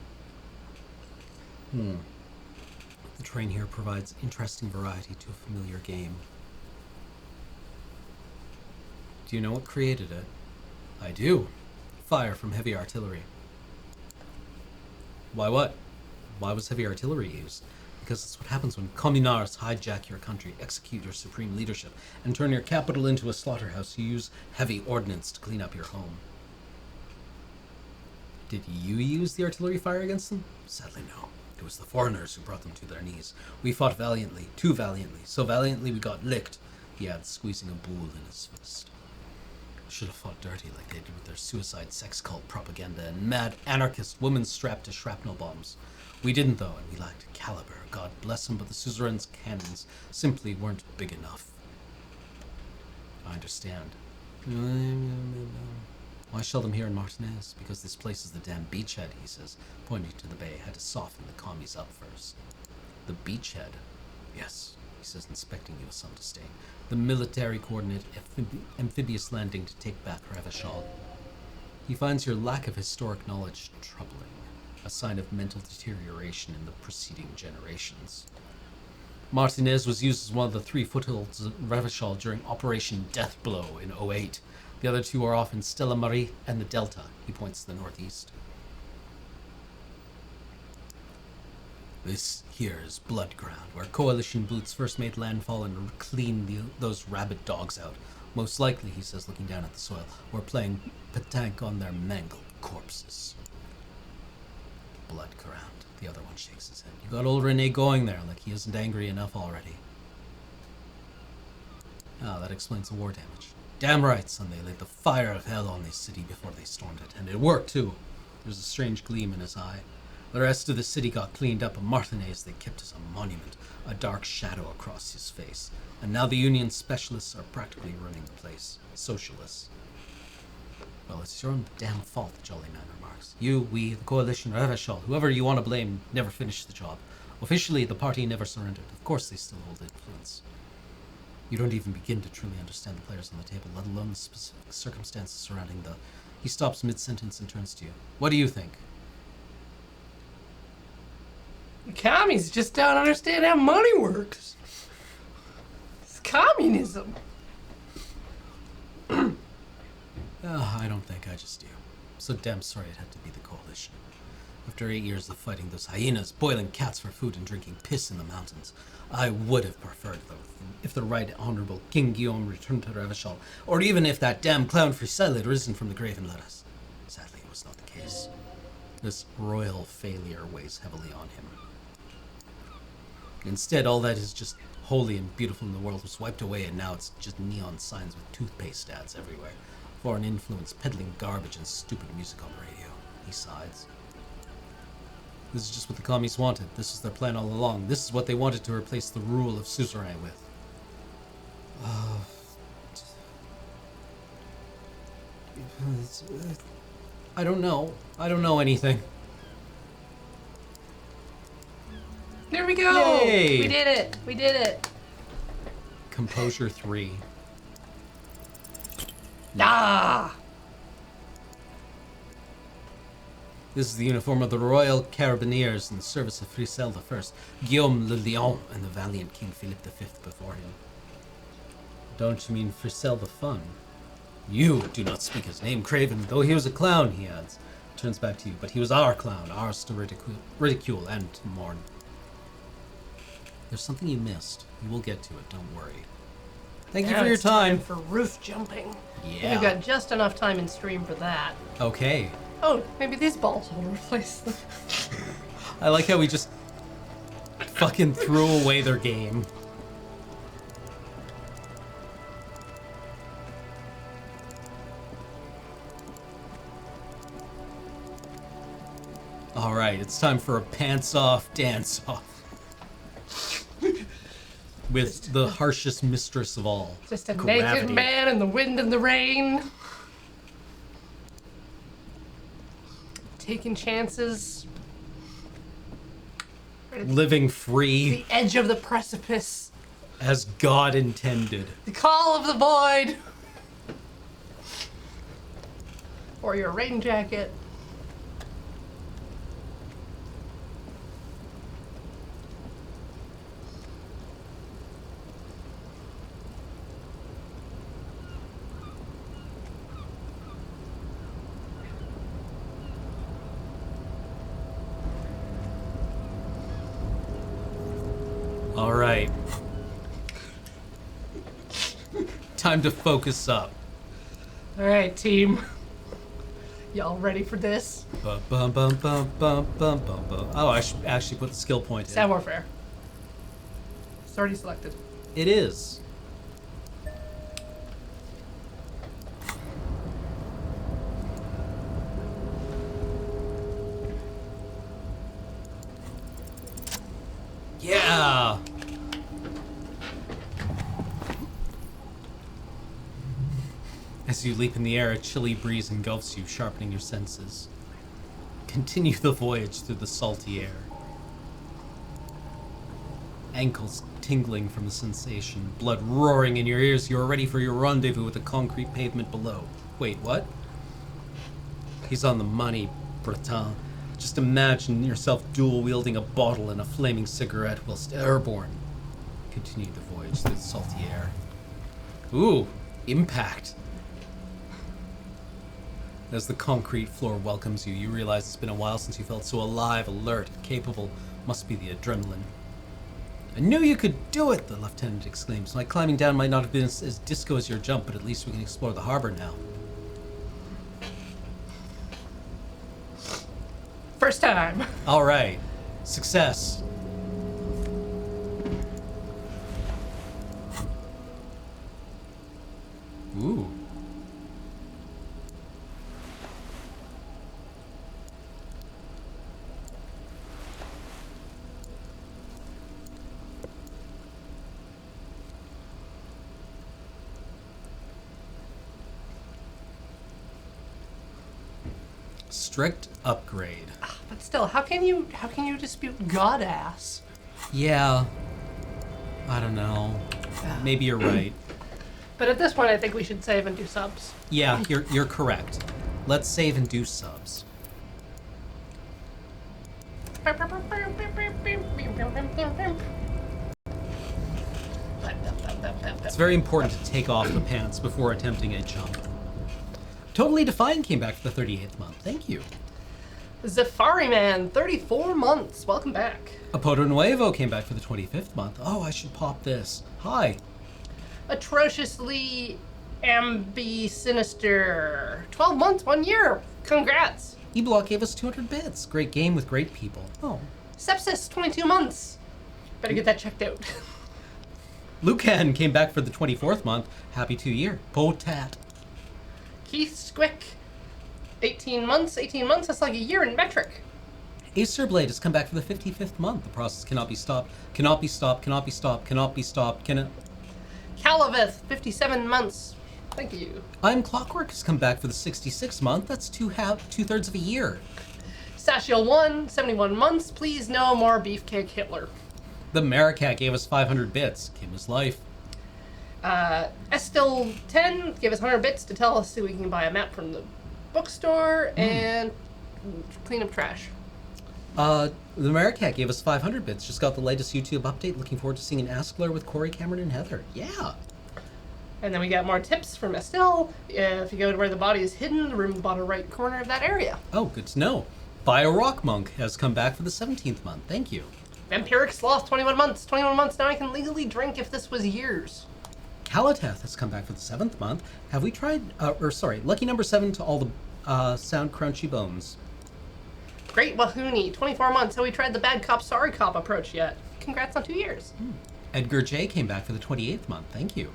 The terrain here provides interesting variety to a familiar game. Do you know what created it? I do. Fire from heavy artillery. Why what? Why was heavy artillery used? Because that's what happens when communards hijack your country, execute your supreme leadership, and turn your capital into a slaughterhouse. You use heavy ordnance to clean up your home. Did you use the artillery fire against them? Sadly, no. It was the foreigners who brought them to their knees. We fought valiantly, too valiantly. So valiantly we got licked, he adds, squeezing a boule in his fist. Should have fought dirty like they did with their suicide sex cult propaganda and mad anarchist women strapped to shrapnel bombs. We didn't, though, and we lacked caliber. God bless them, but the suzerain's cannons simply weren't big enough. I understand. Why shell them here in Martinez? Because this place is the damn beachhead, he says, pointing to the bay. Had to soften the commies up first. The beachhead? Yes, he says, inspecting you with some disdain. The military coordinate amphibious landing to take back Ravachol. He finds your lack of historic knowledge troubling, a sign of mental deterioration in the preceding generations. Martinez was used as one of the 3 footholds of Ravachol during Operation Deathblow in 08. The other 2 are off in Stella Marie and the Delta. He points to the northeast. This here is Blood Ground, where Coalition boots first made landfall and cleaned those rabid dogs out. Most likely, he says, looking down at the soil, we're playing petanque on their mangled corpses. Blood Ground. The other one shakes his head. You got old Rene going there, like he isn't angry enough already. Ah, that explains the war damage. Damn right, son, they laid the fire of hell on this city before they stormed it, and it worked too. There's a strange gleam in his eye. The rest of the city got cleaned up, and Martinez they kept as a monument, a dark shadow across his face. And now the Union specialists are practically running the place. Socialists. Well, it's your own damn fault, the jolly man remarks. You, we, the Coalition, Ravachol, whoever you want to blame, never finished the job. Officially, the party never surrendered. Of course they still hold influence. You don't even begin to truly understand the players on the table, let alone the specific circumstances surrounding the... He stops mid-sentence and turns to you. What do you think? The commies just don't understand how money works. It's communism. I don't think, I just do. So damn sorry it had to be the Coalition. After 8 years of fighting those hyenas, boiling cats for food and drinking piss in the mountains, I would have preferred them if the Right Honourable King Guillaume returned to Ravachol, or even if that damn clown Frisell had risen from the grave and led us. Sadly, it was not the case. This royal failure weighs heavily on him. Instead, all that is just holy and beautiful in the world was wiped away, and now it's just neon signs with toothpaste ads everywhere. Foreign influence peddling garbage and stupid music on the radio. He sighs. This is just what the commies wanted. This was their plan all along. This is what they wanted to replace the rule of suzerain with. I don't know. I don't know anything. There we go! Yay! We did it! We did it! Composure 3. Ah! This is the uniform of the Royal Carabineers in the service of Frisell I, Guillaume le Lion, and the valiant King Philippe V before him. Don't you mean Frisell the Fun? You do not speak his name, Craven, though he was a clown, he adds. Turns back to you, but he was our clown, ours to ridicule and to mourn. There's something you missed. You will get to it, don't worry. Thank you for your time. For roof jumping. Yeah. We've got just enough time in stream for that. Okay. Oh, maybe these balls will replace them. I like how we just fucking threw away their game. Alright, it's time for a pants-off dance-off. With the harshest mistress of all. Just a gravity. naked man in the wind and the rain. Taking chances. Living free. The edge of the precipice. As God intended. The call of the void. Or your rain jacket. All right. Time to focus up. All right, team. Y'all ready for this? Bum, bum, bum, bum, bum, bum, bum, bum. Oh, I should actually put the skill point in. Sound Warfare. It's already selected. It is. Yeah! As you leap in the air, a chilly breeze engulfs you, sharpening your senses. Continue the voyage through the salty air. Ankles tingling from the sensation, blood roaring in your ears, you are ready for your rendezvous with the concrete pavement below. Wait, what? He's on the money, Breton. Just imagine yourself dual-wielding a bottle and a flaming cigarette whilst airborne. Continue the voyage through the salty air. Ooh, impact. As the concrete floor welcomes you, you realize it's been a while since you felt so alive, alert, and capable. Must be the adrenaline. I knew you could do it, the lieutenant exclaims. My climbing down might not have been as disco as your jump, but at least we can explore the harbor now. First time. All right. Success. Ooh. Strict upgrade. But still, how can you dispute God ass? Yeah. I don't know. Maybe you're right. But at this point, I think we should save and do subs. Yeah, you're correct. Let's save and do subs. It's very important to take off the pants before attempting a jump. Totally Defiant came back for the 38th month. Thank you. Zafari Man, 34 months. Welcome back. Apoto Nuevo came back for the 25th month. Oh, I should pop this. Hi. Atrociously Sinister, 12 months, 1 year. Congrats. E-Block gave us 200 bits. Great game with great people. Oh. Sepsis, 22 months. Better get that checked out. Lucan came back for the 24th month. Happy 2 year. Potat. Keith Squick, 18 months. 18 months, that's like a year in metric. Acer Blade has come back for the 55th month. The process cannot be stopped. Cannot be stopped. Cannot be stopped. Cannot be stopped. Cannot. Calavith, 57 months. Thank you. I'm Clockwork has come back for the 66th month. That's two-thirds of a year. Sachiel 1, 71 months. Please no more Beefcake Hitler. The Maricat gave us 500 bits. Came his life. Estil 10 gave us 100 bits to tell us so we can buy a map from the bookstore and clean up trash. The Maricat gave us 500 bits. Just got the latest YouTube update. Looking forward to seeing an Askler with Corey, Cameron, and Heather. Yeah. And then we got more tips from Estelle. If you go to where the body is hidden, the room in the bottom right corner of that area. Oh, good to know. Bio Rock Monk has come back for the 17th month. Thank you. Vampiric Sloth, 21 months. 21 months, now I can legally drink if this was years. Kalateth has come back for the 7th month. Have we tried, lucky number 7 to all the sound crunchy bones. Great Wahuni, 24 months. Have we tried the bad cop, sorry cop approach yet? Congrats on 2 years. Edgar J came back for the 28th month. Thank you.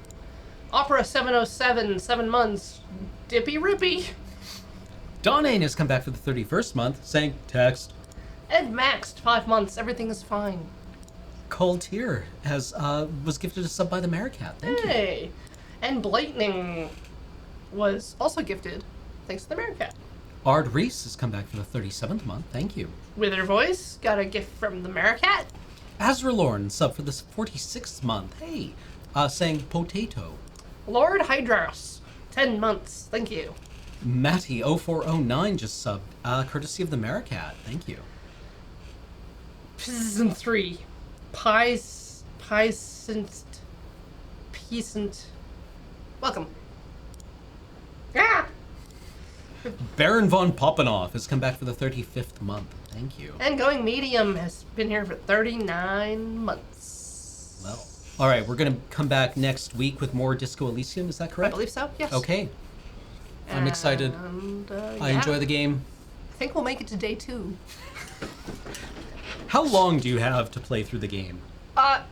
Opera 707, 7 months. Dippy Rippy. Donane has come back for the 31st month, saying text. Ed Maxed, 5 months. Everything is fine. Cold Tear has was gifted a sub by the Maricat. Thank you. Hey. And Blightning was also gifted, thanks to the Maricat. Ard Reese has come back for the 37th month. Thank you. Wither Voice got a gift from the Maricat. Azralorn sub for the 46th month. Hey, saying potato. Lord Hydros, 10 months. Thank you. Matty 0409 just subbed, courtesy of the Maricat. Thank you. Season 3. Peasant. Welcome. Ah! Baron von Poppenoff has come back for the 35th month. Thank you. And Going Medium has been here for 39 months. Well, all right, we're going to come back next week with more Disco Elysium. Is that correct? I believe so, yes. Okay. I'm excited. And, I enjoy the game. I think we'll make it to day 2. How long do you have to play through the game? I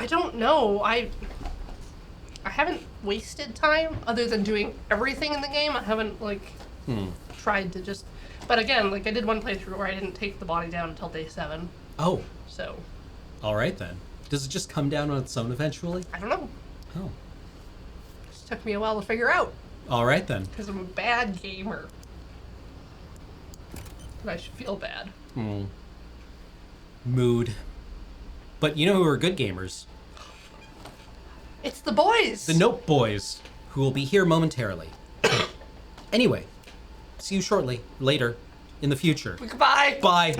don't know. I haven't wasted time other than doing everything in the game. I haven't tried to just. But again, I did one playthrough where I didn't take the body down until day 7. Oh. So. All right, then. Does it just come down on its own eventually? I don't know. Oh. It took me a while to figure out. All right, then. Because I'm a bad gamer. But I should feel bad. Mood. But you know who are good gamers? It's the boys! The Nope Boys, who will be here momentarily. Anyway, see you shortly, later, in the future. Goodbye! Bye!